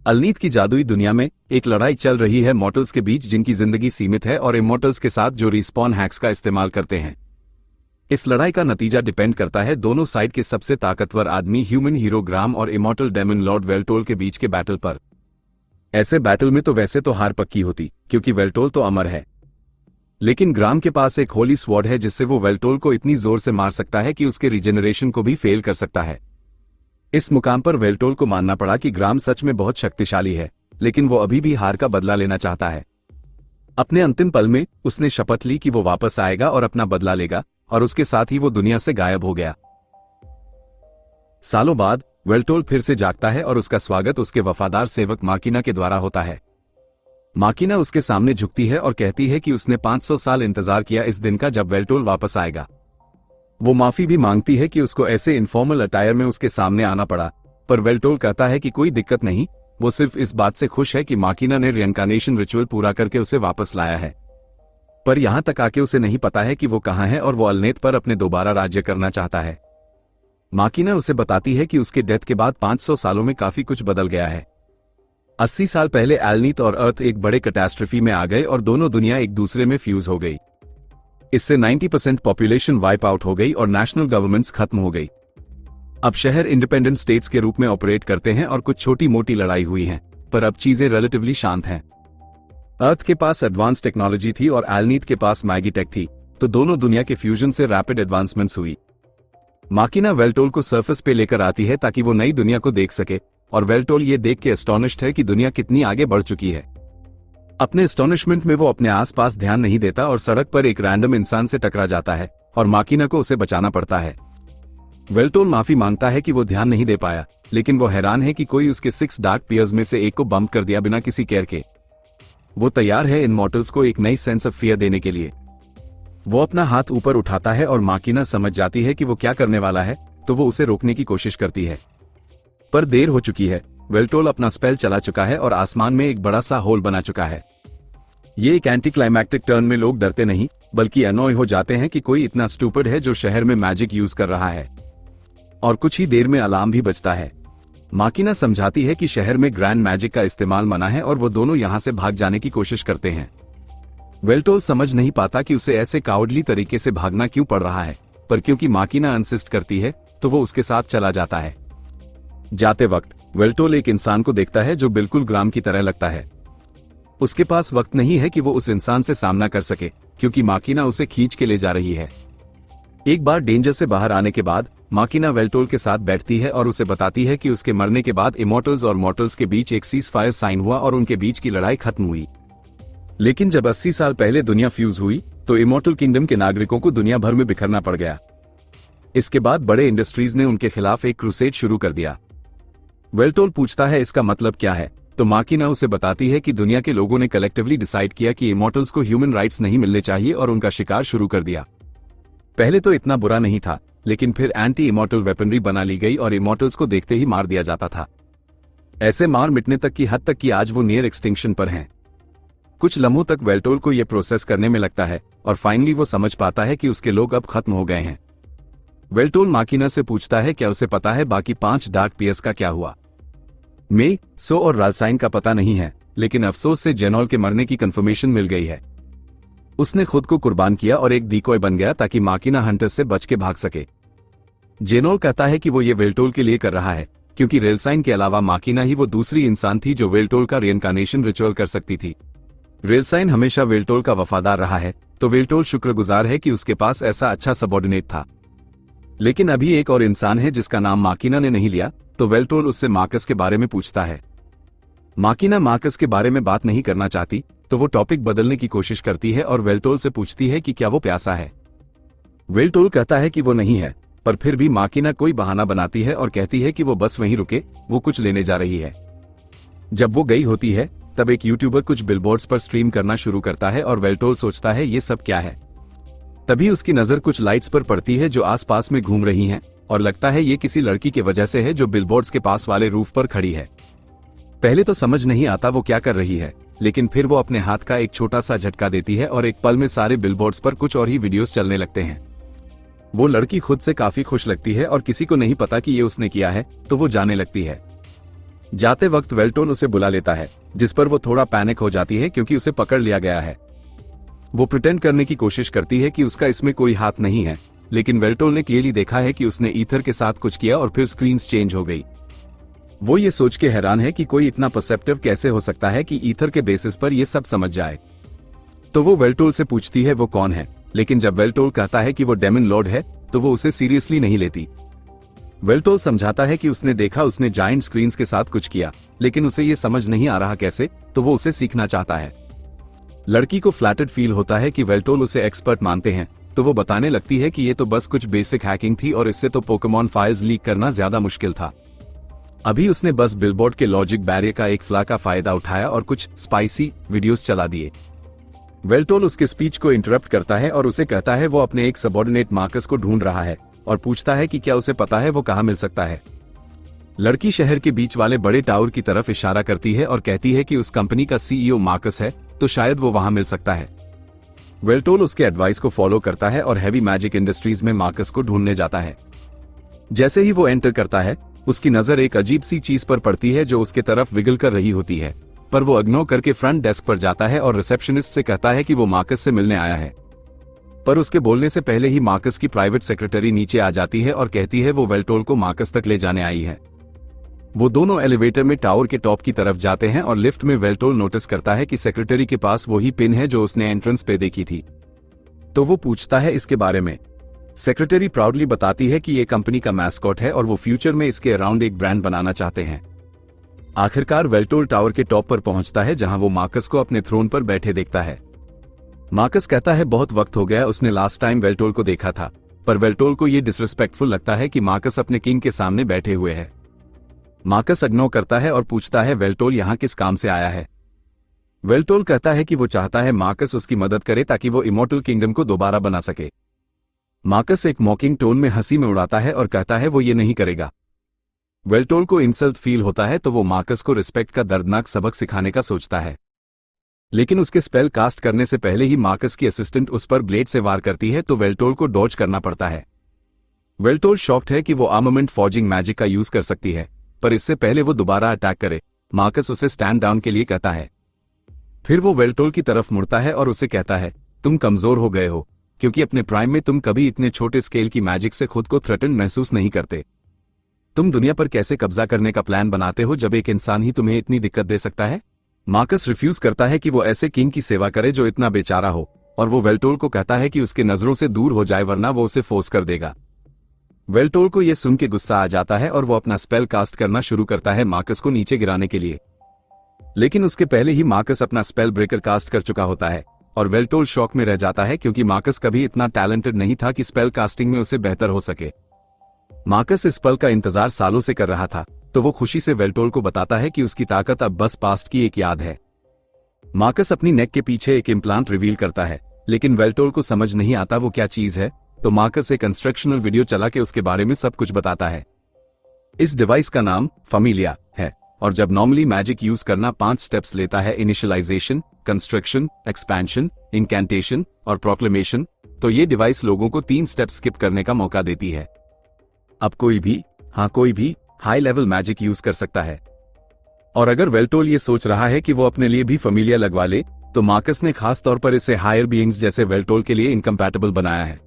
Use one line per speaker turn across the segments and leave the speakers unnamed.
अलनीत की जादुई दुनिया में एक लड़ाई चल रही है मॉर्टल्स के बीच जिनकी जिंदगी सीमित है और इमॉर्टल्स के साथ जो रिस्पॉन हैक्स का इस्तेमाल करते हैं। इस लड़ाई का नतीजा डिपेंड करता है दोनों साइड के सबसे ताकतवर आदमी ह्यूमन हीरो ग्राम और इमॉर्टल डेमन लॉर्ड वेल्टोल के बीच के बैटल पर। ऐसे बैटल में तो वैसे तो हार पक्की होती क्योंकि वेल्टोल तो अमर है, लेकिन ग्राम के पास एक होली स्वॉर्ड है जिससे वो वेल्टोल को इतनी जोर से मार सकता है कि उसके रिजेनरेशन को भी फेल कर सकता है। इस मुकाम पर वेल्टोल को मानना पड़ा कि ग्राम सच में बहुत शक्तिशाली है, लेकिन वो अभी भी हार का बदला लेना चाहता है। अपने अंतिम पल में उसने शपथ ली कि वो वापस आएगा और अपना बदला लेगा, और उसके साथ ही वो दुनिया से गायब हो गया। सालों बाद वेल्टोल फिर से जागता है और उसका स्वागत उसके वफादार सेवक माकिना के द्वारा होता है। माकिना उसके सामने झुकती है और कहती है कि उसने 500 साल इंतजार किया इस दिन का जब वेल्टोल वापस आएगा। वो माफी भी मांगती है कि उसको ऐसे इनफॉर्मल अटायर में उसके सामने आना पड़ा, पर वेल्टोल कहता है कि कोई दिक्कत नहीं, वो सिर्फ इस बात से खुश है कि माकिना ने रिइंकार्नेशन रिचुअल पूरा करके उसे वापस लाया है। पर यहां तक आके उसे नहीं पता है कि वो कहां है और वो अलनेत पर अपने दोबारा राज्य करना चाहता है। माकिना उसे बताती है कि उसके डेथ के बाद 500 सालों में काफी कुछ बदल गया है। 80 साल पहले अलनीत और अर्थ एक बड़े कैटास्ट्रोफी में आ गए और दोनों दुनिया एक दूसरे में फ्यूज हो गई। इससे 90% पॉपुलेशन वाइप आउट हो गई और नेशनल गवर्नमेंट्स खत्म हो गई। अब शहर इंडिपेंडेंट स्टेट्स के रूप में ऑपरेट करते हैं और कुछ छोटी मोटी लड़ाई हुई है, पर अब चीजें रिलेटिवली शांत हैं। अर्थ के पास एडवांस टेक्नोलॉजी थी और अलनीत के पास मैगी टेक थी, तो दोनों दुनिया के फ्यूजन से रैपिड एडवांसमेंट्स हुई। माकिना वेल्टोल को सरफेस पे लेकर आती है ताकि वो नई दुनिया को देख सके, और वेल्टोल ये देख के एस्टोनिश्ड है कि दुनिया कितनी आगे बढ़ चुकी है। अपने एस्टोनिशमेंट में वो अपने आसपास ध्यान नहीं देता और सड़क पर एक रैंडम इंसान से टकरा जाता है और माकिना को उसे बचाना पड़ता है। वेल्टोल माफी मांगता है कि वो ध्यान नहीं दे पाया, लेकिन वो हैरान है कि कोई उसके 6 डार्क पियर्स में से एक को बम्प कर दिया बिना किसी केयर के। वो तैयार है इमॉर्टल्स को एक नई सेंस ऑफ फियर देने के लिए। वो अपना हाथ ऊपर उठाता है और माकिना समझ जाती है कि वो क्या करने वाला है, तो वो उसे रोकने की कोशिश करती है, पर देर हो चुकी है। वेल्टोल अपना स्पेल चला चुका है और आसमान में एक बड़ा सा होल बना चुका है। ये एक एंटी क्लाइमैक्टिक टर्न में लोग डरते नहीं बल्कि अनॉय हो जाते हैं कि कोई इतना स्टूपिड है जो शहर में मैजिक यूज कर रहा है, और कुछ ही देर में अलार्म भी बजता है। माकिना समझाती है कि शहर में ग्रैंड मैजिक का इस्तेमाल मना है और वो दोनों यहां से भाग जाने की कोशिश करते हैं। वेल्टोल समझ नहीं पाता कि उसे ऐसे काउडली तरीके से भागना क्यों पड़ रहा है, पर क्योंकि माकिना इंसिस्ट करती है तो वो उसके साथ चला जाता है। जाते वक्त वेल्टोल एक इंसान को देखता है जो बिल्कुल ग्राम की तरह लगता है। उसके पास वक्त नहीं है कि वो उस इंसान से सामना कर सके क्योंकि माकिना उसे खींच के ले जा रही है। एक बार डेंजर से बाहर आने के बाद माकिना वेल्टोल के साथ बैठती है और उसे बताती है कि उसके मरने के बाद इमॉर्टल्स और मॉर्टल्स के बीच एक सीज फायर साइन हुआ और उनके बीच की लड़ाई खत्म हुई। लेकिन जब 80 साल पहले दुनिया फ्यूज हुई तो इमॉर्टल किंगडम के नागरिकों को दुनिया भर में बिखरना पड़ गया। इसके बाद बड़े इंडस्ट्रीज ने उनके खिलाफ एक क्रूसेड शुरू कर दिया। वेल्टोल पूछता है इसका मतलब क्या है, तो माकिना उसे बताती है कि दुनिया के लोगों ने कलेक्टिवली डिसाइड किया कि इमॉर्टल्स को ह्यूमन राइट्स नहीं मिलने चाहिए और उनका शिकार शुरू कर दिया। पहले तो इतना बुरा नहीं था, लेकिन फिर एंटी इमॉर्टल वेपनरी बना ली गई और इमॉर्टल्स को देखते ही मार दिया जाता था। ऐसे मार मिटने तक की हद तक कि आज वो नियर एक्सटिंक्शन पर हैं। कुछ लम्हों तक वेल्टोल को यह प्रोसेस करने में लगता है और फाइनली वो समझ पाता है कि उसके लोग अब खत्म हो गए हैं। वेल्टोल माकिना से पूछता है क्या उसे पता है बाकी 5 डार्क पियर्स का क्या हुआ। मे, सो और रालसाइन का पता नहीं है, लेकिन अफसोस से जेनॉल के मरने की कंफर्मेशन मिल गई है। उसने खुद को कुर्बान किया और एक डिकॉय बन गया ताकि माकिना हंटर्स से बच के भाग सके। जेनॉल कहता है कि वो ये वेल्टोल के लिए कर रहा है क्योंकि रेलसाइन के अलावा माकिना ही वो दूसरी इंसान थी जो वेल्टोल का रिइंकार्नेशन रिचुअल कर सकती थी। रेलसाइन हमेशा वेल्टोल का वफादार रहा है, तो वेल्टोल शुक्रगुजार है कि उसके पास ऐसा अच्छा सबऑर्डिनेट था। लेकिन अभी एक और इंसान है जिसका नाम माकिना ने नहीं लिया, तो वेल्टोल उससे मार्कस के बारे में पूछता है। माकिना मार्कस के बारे में बात नहीं करना चाहती, तो वो टॉपिक बदलने की कोशिश करती है और वेल्टोल से पूछती है कि क्या वो प्यासा है। वेल्टोल कहता है कि वो नहीं है, पर फिर भी माकिना कोई बहाना बनाती है और कहती है कि वो बस वहीं रुके, वो कुछ लेने जा रही है। जब वो गई होती है तब एक यूट्यूबर कुछ बिलबोर्ड्स पर स्ट्रीम करना शुरू करता है और वेल्टोल सोचता है ये सब क्या है। तभी उसकी नजर कुछ लाइट्स पर पड़ती है जो आसपास में घूम रही हैं, और लगता है ये किसी लड़की की वजह से है जो बिलबोर्ड्स के पास वाले रूफ पर खड़ी है। पहले तो समझ नहीं आता वो क्या कर रही है, लेकिन फिर वो अपने हाथ का एक छोटा सा झटका देती है और एक पल में सारे बिलबोर्ड्स पर कुछ और ही वीडियोस चलने लगते हैं। वो लड़की खुद से काफी खुश लगती है और किसी को नहीं पता कि ये उसने किया है, तो वो जाने लगती है। जाते वक्त वेल्टोल उसे बुला लेता है, जिस पर वो थोड़ा पैनिक हो जाती है क्योंकि उसे पकड़ लिया गया है। वो प्रिटेंड करने की कोशिश करती है कि उसका इसमें कोई हाथ नहीं है, लेकिन वेल्टोल ने क्लियरली देखा है कि उसने ईथर के साथ कुछ किया और फिर स्क्रीन्स चेंज हो गई। वो ये सोच के हैरान है कि कोई इतना परसेप्टिव कैसे हो सकता है कि ईथर के बेसिस पर ये सब समझ जाए। तो वो वेल्टोल से पूछती है वो कौन है, लेकिन जब वेल्टोल कहता है कि वो डेमन लॉर्ड है तो वो उसे सीरियसली नहीं लेती। वेल्टोल समझाता है कि उसने देखा उसने जायंट स्क्रीन्स के साथ कुछ किया, लेकिन उसे ये समझ नहीं आ रहा कैसे, तो वो उसे सीखना चाहता है। लड़की को फ्लैटर्ड फील होता है कि वेल्टोल उसे एक्सपर्ट मानते हैं, तो वो बताने लगती है कि ये तो बस कुछ बेसिक हैकिंग थी और इससे तो पोकेमॉन फाइल्स लीक करना ज्यादा मुश्किल था। अभी उसने बस बिलबोर्ड के लॉजिक बैरियर का एक फ्ला का फायदा उठाया और कुछ स्पाइसी वीडियोस चला दिए। वेल्टोल उसके स्पीच को इंटरप्ट करता है और उसे कहता है वो अपने एक सबऑर्डिनेट मार्कस को ढूंढ रहा है और पूछता है कि क्या उसे पता है वो कहाँ मिल सकता है। लड़की शहर के बीच वाले बड़े टावर की तरफ इशारा करती है और कहती है कि उस कंपनी का सीईओ मार्कस है, तो शायद वो वहां मिल सकता है। वेल्टोल उसके एडवाइस को फॉलो करता है और हैवी मैजिक इंडस्ट्रीज में मार्कस को ढूंढने जाता है। जैसे ही वो एंटर करता है, उसकी नजर एक अजीब सी चीज पर पड़ती है जो उसके तरफ विगल कर रही होती है, पर वो इग्नोर करके फ्रंट डेस्क पर जाता है और रिसेप्शनिस्ट से कहता है कि वो मार्कस से मिलने आया है। पर उसके बोलने से पहले ही मार्कस की प्राइवेट सेक्रेटरी नीचे आ जाती है और कहती है वो वेल्टोल को मार्कस तक ले जाने आई है। वो दोनों एलिवेटर में टावर के टॉप की तरफ जाते हैं और लिफ्ट में वेल्टोल नोटिस करता है कि सेक्रेटरी के पास वही पिन है जो उसने एंट्रेंस पे देखी थी। तो वो पूछता है इसके बारे में। सेक्रेटरी प्राउडली बताती है कि ये कंपनी का मैस्कॉट है और वो फ्यूचर में इसके अराउंड एक ब्रांड बनाना चाहते हैं। आखिरकार वेल्टोल टावर के टॉप पर पहुंचता है जहां वो मार्कस को अपने थ्रोन पर बैठे देखता है। मार्कस कहता है बहुत वक्त हो गया उसने लास्ट टाइम वेल्टोल को देखा था, पर वेल्टोल को ये डिसरिस्पेक्टफुल लगता है कि मार्कस अपने किंग के सामने बैठे हुए है। मार्कस इग्नोर करता है और पूछता है वेल्टोल यहाँ किस काम से आया है। वेल्टोल कहता है कि वो चाहता है मार्कस उसकी मदद करे ताकि वो इमॉर्टल किंगडम को दोबारा बना सके। मार्कस एक मॉकिंग टोन में हंसी में उड़ाता है और कहता है वो ये नहीं करेगा। वेल्टोल को इंसल्ट फील होता है तो वो मार्कस को रिस्पेक्ट का दर्दनाक सबक सिखाने का सोचता है, लेकिन उसके स्पेल कास्ट करने से पहले ही मार्कस की असिस्टेंट उस पर ब्लेड से वार करती है तो वेल्टोल को डॉज करना पड़ता है। वेल्टोल शॉक्ड है कि वो आर्मामेंट फॉर्जिंग मैजिक का यूज कर सकती है, पर इससे पहले वो दोबारा अटैक करे, मार्कस उसे स्टैंड डाउन के लिए कहता है। फिर वो वेल्टोल की तरफ मुड़ता है और उसे कहता है तुम कमजोर हो गए हो, क्योंकि अपने प्राइम में तुम कभी इतने छोटे स्केल की मैजिक से खुद को थ्रेटन महसूस नहीं करते। तुम दुनिया पर कैसे कब्जा करने का प्लान बनाते हो जब एक इंसान ही तुम्हें इतनी दिक्कत दे सकता है। मार्कस रिफ्यूज करता है कि वो ऐसे किंग की सेवा करे जो इतना बेचारा हो, और वो वेल्टोल को कहता है कि उसके नजरों से दूर हो जाए वरना वो उसे फोर्स कर देगा। वेल्टोल को ये सुन के गुस्सा आ जाता है और वो अपना स्पेल कास्ट करना शुरू करता है मार्कस को नीचे गिराने के लिए, लेकिन उसके पहले ही मार्कस अपना स्पेल ब्रेकर कास्ट कर चुका होता है और वेल्टोल शॉक में रह जाता है क्योंकि मार्कस कभी इतना टैलेंटेड नहीं था कि स्पेल कास्टिंग में उसे बेहतर हो सके। मार्कस इस पल का इंतजार सालों से कर रहा था, तो वो खुशी से वेल्टोल को बताता है कि उसकी ताकत अब बस पास्ट की एक याद है। मार्कस अपनी नेक के पीछे एक इम्प्लांट रिवील करता है, लेकिन वेल्टोल को समझ नहीं आता वो क्या चीज है, तो मार्कस एक इंस्ट्रक्शनल वीडियो चला के उसके बारे में सब कुछ बताता है। इस डिवाइस का नाम फैमिलिया है, और जब नॉर्मली मैजिक यूज करना 5 स्टेप्स लेता है, इनिशियलाइजेशन, कंस्ट्रक्शन, एक्सपेंशन, इंकैंटेशन और प्रोक्लेमेशन, तो ये डिवाइस लोगों को 3 स्टेप स्किप करने का मौका देती है। अब कोई भी हाई लेवल मैजिक यूज कर सकता है। और अगर वेल्टोल ये सोच रहा है कि वो अपने लिए भी फैमिलिया लगवा ले, तो मार्कस ने खास तौर पर इसे हायर बीइंग्स जैसे वेल्टोल के लिए इनकम्पैटिबल बनाया है।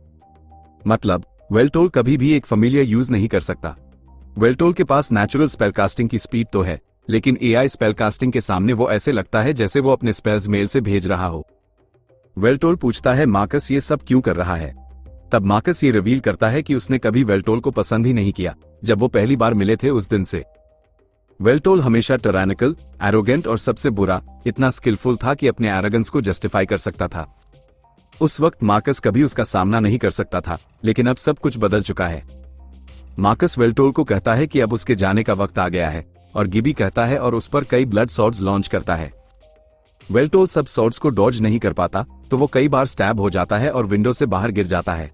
मतलब वेल्टोल कभी भी एक फैमिलिया यूज नहीं कर सकता। वेल्टोल के पास नेचुरल स्पेलकास्टिंग की स्पीड तो है, लेकिन एआई स्पेलकास्टिंग के सामने वो ऐसे लगता है जैसे वो अपने स्पेल्स मेल से भेज रहा हो। वेल्टोल पूछता है मार्कस ये सब क्यों कर रहा है। तब मार्कस ये रिवील करता है कि उसने कभी वेल्टोल को पसंद ही नहीं किया जब वो पहली बार मिले थे उस दिन से। वेल्टोल हमेशा टायरानिकल, एरोगेंट और सबसे बुरा इतना स्किलफुल था कि अपने एरोगेंस को जस्टिफाई कर सकता था। उस वक्त मार्कस कभी उसका सामना नहीं कर सकता था, लेकिन अब सब कुछ बदल चुका है। मार्कस वेल्टोल को कहता है कि अब उसके जाने का वक्त आ गया है, और गिबी कहता है और उस पर कई ब्लड सॉर्ड्स लॉन्च करता है। वेल्टोल सब सॉर्ड्स को डॉज नहीं कर पाता, तो वो कई बार स्टैब हो जाता है और विंडो से बाहर गिर जाता है।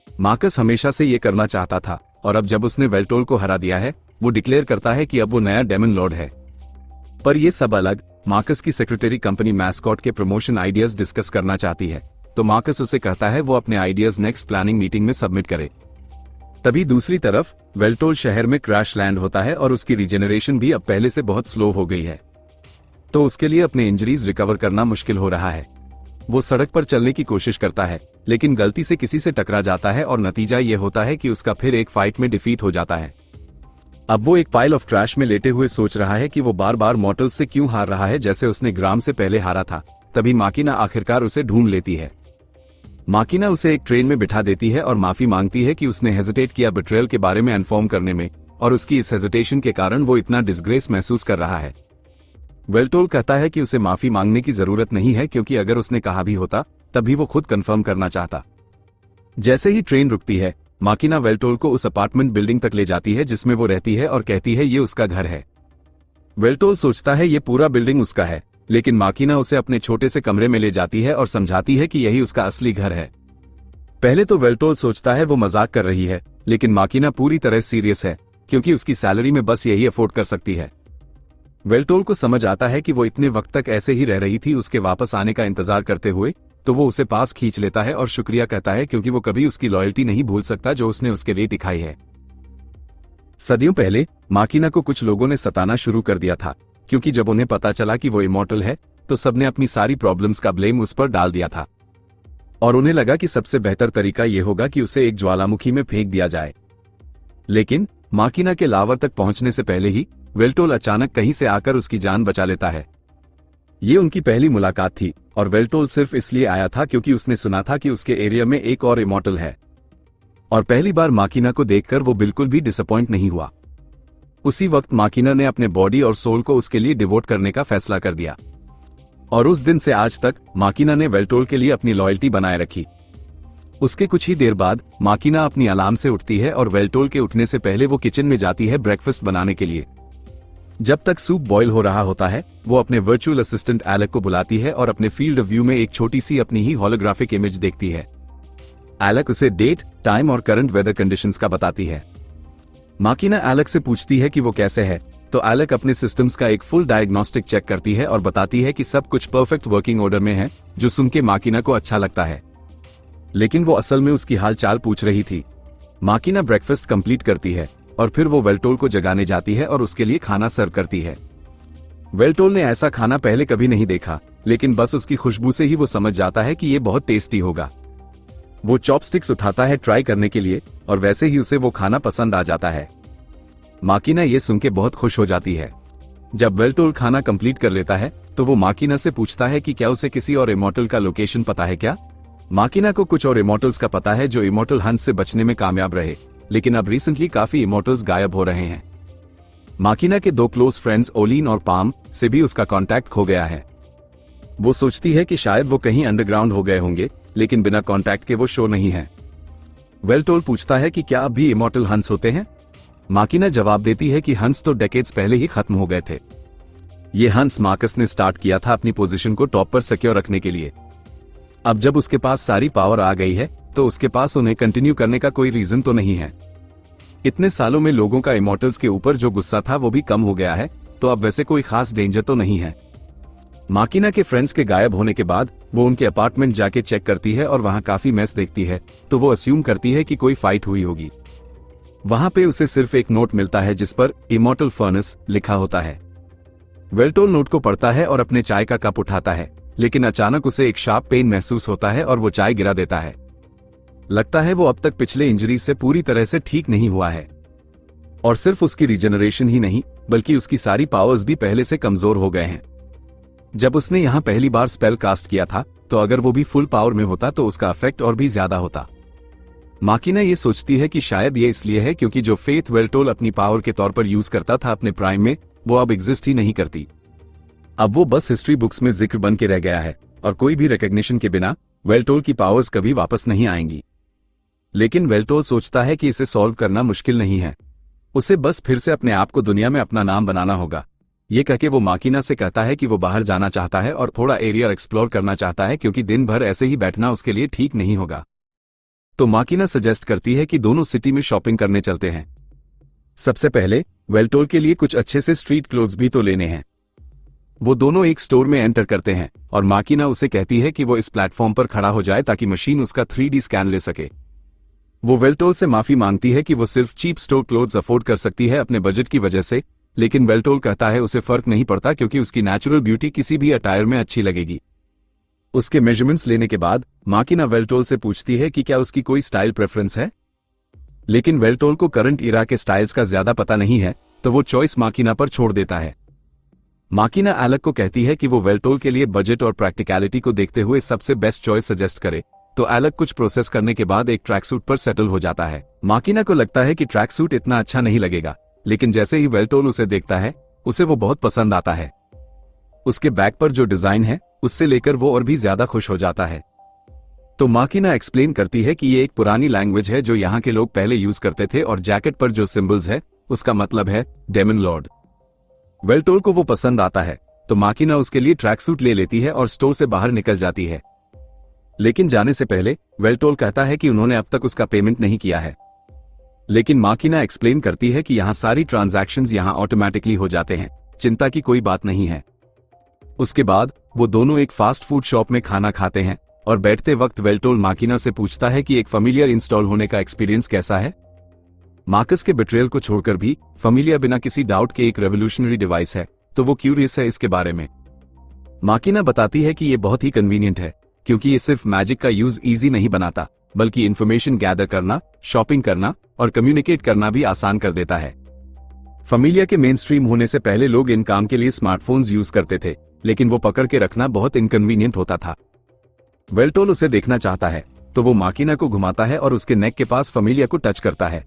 मार्कस हमेशा से ये करना चाहता था, और अब जब उसने वेल्टोल को हरा दिया है, वो डिक्लेयर करता है कि अब वो नया डेमन लॉर्ड है। पर ये सब अलग, मार्कस की सेक्रेटरी कंपनी मैस्कॉट के प्रमोशन आइडियाज डिस्कस करना चाहती है, तो मार्कस उसे कहता है वो अपने आइडियाज नेक्स्ट प्लानिंग मीटिंग में सबमिट करे। तभी दूसरी तरफ वेल्टोल शहर में क्रैश लैंड होता है और उसकी रिजेनरेशन भी अब पहले से बहुत स्लो हो गई है, तो उसके लिए अपने इंजरीज रिकवर करना मुश्किल हो रहा है। वो सड़क पर चलने की कोशिश करता है, लेकिन गलती से किसी से टकरा जाता है और नतीजा ये होता है कि उसका फिर एक फाइट में डिफीट हो जाता है। अब वो एक पाइल ऑफ ट्रैश में लेटे हुए सोच रहा है कि वो बार बार मॉर्टल्स से क्यों हार रहा है जैसे उसने ग्राम से पहले हारा था। तभी माकिना आखिरकार उसे ढूंढ लेती है। माकिना उसे एक ट्रेन में बिठा देती है और माफी मांगती है कि उसने हेजिटेट किया बिट्रेयल के बारे में इन्फॉर्म करने में, और उसकी इस हेजिटेशन के कारण वो इतना डिसग्रेस महसूस कर रहा है। वेल्टोल कहता है कि उसे माफी मांगने की जरूरत नहीं है, क्योंकि अगर उसने कहा भी होता तभी वो खुद कंफर्म करना चाहता। जैसे ही ट्रेन रुकती है, माकिना वेल्टोल को उस अपार्टमेंट बिल्डिंग तक ले जाती है जिसमें वो रहती है और कहती है ये उसका घर है। वेल्टोल सोचता है ये पूरा बिल्डिंग उसका है, लेकिन माकिना उसे अपने छोटे से कमरे में ले जाती है और समझाती है कि यही उसका असली घर है। पहले तो वेल्टोल सोचता है वो मजाक कर रही है, लेकिन माकिना पूरी तरह सीरियस है, क्योंकि उसकी सैलरी में बस यही अफोर्ड कर सकती है। वेल्टोल को समझ आता है कि वो इतने वक्त तक ऐसे ही रह रही थी उसके वापस आने का इंतजार करते हुए, तो वो उसे पास खींच लेता है और शुक्रिया कहता है, क्योंकि वो कभी उसकी लॉयल्टी नहीं भूल सकता जो उसने उसके लिए दिखाई है। सदियों पहले माकिना को कुछ लोगों ने सताना शुरू कर दिया था, क्योंकि जब उन्हें पता चला कि वो इमॉर्टल है तो सबने अपनी सारी प्रॉब्लम्स का ब्लेम उस पर डाल दिया था, और उन्हें लगा कि सबसे बेहतर तरीका ये होगा कि उसे एक ज्वालामुखी में फेंक दिया जाए। लेकिन माकिना के लावर तक पहुंचने से पहले ही वेल्टोल अचानक कहीं से आकर उसकी जान बचा लेता है। ये उनकी पहली मुलाकात थी, और वेल्टोल सिर्फ इसलिए आया था क्योंकि उसने सुना था कि उसके एरिया में एक और इमॉर्टल है, और पहली बार माकिना को देखकर वो बिल्कुल भी डिसअपॉइंट नहीं हुआ। उसी वक्त माकिना ने अपने बॉडी और सोल को उसके लिए डिवोट करने का फैसला कर दिया, और उस दिन से आज तक माकिना ने वेल्टोल के लिए अपनी लॉयल्टी बनाए रखी। उसके कुछ ही देर बाद माकिना अपनी अलार्म से उठती है और वेल्टोल के उठने से पहले वो किचन में जाती है ब्रेकफास्ट बनाने के लिए। जब तक सूप बॉयल हो रहा होता है, वो अपने वर्चुअल असिस्टेंट एलेक को बुलाती है और अपने फील्ड ऑफ व्यू में एक छोटी सी अपनी ही होलोग्राफिक इमेज देखती है। एलेक उसे डेट, टाइम और करंट वेदर कंडीशंस का बताती है। माकिना एलेक से पूछती है कि वो कैसे है, तो एलेक अपने सिस्टम्स का एक फुल डायग्नोस्टिक चेक करती है और बताती है कि सब कुछ परफेक्ट वर्किंग ऑर्डर में है, जो सुन के माकिना को अच्छा लगता है। लेकिन वो असल में उसकी हालचाल पूछ रही थी। माकिना ब्रेकफास्ट कंप्लीट करती है और फिर वो वेल्टोल को जगाने जाती है और उसके लिए खाना सर्व करती है। वेल्टोल ने ऐसा खाना पहले कभी नहीं देखा, लेकिन बस उसकी खुशबू से ही वो समझ जाता है कि ये बहुत टेस्टी होगा। वो चॉपस्टिक्स उठाता है ट्राई करने के लिए, और वैसे ही उसे वो खाना पसंद आ जाता है। माकिना ये सुन के बहुत खुश हो जाती है। जब वेल्टोल खाना कंप्लीट कर लेता है तो वो माकिना से पूछता है कि क्या उसे किसी और इमॉर्टल का लोकेशन पता है क्या। माकिना को कुछ और इमॉर्टल्स का पता है जो इमॉर्टल हंट से बचने में कामयाब रहे, लेकिन अब रिसेंटली काफी इमॉर्टल्स गायब हो रहे हैं। माकिना के दो क्लोज फ्रेंड्स ओलिन और पाम से भी उसका कांटेक्ट खो गया है। वो सोचती है कि शायद वो कहीं अंडरग्राउंड हो गए होंगे, लेकिन बिना कांटेक्ट के वो शो नहीं है। वेल्टोल पूछता है कि क्या अब भी इमॉर्टल हंट्स होते हैं। माकिना जवाब देती है कि हंट्स तो डेकेड्स पहले ही खत्म हो गए थे। ये हंट्स मार्कस ने स्टार्ट किया था अपनी पोजीशन को टॉप पर सिक्योर रखने के लिए। अब जब उसके पास सारी पावर आ गई है तो उसके पास उन्हें कंटिन्यू करने का कोई रीजन तो नहीं है। इतने सालों में लोगों का इमॉर्टल्स के ऊपर जो गुस्सा था वो भी कम हो गया है, तो अब वैसे कोई खास डेंजर तो नहीं है। माकिना के फ्रेंड्स के गायब होने के बाद वो उनके अपार्टमेंट जाके चेक करती है और वहां काफी मैस देखती है, तो वो अस्यूम करती है कि कोई फाइट हुई होगी। वहां पे उसे सिर्फ एक नोट मिलता है जिस पर इमॉर्टल फर्नेस लिखा होता है। वेल्टोल नोट को पढ़ता है और अपने चाय का कप उठाता है, लेकिन अचानक उसे एक शार्प पेन महसूस होता है और वो चाय गिरा देता है। लगता है वो अब तक पिछले इंजरी से पूरी तरह से ठीक नहीं हुआ है, और सिर्फ उसकी रिजेनरेशन ही नहीं बल्कि उसकी सारी पावर्स भी पहले से कमजोर हो गए हैं। जब उसने यहाँ पहली बार स्पेल कास्ट किया था तो अगर वो भी फुल पावर में होता तो उसका इफेक्ट और भी ज्यादा होता। माकिना ये सोचती है कि शायद ये इसलिए है क्योंकि जो फेथ वेल्टोल अपनी पावर के तौर पर यूज करता था अपने प्राइम में, वो अब एग्जिस्ट ही नहीं करती। अब वो बस हिस्ट्री बुक्स में जिक्र बन के रह गया है, और कोई भी रिकॉग्निशन के बिना वेल्टोल की पावर्स कभी वापस नहीं आएंगी। लेकिन वेल्टोल सोचता है कि इसे सॉल्व करना मुश्किल नहीं है, उसे बस फिर से अपने आप को दुनिया में अपना नाम बनाना होगा। ये कहके वो माकिना से कहता है कि वो बाहर जाना चाहता है और थोड़ा एरिया एक्सप्लोर करना चाहता है, क्योंकि दिन भर ऐसे ही बैठना उसके लिए ठीक नहीं होगा। तो माकिना सजेस्ट करती है कि दोनों सिटी में शॉपिंग करने चलते हैं। सबसे पहले वेल्टोल के लिए कुछ अच्छे से स्ट्रीट क्लोथ्स भी तो लेने हैं। वो दोनों एक स्टोर में एंटर करते हैं और माकिना उसे कहती है कि वो इस प्लेटफॉर्म पर खड़ा हो जाए ताकि मशीन उसका 3D स्कैन ले सके। वो वेल्टोल से माफी मांगती है कि वो सिर्फ चीप स्टोर क्लोथ्स अफोर्ड कर सकती है अपने बजट की वजह से, लेकिन वेल्टोल कहता है उसे फर्क नहीं पड़ता क्योंकि उसकी नेचुरल ब्यूटी किसी भी अटायर में अच्छी लगेगी। उसके मेजरमेंट्स लेने के बाद माकिना वेल्टोल से पूछती है कि क्या उसकी कोई स्टाइल प्रेफरेंस है, लेकिन वेल्टोल को करंट इरा के स्टाइल्स का ज्यादा पता नहीं है, तो वो चॉइस माकिना पर छोड़ देता है। माकिना एलेक को कहती है कि वो वेल्टोल के लिए बजट और प्रैक्टिकलिटी को देखते हुए सबसे बेस्ट चॉइस सजेस्ट करे, तो एलेक कुछ प्रोसेस करने के बाद एक ट्रैक सूट पर सेटल हो जाता है। माकिना को लगता है कि ट्रैक सूट इतना अच्छा नहीं लगेगा, लेकिन जैसे ही वेल्टोल उसे देखता है उसे वो बहुत पसंद आता है। उसके बैक पर जो डिजाइन है उससे लेकर वो और भी ज्यादा खुश हो जाता है। तो माकिना एक्सप्लेन करती है कि ये एक पुरानी लैंग्वेज है जो यहाँ के लोग पहले यूज करते थे और जैकेट पर जो सिंबल्स है उसका मतलब है डेमन लॉर्ड। वेल्टोल को वो पसंद आता है, तो माकिना उसके लिए ट्रैक सूट ले लेती है और स्टोर से बाहर निकल जाती है। लेकिन जाने से पहले वेल्टोल कहता है कि उन्होंने अब तक उसका पेमेंट नहीं किया है, लेकिन माकिना एक्सप्लेन करती है कि यहाँ सारी ट्रांजैक्शंस यहाँ ऑटोमेटिकली हो जाते हैं, चिंता की कोई बात नहीं है। उसके बाद वो दोनों एक फास्ट फूड शॉप में खाना खाते हैं और बैठते वक्त वेल्टोल माकिना से पूछता है कि एक फैमिलियर इंस्टॉल होने का एक्सपीरियंस कैसा है। मार्कस के बिट्रेयल को छोड़कर भी फैमिलियर बिना किसी डाउट के एक रेवोल्यूशनरी डिवाइस है, तो वो क्यूरियस है इसके बारे में। माकिना बताती है कि ये बहुत ही कन्वीनियंट है क्योंकि ये सिर्फ मैजिक का यूज इजी नहीं बनाता, बल्कि इंफॉर्मेशन गैदर करना, शॉपिंग करना और कम्युनिकेट करना भी आसान कर देता है। फैमिलियर के मेन स्ट्रीम होने से पहले लोग इन काम के लिए स्मार्टफोन्स यूज करते थे, लेकिन वो पकड़ के रखना बहुत इनकन्वीनियंट होता था। वेल्टोल उसे देखना चाहता है, तो वो माकिना को घुमाता है और उसके नेक के पास फैमिलियर को टच करता है।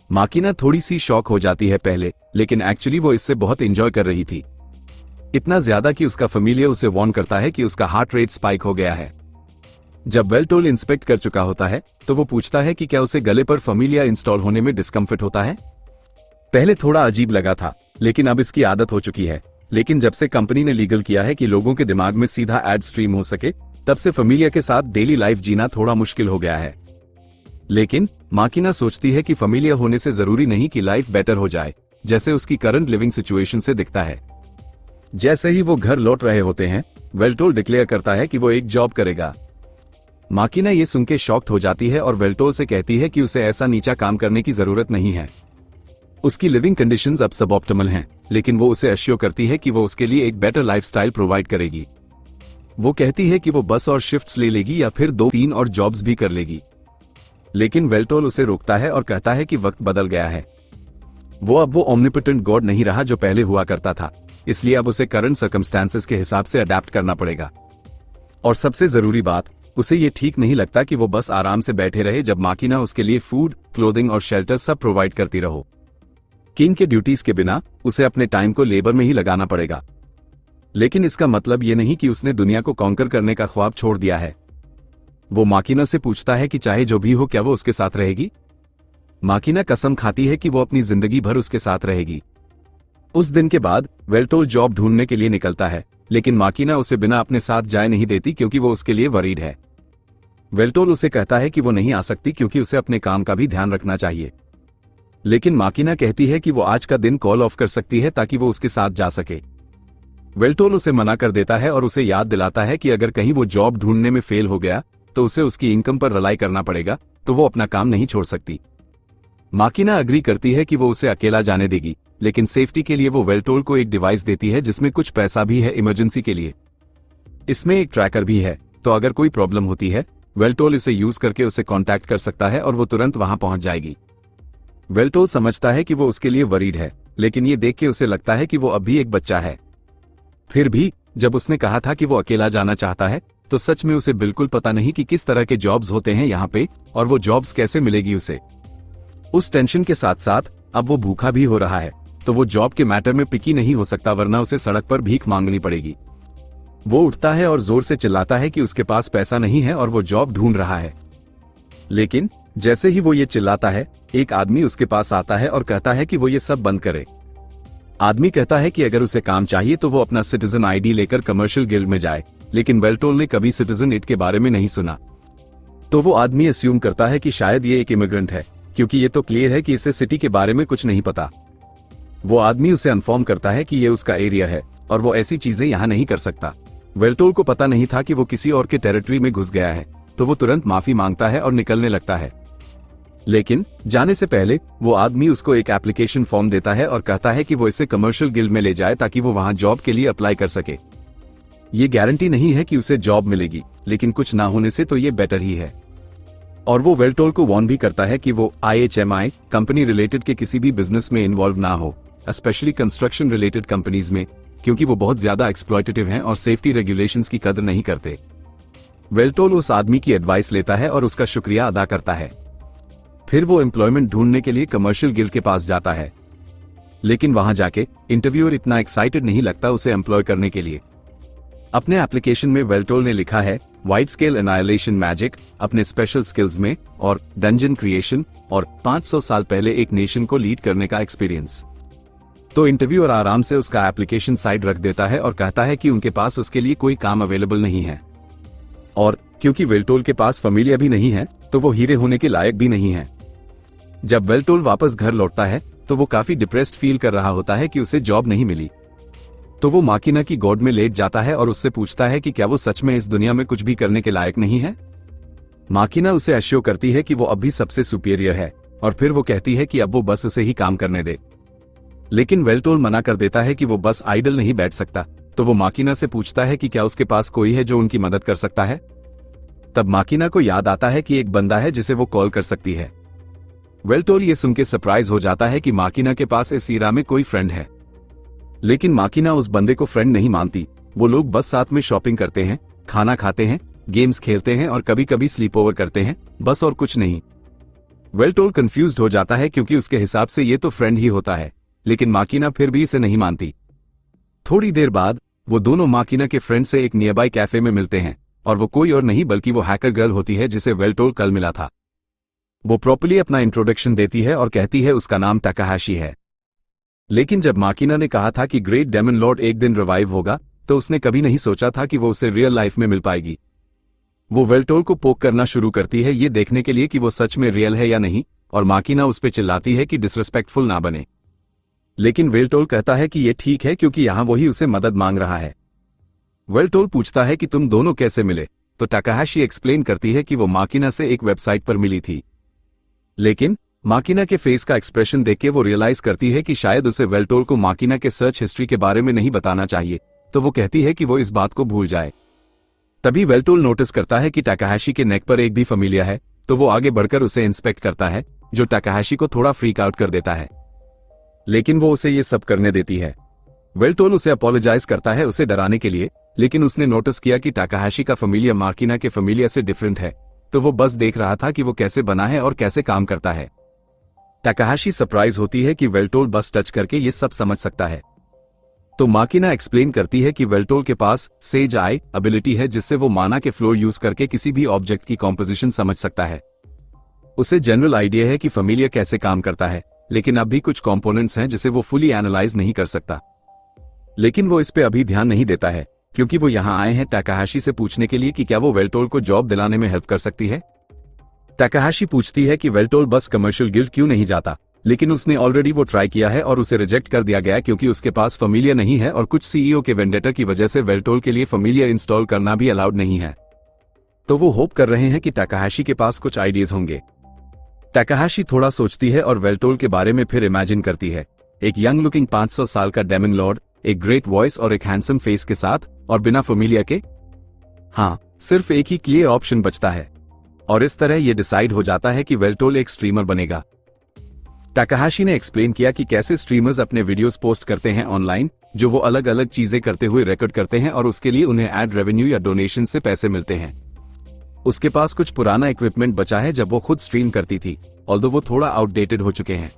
माकिना थोड़ी सी शॉक हो जाती है पहले, लेकिन एक्चुअली वो इससे बहुत एंजॉय कर रही थी, इतना ज्यादा कि उसका फैमिलियर उसे वार्न करता है कि उसका हार्ट रेट स्पाइक हो गया है। जब वेल्टोल इंस्पेक्ट कर चुका होता है तो वो पूछता है कि क्या उसे गले पर फैमिलियर इंस्टॉल होने में डिस्कम्फर्ट होता है। पहले थोड़ा अजीब लगा था, लेकिन अब इसकी आदत हो चुकी है। लेकिन जब से कंपनी ने लीगल किया है कि लोगों के दिमाग में सीधा एड स्ट्रीम हो सके, तब से फैमिलियर के साथ डेली लाइफ जीना थोड़ा मुश्किल हो गया है। लेकिन माकिना सोचती है कि फैमिलियर होने से जरूरी नहीं कि लाइफ बेटर हो जाए, जैसे उसकी करंट लिविंग सिचुएशन से दिखता है। जैसे ही वो घर लौट रहे होते हैं, वेल्टोल डिक्लेयर करता है कि वो एक जॉब करेगा। माकिना ये सुन के शॉक्ड हो जाती है और वेल्टोल से कहती है कि उसे ऐसा नीचा काम करने की जरूरत नहीं है। उसकी लिविंग कंडीशंस अब सब ऑप्टिमल हैं, लेकिन वो उसे एश्योर करती है कि वो उसके लिए एक बेटर लाइफस्टाइल प्रोवाइड करेगी। वो कहती है कि वो बस और शिफ्ट्स ले लेगी या फिर 2-3 और जॉब्स भी कर लेगी। लेकिन वेल्टोल उसे रोकता है और कहता है कि वक्त बदल गया है। वो ओमनिपोटेंट गॉड नहीं रहा जो पहले हुआ करता था, इसलिए अब उसे करंट सर्कमस्टेंसेस के हिसाब से अडेप्ट करना पड़ेगा। और सबसे जरूरी बात, उसे ये ठीक नहीं लगता कि वो बस आराम से बैठे रहे जब माकिना उसके लिए फूड, क्लोथिंग और शेल्टर सब प्रोवाइड करती रहो। किंग के ड्यूटीज के बिना उसे अपने टाइम को लेबर में ही लगाना पड़ेगा। लेकिन इसका मतलब ये नहीं कि उसने दुनिया को कॉन्कर करने का ख्वाब छोड़ दिया है। वो माकिना से पूछता है कि चाहे जो भी हो क्या वो उसके साथ रहेगी। माकिना कसम खाती है कि वो अपनी जिंदगी भर उसके साथ रहेगी। उस दिन के बाद वेल्टोल जॉब ढूंढने के लिए निकलता है, लेकिन माकिना उसे बिना अपने साथ जाए नहीं देती क्योंकि वो उसके लिए वरीड है। वेल्टोल उसे कहता है कि वो नहीं आ सकती क्योंकि उसे अपने काम का भी ध्यान रखना चाहिए। लेकिन माकिना कहती है कि वो आज का दिन कॉल ऑफ कर सकती है ताकि वो उसके साथ जा सके। वेल्टोल उसे मना कर देता है और उसे याद दिलाता है कि अगर कहीं वो जॉब ढूंढने में फेल हो गया तो उसे उसकी इनकम पर रिलाई करना पड़ेगा, तो वो अपना काम नहीं छोड़ सकती। माकिना अग्री करती है कि वो उसे अकेला जाने देगी, लेकिन सेफ्टी के लिए वो वेल्टोल को एक डिवाइस देती है जिसमें कुछ पैसा भी है इमरजेंसी के लिए। इसमें एक ट्रैकर भी है, तो अगर कोई प्रॉब्लम होती है वेल्टोल इसे यूज करके उसे कांटेक्ट कर सकता है और वो तुरंत वहां पहुंच जाएगी। वेल्टोल समझता है कि वो उसके लिए वरीड है, लेकिन ये देख के उसे लगता है कि वो अब भी एक बच्चा है। फिर भी जब उसने कहा था कि वो अकेला जाना चाहता है, तो सच में उसे बिल्कुल पता नहीं कि किस तरह के जॉब्स होते हैं यहाँ पे और वो जॉब्स कैसे मिलेगी उसे। उस टेंशन के साथ साथ अब वो भूखा भी हो रहा है, तो वो जॉब के मैटर में पिकी नहीं हो सकता, वरना उसे सड़क पर भीख मांगनी पड़ेगी। वो उठता है और जोर से चिल्लाता है कि उसके पास पैसा नहीं है और वो जॉब ढूंढ रहा है। लेकिन जैसे ही वो ये चिल्लाता है, एक आदमी उसके पास आता है और कहता है कि वो ये सब बंद करे। आदमी कहता है कि अगर उसे काम चाहिए तो वो अपना सिटीजन आईडी लेकर कमर्शियल गिल्ड में जाए, लेकिन वेल्टोल ने कभी सिटीजन इट के बारे में नहीं सुना। तो वो आदमी अस्यूम करता है कि शायद ये एक इमिग्रेंट है, क्योंकि ये तो क्लियर है कि इसे सिटी के बारे में कुछ नहीं पता। वो आदमी उसे इन्फॉर्म करता है कि ये उसका एरिया है और वो ऐसी चीजें यहाँ नहीं कर सकता। वेल्टोल को पता नहीं था कि वो किसी और के टेरिटरी में घुस गया है, तो वो तुरंत माफी मांगता है और निकलने लगता है। लेकिन जाने से पहले वो आदमी उसको एक एप्लीकेशन फॉर्म देता है और कहता है कि वो इसे कमर्शियल गिल्ड में ले जाए ताकि वो वहां जॉब के लिए अप्लाई कर सके। ये गारंटी नहीं है कि उसे जॉब मिलेगी, लेकिन कुछ ना होने से तो ये बेटर ही है। और वो वेल्टोल को वार्न भी करता है कि वो IHMI कंपनी रिलेटेड के किसी भी बिजनेस में इन्वॉल्व ना हो, स्पेशली कंस्ट्रक्शन रिलेटेड कंपनीज में, क्योंकि वो बहुत ज्यादा एक्सप्लॉयटेटिव हैं और सेफ्टी रेगुलेशंस की कदर नहीं करते। वेल्टोल उस आदमी की एडवाइस लेता है और उसका शुक्रिया अदा करता है। फिर वो एम्प्लॉयमेंट ढूंढने के लिए कमर्शियल गिल्ड के पास जाता है, लेकिन वहां जाके इंटरव्यूअर इतना एक्साइटेड नहीं लगता उसे एम्प्लॉय करने के लिए। अपने एप्लीकेशन में वेल्टोल ने लिखा है वाइड स्केल एनाइलेशन मैजिक अपने स्पेशल स्किल्स में, और डंजन क्रिएशन, और 500 साल पहले एक नेशन को लीड करने का एक्सपीरियंस। तो इंटरव्यूअर आराम से उसका एप्लीकेशन साइड रख देता है और कहता है कि उनके पास उसके लिए कोई काम अवेलेबल नहीं है, और क्योंकि वेल्टोल के पास फैमिलिया भी नहीं है तो वो हीरे होने के लायक भी नहीं है। जब वेल्टोल वापस घर लौटता है तो वो काफी डिप्रेस्ड फील कर रहा होता है कि उसे जॉब नहीं मिली। तो वो माकिना की गोद में लेट जाता है और उससे पूछता है कि क्या वो सच में इस दुनिया में कुछ भी करने के लायक नहीं है। माकिना उसे अश्योर करती है कि वो अब भी सबसे सुपीरियर है, और फिर वो कहती है कि अब वो बस उसे ही काम करने दे। लेकिन वेल्टोल मना कर देता है कि वो बस आइडल नहीं बैठ सकता। तो वो माकिना से पूछता है कि क्या उसके पास कोई है जो उनकी मदद कर सकता है। तब माकिना को याद आता है कि एक बंदा है जिसे वो कॉल कर सकती है। वेल्टोल ये सुन के सरप्राइज हो जाता है कि माकिना के पास इस इरा में कोई फ्रेंड है, लेकिन माकिना उस बंदे को फ्रेंड नहीं मानती। वो लोग बस साथ में शॉपिंग करते हैं, खाना खाते हैं, गेम्स खेलते हैं और कभी कभी स्लीप ओवर करते हैं, बस और कुछ नहीं। वेल्टोल कंफ्यूज्ड हो जाता है क्योंकि उसके हिसाब से ये तो फ्रेंड ही होता है, लेकिन माकिना फिर भी इसे नहीं मानती। थोड़ी देर बाद वो दोनों माकिना के फ्रेंड से एक नियरबाई कैफे में मिलते हैं, और वो कोई और नहीं बल्कि वो हैकर गर्ल होती है जिसे वेल्टोल कल मिला था। वो प्रॉपर्ली अपना इंट्रोडक्शन देती है और कहती है उसका नाम टाकाहाशी है। लेकिन जब माकिना ने कहा था कि ग्रेट डेमन लॉर्ड एक दिन रिवाइव होगा, तो उसने कभी नहीं सोचा था कि वो उसे रियल लाइफ में मिल पाएगी। वो वेल्टोल को पोक करना शुरू करती है ये देखने के लिए कि वो सच में रियल है या नहीं, और माकिना उस पे चिल्लाती है कि डिसरिस्पेक्टफुल ना बने। लेकिन वेल्टोल कहता है कि ये ठीक है क्योंकि यहां वही उसे मदद मांग रहा है। वेल्टोल पूछता है कि तुम दोनों कैसे मिले, तो टाकाहाशी एक्सप्लेन करती है कि वो माकिना से एक वेबसाइट पर मिली थी। लेकिन माकिना के फेस का एक्सप्रेशन देख के वो रियलाइज करती है कि शायद उसे वेल्टोल को माकिना के सर्च हिस्ट्री के बारे में नहीं बताना चाहिए, तो वो कहती है कि वो इस बात को भूल जाए। तभी वेल्टोल नोटिस करता है कि टाकाहाशी के नेक पर एक भी फैमिलिया है, तो वो आगे बढ़कर उसे इंस्पेक्ट करता है, जो टाकाहाशी को थोड़ा फ्रीक आउट कर देता है। लेकिन वो उसे ये सब करने देती है। वेल्टोल उसे अपोलोजाइज करता है उसे डराने के लिए, लेकिन उसने नोटिस किया कि टाकाहाशी का फैमिलिया माकिना के फैमिलिया से डिफरेंट है, तो वो बस देख रहा था कि वो कैसे बना है और कैसे काम करता है। टाकाहाशी सरप्राइज होती है कि वेल्टोल बस टच करके ये सब समझ सकता है। तो माकिना एक्सप्लेन करती है कि वेल्टोल के पास सेज आई एबिलिटी है जिससे वो माना के फ्लो यूज करके किसी भी ऑब्जेक्ट की कॉम्पोजिशन समझ सकता है। उसे जनरल आइडिया है कि फैमिलिया कैसे काम करता है, लेकिन अब भी कुछ कंपोनेंट्स हैं जिसे वो फुली एनालाइज नहीं कर सकता। लेकिन वो इस पे अभी ध्यान नहीं देता है, क्योंकि वो यहाँ आए हैं टाकाहाशी से पूछने के लिए कि क्या वो वेल्टोल को जॉब दिलाने में हेल्प कर सकती है। टाकाहाशी पूछती है कि वेल्टोल बस कमर्शियल गिल्ड क्यों नहीं जाता, लेकिन उसने ऑलरेडी वो ट्राई किया है और उसे रिजेक्ट कर दिया गया क्योंकि उसके पास फैमिलिया नहीं है और कुछ सीईओ के वेंडेटर की वजह से वेल्टोल के लिए फैमिलिया इंस्टॉल करना भी अलाउड नहीं है। तो वो होप कर रहे हैं कि टाकाहाशी के पास कुछ आइडियाज होंगे। टाकाहाशी थोड़ा सोचती है और वेल्टोल के बारे में फिर इमेजिन करती है, एक यंग लुकिंग 500 साल का डेमन लॉर्ड, एक ग्रेट वॉइस और एक हैंडसम फेस के साथ, और बिना फैमिलिया के। हाँ, सिर्फ एक ही क्लियर ऑप्शन बचता है, और इस तरह यह डिसाइड हो जाता है कि वेल्टोल एक स्ट्रीमर बनेगा। टाकाहाशी ने एक्सप्लेन किया कि कैसे स्ट्रीमर्स अपने वीडियोस पोस्ट करते हैं ऑनलाइन, जो वो अलग अलग चीजें करते हुए रिकॉर्ड करते हैं और उसके लिए उन्हें एड रेवेन्यू या डोनेशन से पैसे मिलते हैं। उसके पास कुछ पुराना इक्विपमेंट बचा है जब वो खुद स्ट्रीम करती थी, ऑल्दो वो थोड़ा आउटडेटेड हो चुके हैं।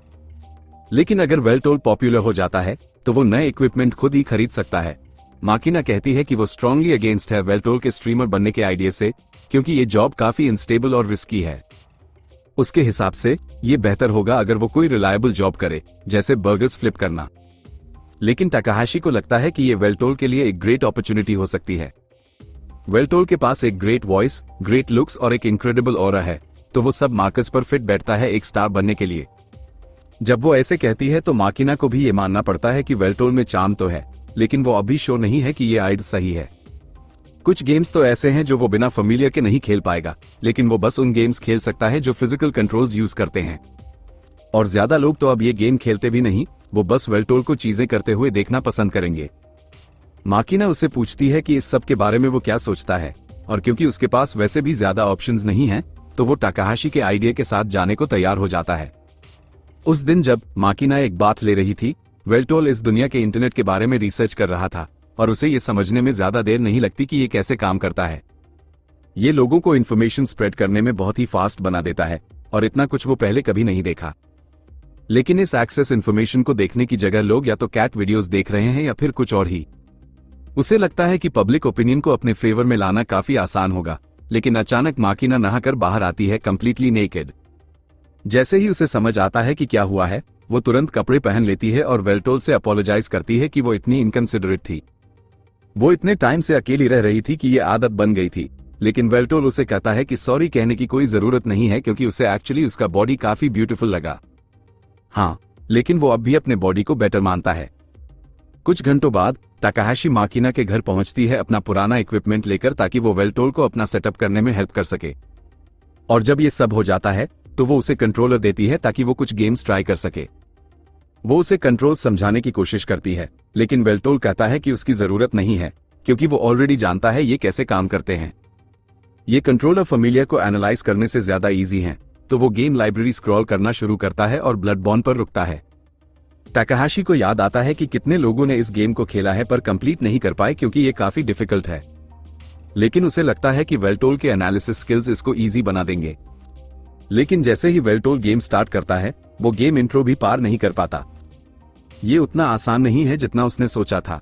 लेकिन अगर वेल्टोल पॉपुलर हो जाता है तो वो नए इक्विपमेंट खुद ही खरीद सकता है। माकिना कहती है कि वो स्ट्रांगली अगेंस्ट है वेल्टोल के स्ट्रीमर बनने के आइडिया से, क्योंकि ये जॉब काफी अनस्टेबल और रिस्की है। उसके हिसाब से ये बेहतर होगा अगर वो कोई रिलायबल जॉब करे, जैसे बर्गर्स फ्लिप करना। लेकिन टाकाहाशी को लगता है कि ये वेल्टोल के लिए एक ग्रेट अपॉर्चुनिटी हो सकती है। वेल्टोल के पास एक ग्रेट वॉइस, ग्रेट लुक्स और एक इनक्रेडिबल ऑरा है, तो वो सब मार्कस पर फिट बैठता है एक स्टार बनने के लिए। जब वो ऐसे कहती है तो माकिना को भी ये मानना पड़ता है कि वेल्टोल में चार्म तो है, लेकिन वो अभी श्योर नहीं है कि ये आइड सही है। कुछ गेम्स तो ऐसे हैं जो वो बिना फैमिलियर के नहीं खेल पाएगा, लेकिन वो बस उन गेम्स खेल सकता है जो फिजिकल कंट्रोल्स यूज करते हैं। और ज्यादा लोग तो अब ये गेम खेलते भी नहीं, वो बस वेल्टोल को चीजें करते हुए देखना पसंद करेंगे। माकिना उससे पूछती है कि इस सब के बारे में वो क्या सोचता है, और क्योंकि उसके पास वैसे भी ज्यादा ऑप्शंस नहीं हैं, तो वो टाकाहाशी के आइडिया के साथ जाने को तैयार हो जाता है। उस दिन जब माकिना एक बात ले रही थी, वेल्टोल इस दुनिया के इंटरनेट के बारे में रिसर्च कर रहा था, और उसे ये समझने में ज्यादा देर नहीं लगती कि ये कैसे काम करता है। ये लोगों को इन्फॉर्मेशन स्प्रेड करने में बहुत ही फास्ट बना देता है, और इतना कुछ वो पहले कभी नहीं देखा। लेकिन इस एक्सेस इन्फॉर्मेशन को देखने की जगह लोग या तो कैट वीडियोस देख रहे हैं या फिर कुछ और ही। उसे लगता है कि पब्लिक ओपिनियन को अपने फेवर में लाना काफी आसान होगा, लेकिन अचानक माकिना नहाकर बाहर आती है कंप्लीटली नेकेड। जैसे ही उसे समझ आता है कि क्या हुआ है, वो तुरंत कपड़े पहन लेती है और वेल्टोल से अपोलोजाइज करती है कि वो इतनी इनकंसिडरेट थी। वो इतने टाइम से अकेली रह रही थी कि ये आदत बन गई थी, लेकिन वेल्टोल उसे कहता है कि सॉरी कहने की कोई जरूरत नहीं है, क्योंकि उसे एक्चुअली उसका बॉडी काफी ब्यूटीफुल लगा। हाँ, लेकिन वो अब भी अपने बॉडी को बेटर मानता है। कुछ घंटों बाद टाकाहाशी माकिना के घर पहुंचती है अपना पुराना इक्विपमेंट लेकर, ताकि वो वेल्टोल को अपना सेटअप करने में हेल्प कर सके। और जब ये सब हो जाता है तो वो उसे कंट्रोलर देती है ताकि वो कुछ गेम्स ट्राई कर सके। वो उसे कंट्रोल समझाने की कोशिश करती है, लेकिन वेल्टोल कहता है कि उसकी जरूरत नहीं है, क्योंकि वो ऑलरेडी जानता है ये कैसे काम करते हैं। ये कंट्रोलर फैमिलियर को एनालाइज करने से ज्यादा इजी हैं, तो वो गेम लाइब्रेरी स्क्रॉल करना शुरू करता है और ब्लडबॉर्न पर रुकता है। टाकाहाशी को याद आता है कि कितने लोगों ने इस गेम को खेला है पर कंप्लीट नहीं कर पाए, क्योंकि ये काफी डिफिकल्ट है। लेकिन उसे लगता है कि वेल्टोल के एनालिसिस स्किल्स इसको इजी बना देंगे। लेकिन जैसे ही वेल्टोल गेम स्टार्ट करता है, वो गेम इंट्रो भी पार नहीं कर पाता। ये उतना आसान नहीं है जितना उसने सोचा था,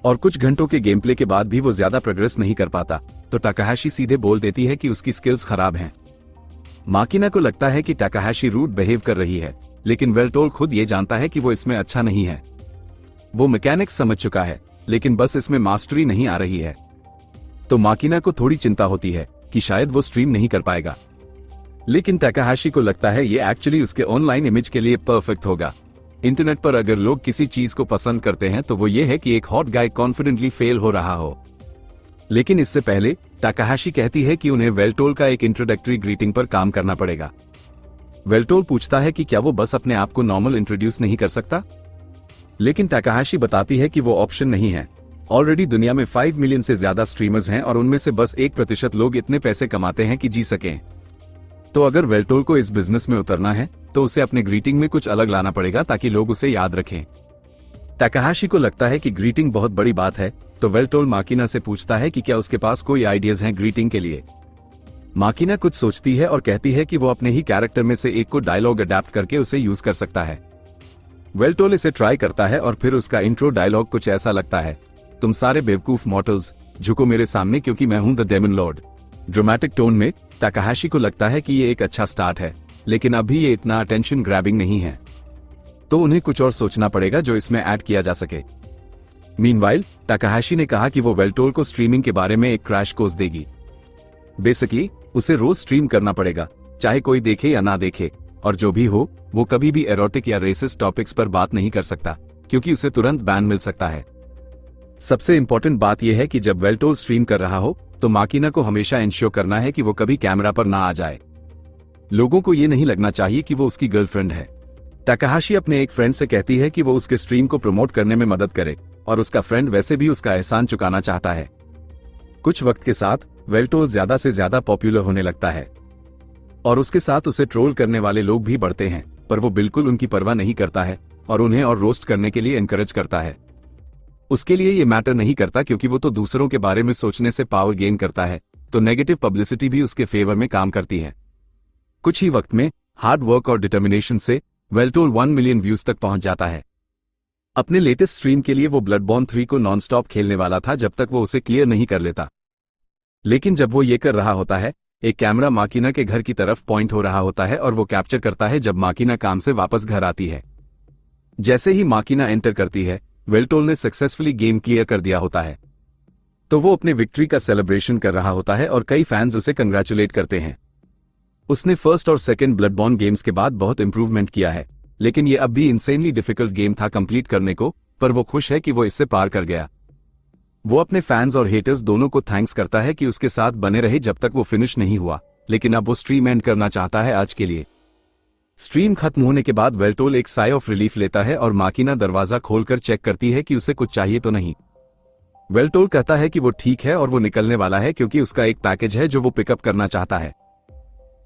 और कुछ घंटों के गेम प्ले के बाद भी वो ज्यादा प्रोग्रेस नहीं कर पाता, तो टाकाहाशी सीधे बोल देती है कि उसकी स्किल्स खराब हैं। माकिना को लगता है कि टाकाहाशी रूड बिहेव कर रही है, लेकिन वेल्टोल खुद ये जानता है कि वो इसमें अच्छा नहीं है। वो मैकेनिक्स समझ चुका है, लेकिन बस इसमें मास्टरी नहीं आ रही है। तो माकिना को थोड़ी चिंता होती है कि शायद वो स्ट्रीम नहीं कर पाएगा। लेकिन टाकाहाशी को लगता है ये एक्चुअली उसके ऑनलाइन इमेज के लिए परफेक्ट होगा। इंटरनेट पर अगर लोग किसी चीज को पसंद करते हैं तो वो ये है कि एक हॉट गाय कॉन्फिडेंटली फेल हो रहा हो। लेकिन इससे पहले टाकाहाशी कहती है कि उन्हें वेल्टोल का एक इंट्रोडक्टरी ग्रीटिंग पर काम करना पड़ेगा। वेल्टोल पूछता है कि क्या वो बस अपने आप को नॉर्मल इंट्रोड्यूस नहीं कर सकता, लेकिन टाकाहाशी बताती है कि वो ऑप्शन नहीं है। ऑलरेडी दुनिया में 5 मिलियन से ज्यादा स्ट्रीमर्स हैं, और उनमें से बस 1% लोग इतने पैसे कमाते हैं कि जी सकें। तो अगर वेल्टोल को इस बिजनेस में उतरना है तो उसे अपने ग्रीटिंग में कुछ अलग लाना पड़ेगा ताकि लोग उसे याद रखें। टाकाहाशी को लगता है कि ग्रीटिंग बहुत बड़ी बात है, तो वेल्टोल माकिना से पूछता है कि क्या उसके पास कोई आइडियाज हैं ग्रीटिंग के लिए। माकिना कुछ सोचती है और कहती है कि वो अपने ही कैरेक्टर में से एक को डायलॉग अडेप्ट करके उसे यूज कर सकता है। वेल्टोल इसे ट्राई करता है और फिर उसका इंट्रो डायलॉग कुछ ऐसा लगता है, तुम सारे बेवकूफ मॉर्टल्स झुको मेरे सामने क्योंकि मैं हूं the demon Lord. Dramatic tone में टाकाहाशी को लगता है कि ये एक अच्छा स्टार्ट है, लेकिन अभी ये इतना अटेंशन ग्रैबिंग नहीं है, तो उन्हें कुछ और सोचना पड़ेगा जो इसमें ऐड किया जा सके। मीनवाइल टाकाहाशी ने कहा कि वो वेल्टोल को स्ट्रीमिंग के बारे में एक क्रैश कोर्स देगी। बेसिकली उसे रोज स्ट्रीम करना पड़ेगा, चाहे कोई देखे या ना देखे, और जो भी हो वो कभी भी एरोटिक या रेसिस्ट टॉपिक्स पर बात नहीं कर सकता, क्योंकि उसे तुरंत बैन मिल सकता है। सबसे इंपॉर्टेंट बात यह है कि जब वेल्टोल स्ट्रीम कर रहा हो तो माकिना को हमेशा इंश्योर करना है कि वो कभी कैमरा पर ना आ जाए। लोगों को ये नहीं लगना चाहिए कि वो उसकी गर्लफ्रेंड है। टाकाहाशी अपने एक फ्रेंड से कहती है कि वो उसके स्ट्रीम को प्रमोट करने में मदद करे, और उसका फ्रेंड वैसे भी उसका एहसान चुकाना चाहता है। कुछ वक्त के साथ वेल्टोल ज्यादा से ज्यादा पॉपुलर होने लगता है, और उसके साथ उसे ट्रोल करने वाले लोग भी बढ़ते हैं, पर वो बिल्कुल उनकी परवाह नहीं करता है और उन्हें और रोस्ट करने के लिए एनकरेज करता है। उसके लिए ये मैटर नहीं करता, क्योंकि वो तो दूसरों के बारे में सोचने से पावर गेन करता है, तो नेगेटिव पब्लिसिटी भी उसके फेवर में काम करती है। कुछ ही वक्त में हार्ड वर्क और डिटर्मिनेशन से वेल्टोल 1 मिलियन व्यूज तक पहुंच जाता है। अपने लेटेस्ट स्ट्रीम के लिए वो ब्लडबॉर्न 3 को नॉनस्टॉप खेलने वाला था जब तक वो उसे क्लियर नहीं कर लेता। लेकिन जब वो ये कर रहा होता है, एक कैमरा माकिना के घर की तरफ पॉइंट हो रहा होता है और वो कैप्चर करता है जब माकिना काम से वापस घर आती है। जैसे ही माकिना एंटर करती है, वेल्टोल ने सक्सेसफुली गेम क्लियर कर दिया होता है, तो वो अपने विक्ट्री का सेलिब्रेशन कर रहा होता है और कई फैंस उसे कंग्रेचुलेट करते हैं। उसने फर्स्ट और सेकंड ब्लडबॉर्न गेम्स के बाद बहुत इंप्रूवमेंट किया है, लेकिन ये अब भी इंसेनली डिफिकल्ट गेम था कंप्लीट करने को, पर वो खुश है कि वो इससे पार कर गया। वो अपने फैंस और हेटर्स दोनों को थैंक्स करता है कि उसके साथ बने रहे जब तक वो फिनिश नहीं हुआ, लेकिन अब वो स्ट्रीम एंड करना चाहता है आज के लिए। स्ट्रीम खत्म होने के बाद वेल्टोल एक साई ऑफ रिलीफ लेता है और माकिना दरवाजा खोलकर चेक करती है कि उसे कुछ चाहिए तो नहीं। वेल्टोल कहता है कि वो ठीक है और वो निकलने वाला है क्योंकि उसका एक पैकेज है जो वो पिकअप करना चाहता है।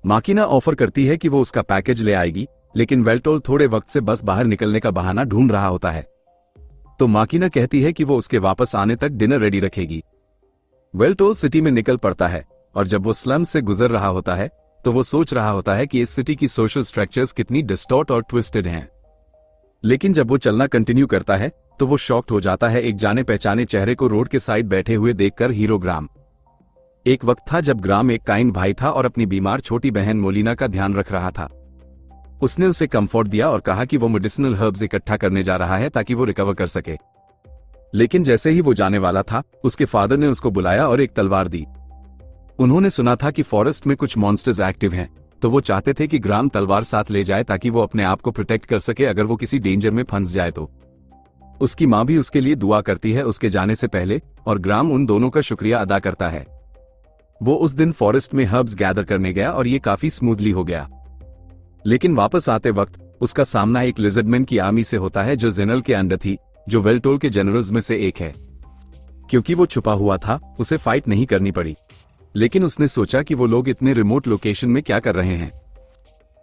माकिना ऑफर करती है कि वो उसका पैकेज ले आएगी, लेकिन वेल्टोल थोड़े वक्त से बस बाहर निकलने का बहाना ढूंढ रहा होता है। तो माकिना कहती है कि वो उसके वापस आने तक डिनर रेडी रखेगी। वेल्टोल सिटी में निकल पड़ता है और जब वो स्लम से गुजर रहा होता है तो वो सोच रहा होता है कि इस सिटी की सोशल स्ट्रक्चर्स कितनी डिस्टॉर्ट और ट्विस्टेड हैं। लेकिन जब वो चलना कंटिन्यू करता है तो वो शॉक्ड हो जाता है एक जाने पहचाने चेहरे को रोड के साइड बैठे हुए देखकर। हीरो ग्राम। एक वक्त था जब ग्राम एक काइंड भाई था और अपनी बीमार छोटी बहन मोलिना का ध्यान रख रहा था। उसने उसे कंफर्ट दिया और कहा कि वो मेडिसिनल हर्ब्स इकट्ठा करने जा रहा है ताकि वो रिकवर कर सके। लेकिन जैसे ही वो जाने वाला था, उसके फादर ने उसको बुलाया और एक तलवार दी। उन्होंने सुना था कि फॉरेस्ट में कुछ मॉन्स्टर्स एक्टिव हैं, तो वो चाहते थे कि ग्राम तलवार साथ ले जाए ताकि वो अपने आप को प्रोटेक्ट कर सके अगर वो किसी डेंजर में फंस जाए तो। उसकी माँ भी उसके लिए दुआ करती है उसके जाने से पहले, और ग्राम उन दोनों का शुक्रिया अदा करता है। वो उस दिन फॉरेस्ट में हर्ब्स गैदर करने गया और ये काफी स्मूथली हो गया। लेकिन वापस आते वक्त उसका सामना एक लिजर्डमैन की आर्मी से होता है जो जेनरल के अंडर थी, जो वेल्टोल के जनरल्स में से एक है। क्योंकि वो छुपा हुआ था, उसे फाइट नहीं करनी पड़ी। लेकिन उसने सोचा कि वो लोग इतने रिमोट लोकेशन में क्या कर रहे हैं।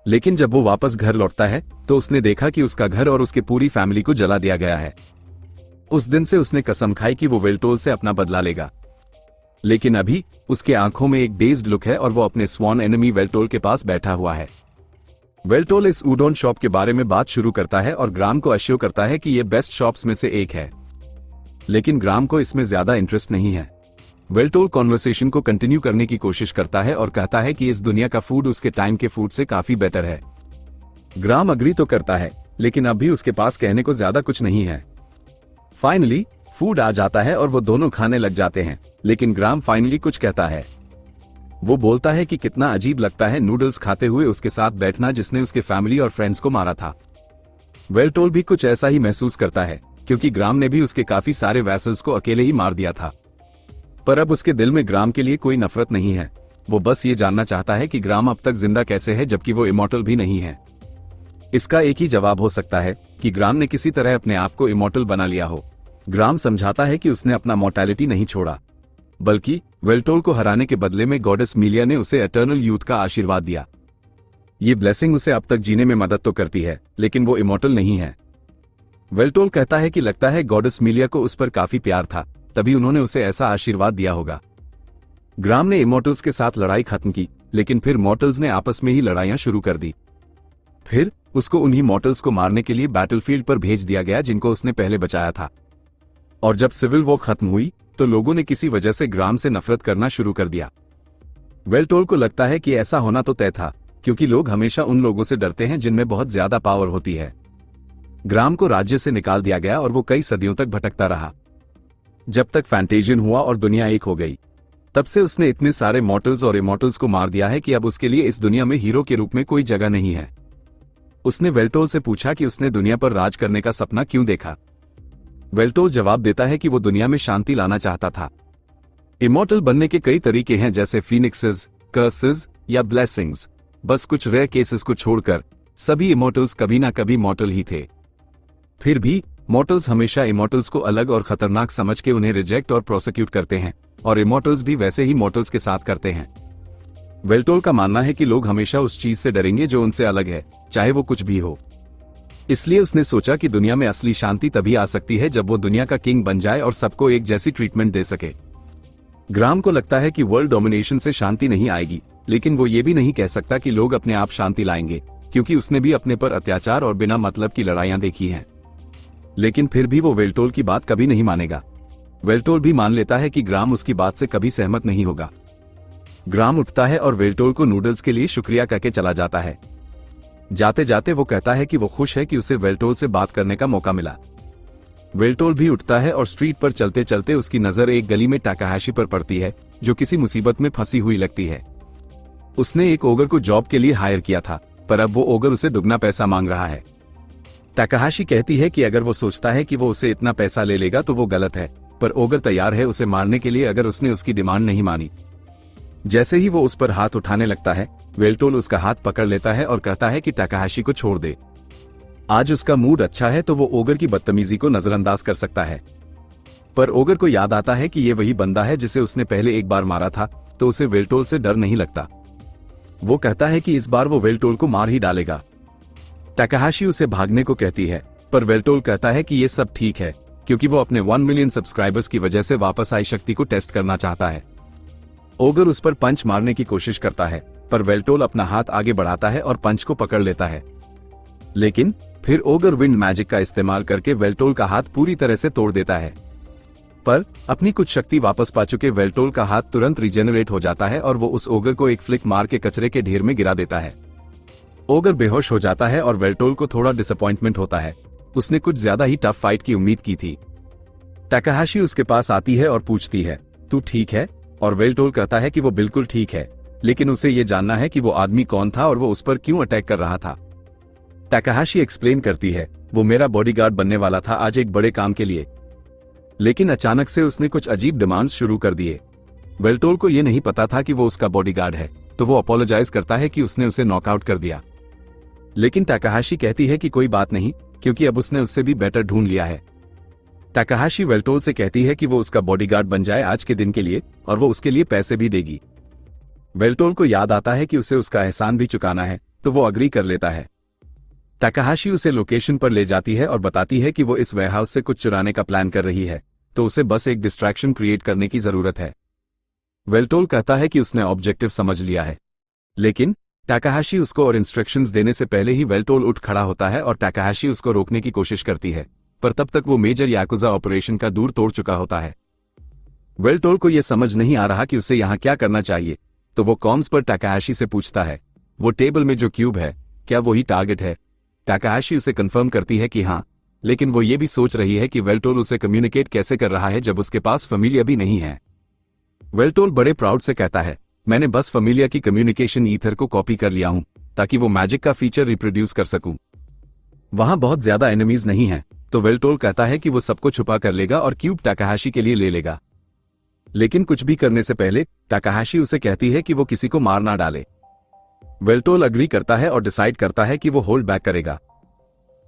लेकिन जब वो वापस घर लौटता है तो उसने देखा कि उसका घर और उसके पूरी फैमिली को जला दिया गया है। उस दिन से उसने कसम खाई कि वो वेल्टोल से अपना बदला लेगा। लेकिन अभी उसके आंखों में एक डेज्ड लुक है और वो अपने स्वॉन एनिमी वेल्टोल के पास बैठा हुआ है। वेल्टोल इस उडोन शॉप के बारे में बात शुरू करता है और ग्राम को अश्योर करता है कि ये बेस्ट शॉप्स में से एक है। लेकिन ग्राम को इसमें ज्यादा इंटरेस्ट नहीं है। वेल्टोल कॉन्वर्सेशन को कंटिन्यू करने की कोशिश करता है और कहता है कि इस दुनिया का फूड उसके टाइम के फूड से काफी बेटर है। ग्राम अग्री तो करता है, लेकिन अब भी उसके पास कहने को ज्यादा कुछ नहीं है। फाइनली फूड आ जाता है और वो दोनों खाने लग जाते हैं, लेकिन ग्राम फाइनली कुछ कहता है। वो बोलता है कि कितना अजीब लगता है नूडल्स खाते हुए उसके साथ बैठना जिसने उसके फैमिली और फ्रेंड्स को मारा था। वेल्टोल भी कुछ ऐसा ही महसूस करता है, क्योंकि ग्राम ने भी उसके काफी सारे वैसल्स को अकेले ही मार दिया था। पर अब उसके दिल में ग्राम के लिए कोई नफरत नहीं है। वो बस ये जानना चाहता है कि ग्राम अब तक जिंदा कैसे है जबकि वो इमॉर्टल भी नहीं है। इसका एक ही जवाब हो सकता है कि ग्राम ने किसी तरह अपने आप को इमॉर्टल बना लिया हो। ग्राम समझाता है कि उसने अपना मॉर्टैलिटी नहीं छोड़ा, बल्कि वेल्टोल को हराने के बदले में गॉडेस मिलिया ने उसे एटर्नल यूथ का आशीर्वाद दिया। ये ब्लेसिंग उसे अब तक जीने में मदद तो करती है, लेकिन वो इमॉर्टल नहीं है। वेल्टोल कहता है कि लगता है गॉडेस मिलिया को उस पर काफी प्यार था, तभी उन्होंने उसे ऐसा आशीर्वाद दिया होगा। ग्राम ने इमॉर्टल्स के साथ लड़ाई खत्म की, लेकिन फिर मॉर्टल्स ने आपस में ही लड़ाइयां शुरू कर दी। फिर उसको उन्हीं मॉर्टल्स को मारने के लिए बैटलफील्ड पर भेज दिया गया जिनको उसने पहले बचाया था। और जब सिविल वॉर खत्म हुई तो लोगों ने किसी वजह से ग्राम से नफरत करना शुरू कर दिया। वेल्टोल को लगता है कि ऐसा होना तो तय था, क्योंकि लोग हमेशा उन लोगों से डरते हैं जिनमें बहुत ज्यादा पावर होती है। ग्राम को राज्य से निकाल दिया गया और वो कई सदियों तक भटकता रहा, जब तक फैंटेजियन हुआ और दुनिया एक हो गई। तब से उसने इतने सारे मॉर्टल्स और इमॉर्टल्स को मार दिया है कि अब उसके लिए इस दुनिया में हीरो के रूप में कोई जगह नहीं है। उसने वेल्टोल से पूछा कि उसने दुनिया पर राज करने का सपना क्यों देखा। वेल्टोल जवाब देता है कि वो दुनिया में शांति लाना चाहता था। इमॉर्टल बनने के कई तरीके हैं, जैसे फीनिक्सेस, कर्सेस या ब्लेसिंग्स। बस कुछ रेयर केसेस को छोड़कर सभी इमॉर्टल्स कभी ना कभी मॉर्टल ही थे। फिर भी मॉर्टल्स हमेशा इमॉर्टल्स को अलग और खतरनाक समझ के उन्हें रिजेक्ट और प्रोसिक्यूट करते हैं, और इमॉर्टल्स भी वैसे ही मॉर्टल्स के साथ करते हैं। वेल्टोल का मानना है कि लोग हमेशा उस चीज से डरेंगे जो उनसे अलग है, चाहे वो कुछ भी हो। इसलिए उसने सोचा कि दुनिया में असली शांति तभी आ सकती है जब वो दुनिया का किंग बन जाए और सबको एक जैसी ट्रीटमेंट दे सके। ग्राम को लगता है कि वर्ल्ड डोमिनेशन से शांति नहीं आएगी, लेकिन वो ये भी नहीं कह सकता कि लोग अपने आप शांति लाएंगे, क्योंकि उसने भी अपने पर अत्याचार और बिना मतलब की लड़ाइयां देखी हैं। लेकिन फिर भी वो वेल्टोल की बात कभी नहीं मानेगा। वेल्टोल भी मान लेता है कि ग्राम उसकी बात से कभी सहमत नहीं होगा। ग्राम उठता है और वेल्टोल को नूडल्स के लिए शुक्रिया कहके चला जाता है। जाते जाते वो कहता है कि वो खुश है कि उसे वेल्टोल से बात करने का मौका मिला। वेल्टोल भी उठता है और स्ट्रीट पर चलते चलते उसकी नजर एक गली में टाकाहाशी पर पड़ती है, जो किसी मुसीबत में फंसी हुई लगती है। उसने एक ओगर को जॉब के लिए हायर किया था, पर अब वो ओगर उसे दुगना पैसा मांग रहा है। टाकाहाशी कहती है कि अगर वो सोचता है कि वो उसे इतना पैसा ले लेगा तो वो गलत है, पर ओगर तैयार है उसे मारने के लिए अगर उसने उसकी डिमांड नहीं मानी। जैसे ही वो उस पर हाथ उठाने लगता है, वेल्टोल उसका हाथ पकड़ लेता है और कहता है कि टाकाहाशी को छोड़ दे। आज उसका मूड अच्छा है तो वो ओगर की बदतमीजी को नजरअंदाज कर सकता है। पर ओगर को याद आता है कि ये वही बंदा है जिसे उसने पहले एक बार मारा था, तो उसे वेल्टोल से डर नहीं लगता। वो कहता है कि इस बार वो वेल्टोल को मार ही डालेगा। टाकाहाशी उसे भागने को कहती है, पर वेल्टोल कहता है कि ये सब ठीक है, क्योंकि वो अपने 1 मिलियन सब्सक्राइबर्स की वजह से वापस आई शक्ति को टेस्ट करना चाहता है। ओगर उस पर पंच मारने की कोशिश करता है, पर वेल्टोल अपना हाथ आगे बढ़ाता है और पंच को पकड़ लेता है। लेकिन फिर ओगर विंड मैजिक का इस्तेमाल करके वेल्टोल का हाथ पूरी तरह से तोड़ देता है। पर अपनी कुछ शक्ति वापस पा चुके वेल्टोल का हाथ तुरंत रिजेनरेट हो जाता है और वो उस ओगर को एक फ्लिक मार के कचरे के ढेर में गिरा देता है। ओगर बेहोश हो जाता है और वेल्टोल को थोड़ा डिसअपॉइंटमेंट होता है। उसने कुछ ज्यादा ही टफ फाइट की उम्मीद की थी। टाकाहाशी उसके पास आती है और पूछती है, तू ठीक है? और वेल्टोल कहता है कि वो बिल्कुल ठीक है, लेकिन उसे ये जानना है कि वो आदमी कौन था और वो उस पर क्यों अटैक कर रहा था। टाकाहाशी एक्सप्लेन करती है, वो मेरा बॉडीगार्ड बनने वाला था आज एक बड़े काम के लिए, लेकिन अचानक से उसने कुछ अजीब डिमांड्स शुरू कर दिए। वेल्टोल को ये नहीं पता था कि वो उसका बॉडीगार्ड है, तो वो अपोलोजाइज करता है कि उसने उसे नॉकआउट कर दिया। लेकिन टाकाहाशी कहती है कि कोई बात नहीं, क्योंकि अब उसने उससे भी बेटर ढूंढ लिया है। टाकाहाशी वेल्टोल से कहती है कि वो उसका बॉडीगार्ड बन जाए आज के दिन के लिए, और वो उसके लिए पैसे भी देगी। वेल्टोल को याद आता है कि उसे उसका एहसान भी चुकाना है, तो वो अग्री कर लेता है। टाकाहाशी उसे लोकेशन पर ले जाती है और बताती है कि वो इस वेयरहाउस से कुछ चुराने का प्लान कर रही है, तो उसे बस एक डिस्ट्रैक्शन क्रिएट करने की जरूरत है। वेल्टोल कहता है कि उसने ऑब्जेक्टिव समझ लिया है, लेकिन टाकाहाशी उसको और इंस्ट्रक्शंस देने से पहले ही वेल्टोल उठ खड़ा होता है और टाकाहाशी उसको रोकने की कोशिश करती है, पर तब तक वो मेजर याकुजा ऑपरेशन का दूर तोड़ चुका होता है। वेल्टोल को यह समझ नहीं आ रहा कि उसे यहाँ क्या करना चाहिए, तो वो कॉम्स पर टाकाहाशी से पूछता है, वो टेबल में जो क्यूब है, क्या वही टारगेट है? टाकाहाशी उसे कंफर्म करती है कि हाँ, लेकिन वो ये भी सोच रही है कि वेल्टोल उसे कम्युनिकेट कैसे कर रहा है जब उसके पास फैमिलिया भी नहीं है। वेल्टोल बड़े प्राउड से कहता है, मैंने बस फैमिलिया की कम्युनिकेशन ईथर को कॉपी कर लिया हूं, ताकि वो मैजिक का फीचर रिप्रोड्यूस कर सकूं। वहां बहुत ज्यादा एनिमीज नहीं हैं, तो वेल्टोल कहता है कि वो सबको छुपा कर लेगा और क्यूब टाकाहाशी के लिए ले लेगा। लेकिन कुछ भी करने से पहले टाकाहाशी उसे कहती है कि वो किसी को मार ना डाले। वेल्टोल अग्री करता है और डिसाइड करता है कि वो होल्ड बैक करेगा।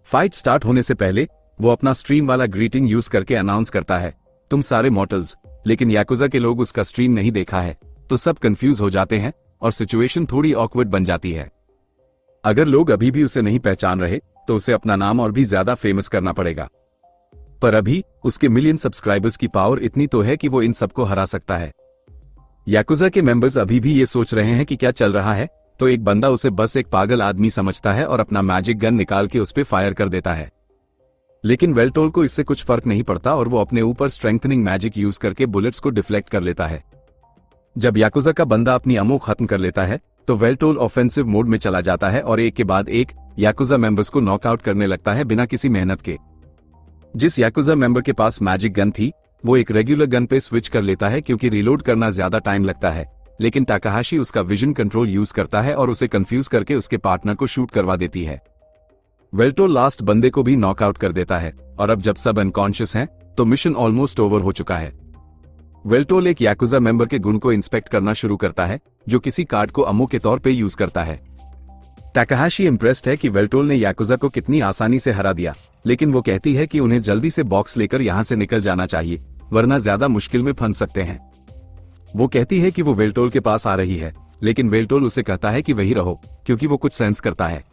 फाइट स्टार्ट होने से पहले वो अपना स्ट्रीम वाला ग्रीटिंग यूज करके अनाउंस करता है, तुम सारे मॉर्टल्स। लेकिन याकुजा के लोग उसका स्ट्रीम नहीं देखा है, तो सब कंफ्यूज हो जाते हैं और सिचुएशन थोड़ी ऑकवर्ड बन जाती है। अगर लोग अभी भी उसे नहीं पहचान रहे, तो उसे अपना नाम और भी ज्यादा फेमस करना पड़ेगा। पर अभी उसके मिलियन सब्सक्राइबर्स की पावर इतनी तो है कि वो इन सबको हरा सकता है। याकुजा के मेंबर्स अभी भी ये सोच रहे हैं कि क्या चल रहा है, तो एक बंदा उसे बस एक पागल आदमी समझता है और अपना मैजिक गन निकाल के उस पर फायर कर देता है। लेकिन वेल्टोल को इससे कुछ फर्क नहीं पड़ता और वो अपने ऊपर स्ट्रेंथनिंग मैजिक यूज करके बुलेट्स को डिफ्लेक्ट कर लेता है। जब याकुजा का बंदा अपनी अमो खत्म कर लेता है, तो वेल्टोल ऑफेंसिव मोड में चला जाता है और एक के बाद एक याकुजा मेंबर्स को नॉकआउट करने लगता है बिना किसी मेहनत के। जिस याकुजा मेंबर के पास मैजिक गन थी, वो एक रेगुलर गन पे स्विच कर लेता है क्योंकि रिलोड करना ज्यादा टाइम लगता है। लेकिन टाकाहाशी उसका विजन कंट्रोल यूज करता है और उसे कंफ्यूज करके उसके पार्टनर को शूट करवा देती है। वेल्टोल लास्ट बंदे को भी नॉकआउट कर देता है और अब जब सब अनकॉन्शियस हैं, तो मिशन ऑलमोस्ट ओवर हो चुका है। वेल्टोल एक याकुजा मेंबर के गुण को इंस्पेक्ट करना शुरू करता है, जो किसी कार्ड को अमो के तौर पे यूज करता है। टाकाहाशी इंप्रेस्ड है कि वेल्टोल ने याकुजा को कितनी आसानी से हरा दिया, लेकिन वो कहती है कि उन्हें जल्दी से बॉक्स लेकर यहाँ से निकल जाना चाहिए, वरना ज्यादा मुश्किल में फंस सकते हैं। वो कहती है कि वो वेल्टोल के पास आ रही है, लेकिन वेल्टोल उसे कहता है कि वही रहो, क्योंकि वो कुछ सेंस करता है।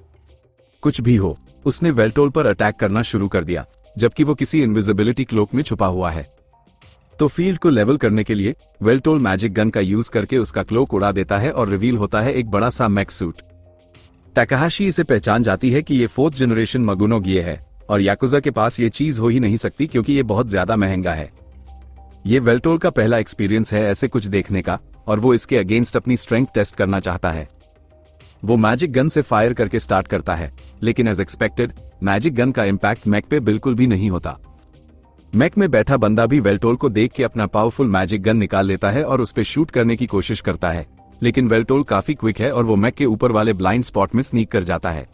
कुछ भी हो, उसने वेल्टोल पर अटैक करना शुरू कर दिया, जबकि वो किसी इनविजिबिलिटी क्लोक में छुपा हुआ है। तो फील्ड को लेवल करने के लिए वेल्टोल मैजिक गन का यूज करके उसका क्लोक उड़ा देता है और रिवील होता है एक बड़ा सा मैक सूट। टाकाहाशी इसे पहचान जाती है कि ये 4th जनरेशन मगुनो गिए है और याकुजा के पास ये चीज हो ही नहीं सकती क्योंकि ये बहुत ज्यादा महंगा है। ये वेल्टोल का पहला एक्सपीरियंस है ऐसे कुछ देखने का, और वो इसके अगेंस्ट अपनी स्ट्रेंथ टेस्ट करना चाहता है। वो मैजिक गन से फायर करके स्टार्ट करता है, लेकिन एज एक्सपेक्टेड मैजिक गन का इम्पैक्ट मैक पे बिल्कुल भी नहीं होता। मैक में बैठा बंदा भी वेल्टोल को देख के अपना पावरफुल मैजिक गन निकाल लेता है और उस पे शूट करने की कोशिश करता है, लेकिन वेल्टोल काफी क्विक है और वो मैक के ऊपर वाले ब्लाइंड स्पॉट में स्नीक कर जाता है।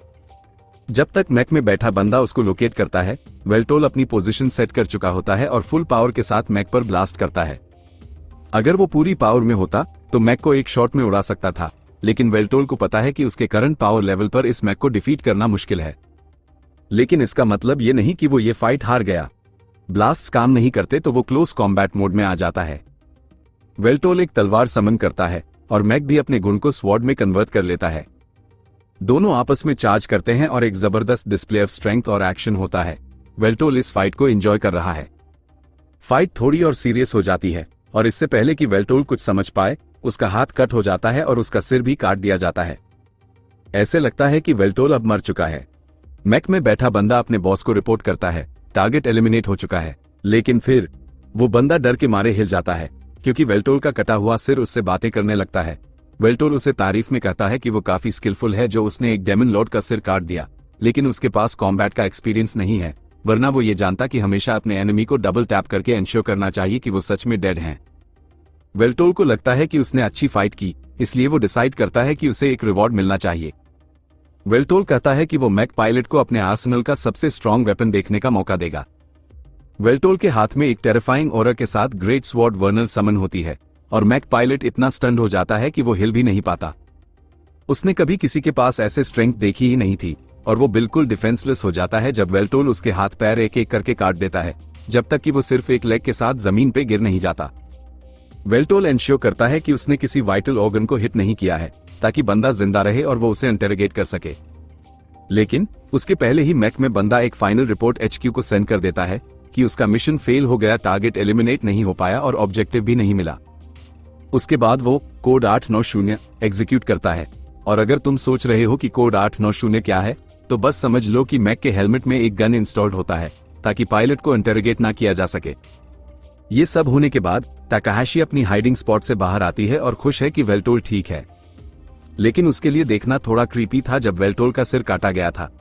जब तक मैक में बैठा बंदा उसको लोकेट करता है, वेल्टोल अपनी पोजीशन सेट कर चुका होता है और फुल पावर के साथ मैक पर ब्लास्ट करता है। अगर वो पूरी पावर में होता तो मैक को एक शॉट में उड़ा सकता था, लेकिन वेल्टोल को पता है कि उसके करंट पावर लेवल पर इस मैक को डिफीट करना मुश्किल है। लेकिन इसका मतलब ये नहीं कि वो ये फाइट हार गया। ब्लास्ट्स काम नहीं करते तो वो क्लोज कॉम्बैट मोड में आ जाता है। वेल्टोल एक तलवार समन करता है और मैक भी अपने गुण को स्वॉर्ड में कन्वर्ट कर लेता है। दोनों आपस में चार्ज करते हैं और एक जबरदस्त डिस्प्ले ऑफ स्ट्रेंथ और एक्शन होता है। वेल्टोल इस फाइट को एंजॉय कर रहा है। फाइट थोड़ी और सीरियस हो जाती है और इससे पहले कि वेल्टोल कुछ समझ पाए, उसका हाथ कट हो जाता है और उसका सिर भी काट दिया जाता है। ऐसे लगता है कि वेल्टोल अब मर चुका है। मैक में बैठा बंदा अपने बॉस को रिपोर्ट करता है, टारगेट एलिमिनेट हो चुका है। लेकिन फिर वो बंदा डर के मारे हिल जाता है क्योंकि वेल्टोल का कटा हुआ सिर उससे बातें करने लगता है। वेल्टोल उसे तारीफ में कहता है कि वो काफी स्किलफुल है जो उसने एक डेमन लॉर्ड का सिर काट दिया, लेकिन उसके पास कॉम्बैट का एक्सपीरियंस नहीं है, वरना वो ये जानता कि हमेशा अपने एनिमी को डबल टैप करके एंश्योर करना चाहिए कि वो सच में डेड हैं। वेल्टोल को लगता है कि उसने अच्छी फाइट की, इसलिए वो डिसाइड करता है कि उसे एक रिवॉर्ड मिलना चाहिए। वेल्टोल कहता है कि वो मैक पायलट को अपने आर्सेनल का सबसे स्ट्रॉन्ग वेपन देखने का मौका देगा। वेल्टोल के हाथ में एक टेरिफाइंग ऑरा के साथ ग्रेट स्वॉर्ड वर्नल समन होती है और मैक पायलट इतना स्टन्ड हो जाता है कि वो हिल भी नहीं पाता। उसने कभी किसी के पास ऐसे स्ट्रेंथ देखी ही नहीं थी और वो बिल्कुल डिफेंसलेस हो जाता है जब वेल्टोल उसके हाथ पैर एक एक करके काट देता है, जब तक कि वो सिर्फ एक लेग के साथ जमीन पे गिर नहीं जाता। वेल्टोल एंश्योर करता है कि उसने किसी वाइटल ऑर्गन को हिट नहीं किया है ताकि बंदा जिंदा रहे और वो उसे इंटेरोगेट कर सके। लेकिन उसके पहले ही मैक में बंदा एक फाइनल रिपोर्ट HQ को सेंड कर देता है कि उसका मिशन फेल हो गया, टारगेट एलिमिनेट नहीं हो पाया और ऑब्जेक्टिव भी नहीं मिला। उसके बाद वो कोड 890 एग्जीक्यूट करता है। और अगर तुम सोच रहे हो कि कोड 890 क्या है, तो बस समझ लो कि मैक के हेलमेट में एक गन इंस्टॉल्ड होता है ताकि पायलट को इंटेरोगेट ना किया जा सके। ये सब होने के बाद टाकाहाशी अपनी हाइडिंग स्पॉट से बाहर आती है और खुश है कि वेल्टोल ठीक है। लेकिन उसके लिए देखना थोड़ा क्रीपी था जब वेल्टोल का सिर काटा गया था।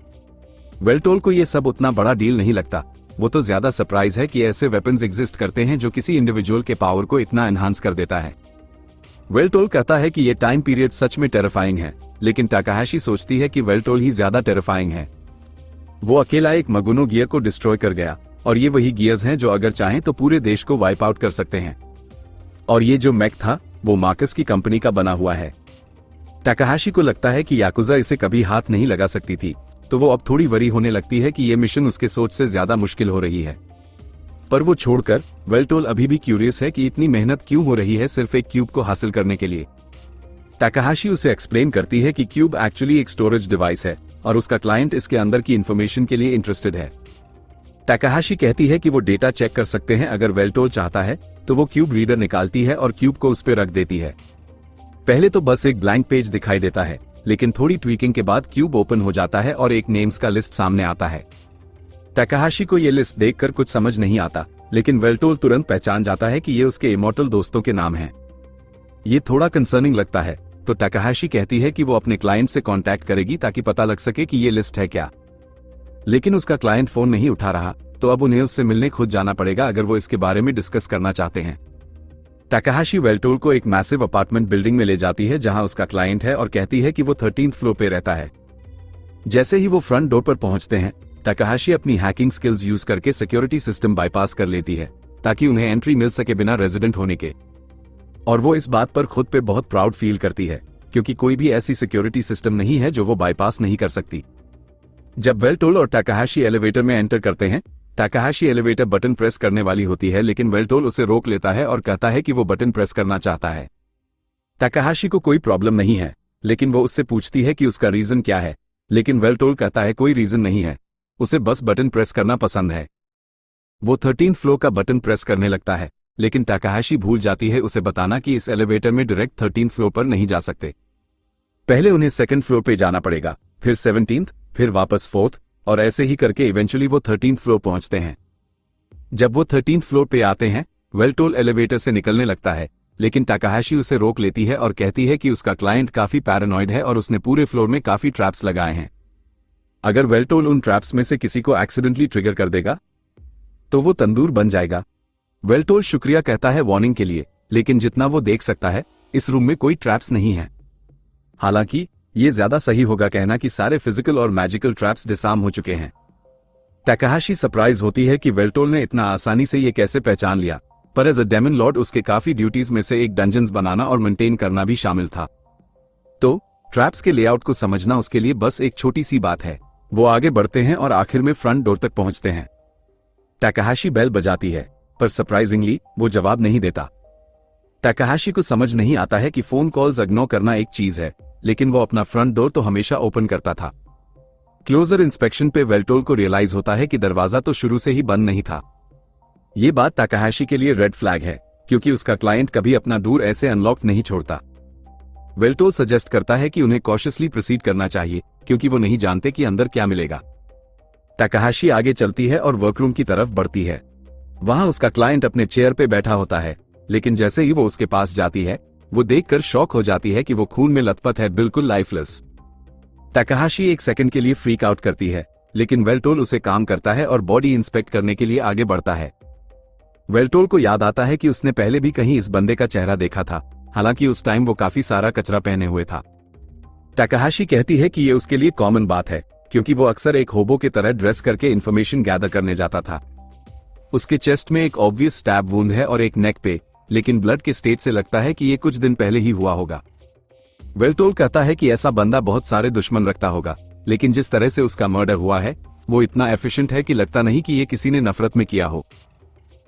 वेल्टोल को ये सब उतना बड़ा डील नहीं लगता, वो तो ज्यादा सरप्राइज है कि ऐसे वेपन्स एग्जिस्ट करते हैं जो किसी इंडिविजुअल के पावर को इतना एनहांस कर देता है। वेल्टोल कहता है कि ये टाइम पीरियड सच में टेरिफाइंग है, लेकिन टाकाहाशी सोचती है कि वेल्टोल ही ज्यादा टेरिफाइंग है। वो अकेला एक मगुनो गियर को डिस्ट्रॉय कर गया और ये वही गियर्स हैं जो अगर चाहें तो पूरे देश को वाइप आउट कर सकते हैं। और ये जो मैक था वो मार्कस की कंपनी का बना हुआ है। टाकाहाशी को लगता है कि याकुजा इसे कभी हाथ नहीं लगा सकती थी, तो वो अब थोड़ी वरी होने लगती है कि ये मिशन उसके सोच से ज्यादा मुश्किल हो रही है। पर वो छोड़कर वेल्टोल अभी भी क्यूरियस है कि इतनी मेहनत क्यों हो रही है सिर्फ एक क्यूब को हासिल करने के लिए। टाकाहाशी उसे एक्सप्लेन करती है कि क्यूब एक्चुअली एक स्टोरेज डिवाइस है और उसका क्लाइंट इसके अंदर की इंफॉर्मेशन के लिए इंटरेस्टेड है। टाकाहाशी कहती है कि वो डेटा चेक कर सकते हैं अगर वेल्टोल चाहता है, तो वो क्यूब रीडर निकालती है और क्यूब को उस पर रख देती है। पहले तो बस एक ब्लैंक पेज दिखाई देता है, लेकिन थोड़ी ट्वीकिंग के बाद क्यूब ओपन हो जाता है और एक नेम्स का लिस्ट सामने आता है। टाकाहाशी को ये लिस्ट देखकर कुछ समझ नहीं आता, लेकिन वेल्टोल तुरंत पहचान जाता है कि ये उसके इमॉर्टल दोस्तों के नाम हैं। ये थोड़ा कंसर्निंग लगता है, तो टाकाहाशी कहती है कि वो अपने क्लाइंट से कांटेक्ट करेगी ताकि पता लग सके कि ये लिस्ट है क्या। लेकिन उसका क्लाइंट फोन नहीं उठा रहा, तो अब उन्हें उससे मिलने खुद जाना पड़ेगा अगर वो इसके बारे में डिस्कस करना चाहते हैं। टाकाहाशी वेल्टोल को एक मैसिव अपार्टमेंट बिल्डिंग में ले जाती है जहां उसका क्लाइंट है और कहती है कि वो 13th फ्लोर पे रहता है। जैसे ही वो फ्रंट डोर पर पहुंचते हैं, टाकाहाशी अपनी हैकिंग स्किल्स यूज करके सिक्योरिटी सिस्टम बाईपास कर लेती है ताकि उन्हें एंट्री मिल सके बिना रेजिडेंट होने के। और वो इस बात पर खुद पे बहुत प्राउड फील करती है क्योंकि कोई भी ऐसी सिक्योरिटी सिस्टम नहीं है जो वो बाईपास नहीं कर सकती। जब वेल्टोल और टाकाहाशी एलिवेटर में एंटर करते हैं, टाकाहाशी एलिवेटर बटन प्रेस करने वाली होती है, लेकिन वेल्टोल उसे रोक लेता है और कहता है कि वो बटन प्रेस करना चाहता है। टाकाहाशी को कोई प्रॉब्लम नहीं है, लेकिन वो उससे पूछती है कि उसका रीजन क्या है, लेकिन वेल्टोल कहता है कोई रीजन नहीं है, उसे बस बटन प्रेस करना पसंद है। वो 13th फ्लोर का बटन प्रेस करने लगता है, लेकिन टाकाहाशी भूल जाती है उसे बताना कि इस एलिवेटर में डायरेक्ट 13th फ्लोर पर नहीं जा सकते। पहले उन्हें 2nd फ्लोर पे जाना पड़ेगा, फिर 17th, फिर वापस 4th, और ऐसे ही करके इवेंचुअली वो 13th फ्लोर पहुंचते हैं। जब वो 13th फ्लोर पे आते हैं, वेल्टोल एलिवेटर से निकलने लगता है, लेकिन टाकाहाशी उसे रोक लेती है और कहती है कि उसका क्लाइंट काफी पैरानॉइड है और उसने पूरे फ्लोर में काफी ट्रैप्स लगाए हैं। अगर वेल्टोल उन ट्रैप्स में से किसी को एक्सीडेंटली ट्रिगर कर देगा तो वो तंदूर बन जाएगा। वेल्टोल शुक्रिया कहता है वार्निंग के लिए, लेकिन जितना वो देख सकता है इस रूम में कोई ट्रैप्स नहीं है। हालांकि ये ज्यादा सही होगा कहना कि सारे फिजिकल और मैजिकल ट्रैप्स डिसार्म हो चुके हैं। टाकाहाशी सरप्राइज होती है कि वेल्टोल ने इतना आसानी से ये कैसे पहचान लिया, पर एज अ डेमन लॉर्ड उसके काफी ड्यूटीज में से एक डंजन्स बनाना और मेंटेन करना भी शामिल था। तो ट्रैप्स के लेआउट को समझना उसके लिए बस एक छोटी सी बात है। वो आगे बढ़ते हैं और आखिर में फ्रंट डोर तक पहुंचते हैं। टाकाहाशी बेल बजाती है, पर सरप्राइजिंगली वो जवाब नहीं देता। टाकाहाशी को समझ नहीं आता है कि फोन कॉल्स इग्नोर करना एक चीज है, लेकिन वो अपना फ्रंट डोर तो हमेशा ओपन करता था। क्लोजर इंस्पेक्शन पे वेल्टोल को रियलाइज होता है कि दरवाजा तो शुरू से ही बंद नहीं था। ये बात टाकाहाशी के लिए रेड फ्लैग है, क्योंकि उसका क्लाइंट कभी अपना डोर ऐसे अनलॉक नहीं छोड़ता। वेल्टोल सजेस्ट करता है कि उन्हें कॉशियसली प्रोसीड करना चाहिए, क्योंकि वो नहीं जानते कि अंदर क्या मिलेगा। टाकाहाशी आगे चलती है और वर्करूम की तरफ बढ़ती है। वहां उसका क्लाइंट अपने चेयर पे बैठा होता है, लेकिन जैसे ही वो उसके पास जाती है, वो देखकर शॉक हो जाती है कि वो खून में लथपथ है, बिल्कुल लाइफलेस। टाकाहाशी एक सेकंड के लिए फ्रीक आउट करती है, लेकिन वेल्टोल उसे काम करता है और बॉडी इंस्पेक्ट करने के लिए आगे बढ़ता है। वेल्टोल को याद आता है कि उसने पहले भी कहीं इस बंदे का चेहरा देखा था, हालांकि उस टाइम वो काफी सारा कचरा पहने हुए था। टाकाहाशी कहती है कि ये उसके लिए कॉमन बात है, क्योंकि वो अक्सर एक होबो की तरह ड्रेस करके इंफॉर्मेशन गैदर करने जाता था। उसके चेस्ट में एक ऑब्वियस स्टैब वुंड है और एक नेक पे, लेकिन ब्लड के स्टेट से लगता है कि ये कुछ दिन पहले ही हुआ होगा। वेल्टोल कहता है कि ऐसा बंदा बहुत सारे दुश्मन रखता होगा, लेकिन जिस तरह से उसका मर्डर हुआ है वो इतना एफिशिएंट है कि लगता नहीं कि ये किसी ने नफरत में किया हो।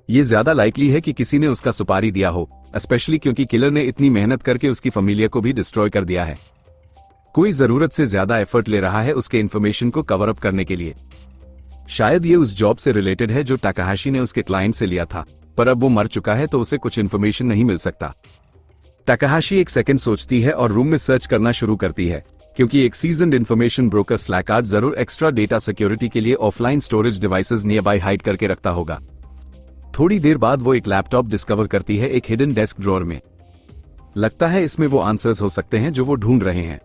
ये ज्यादा लाइकली है कि किसी ने उसका सुपारी दिया हो, स्पेशली क्योंकि किलर ने इतनी मेहनत करके उसकी फैमिली को भी डिस्ट्रॉय कर दिया है। कोई जरूरत से ज्यादा एफर्ट ले रहा है उसके इन्फॉर्मेशन को कवर अप करने के लिए। शायद ये उस जॉब से रिलेटेड है जो टाकाहाशी ने उसके क्लाइंट से लिया था, पर अब वो मर चुका है तो उसे कुछ इन्फॉर्मेशन नहीं मिल सकता। टाकाहाशी एक सेकंड सोचती है और रूम में सर्च करना शुरू करती है, क्योंकि एक सीजन्ड इन्फॉर्मेशन ब्रोकर स्लैकार्ड जरूर एक्स्ट्रा डेटा सिक्योरिटी के लिए offline storage devices near by hide करके रखता होगा। थोड़ी देर बाद वो एक लैपटॉप डिस्कवर करती है एक हिडन डेस्क ड्रॉअर में। लगता है इसमें वो आंसर्स हो सकते हैं जो वो ढूंढ रहे हैं,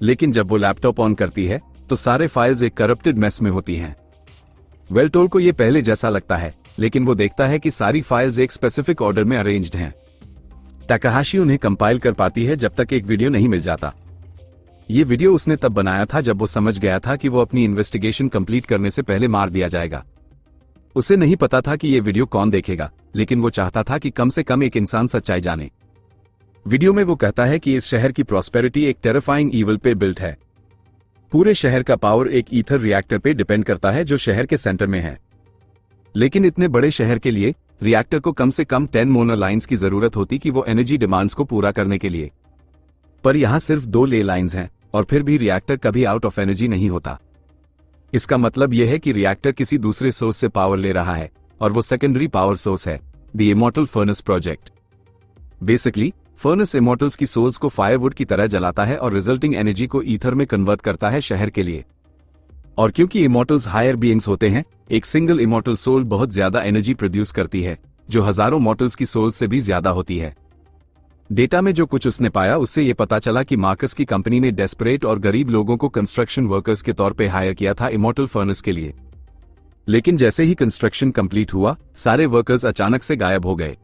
लेकिन जब वो लैपटॉप ऑन करती है तो सारे फाइल्स एक करप्टेड मेस में होती हैं। वेल्टोल को ये पहले जैसा लगता है, लेकिन वो देखता है कि सारी फाइल्स एक स्पेसिफिक ऑर्डर में अरेंज्ड हैं। टाकाहाशी उन्हें कंपाइल कर पाती है जब तक एक वीडियो नहीं मिल जाता। ये वीडियो उसने तब बनाया था जब वो समझ गया था कि वो अपनी इन्वेस्टिगेशन कंप्लीट करने से पहले मार दिया जाएगा। उसे नहीं पता था कि ये वीडियो कौन देखेगा, लेकिन वो चाहता था कि कम से कम एक इंसान सच्चाई जाने। वीडियो में वो कहता है कि इस शहर की प्रॉस्पेरिटी एक टेरिफाइंग ईवल पे बिल्ट है। पूरे शहर का पावर एक ईथर रिएक्टर पे डिपेंड करता है जो शहर के सेंटर में है। लेकिन इतने बड़े शहर के लिए रिएक्टर को कम से कम 10 मोनो लाइंस की जरूरत होती कि वो एनर्जी डिमांड्स को पूरा करने के लिए। पर यहां सिर्फ 2 ले लाइंस हैं, और फिर भी रिएक्टर कभी आउट ऑफ एनर्जी नहीं होता। इसका मतलब यह है कि रिएक्टर किसी दूसरे सोर्स से पावर ले रहा है, और वो सेकेंडरी पावर सोर्स है, the immortal furnace project. Basically furnace immortals की सोल्स को फायरवुड की तरह जलाता है और रिजल्टिंग एनर्जी को ईथर में कन्वर्ट करता है शहर के लिए। और क्योंकि इमॉर्टल्स हायर बीइंग्स होते हैं, एक सिंगल इमॉर्टल सोल बहुत ज्यादा एनर्जी प्रोड्यूस करती है, जो हजारों मॉर्टल्स की सोल्स से भी ज्यादा होती है। डेटा में जो कुछ उसने पाया उससे ये पता चला कि मार्कस की कंपनी ने डेस्परेट और गरीब लोगों को कंस्ट्रक्शन वर्कर्स के तौर पे हायर किया था इमॉर्टल फर्नेस के लिए। लेकिन जैसे ही कंस्ट्रक्शन कंप्लीट हुआ, सारे वर्कर्स अचानक से गायब हो गए।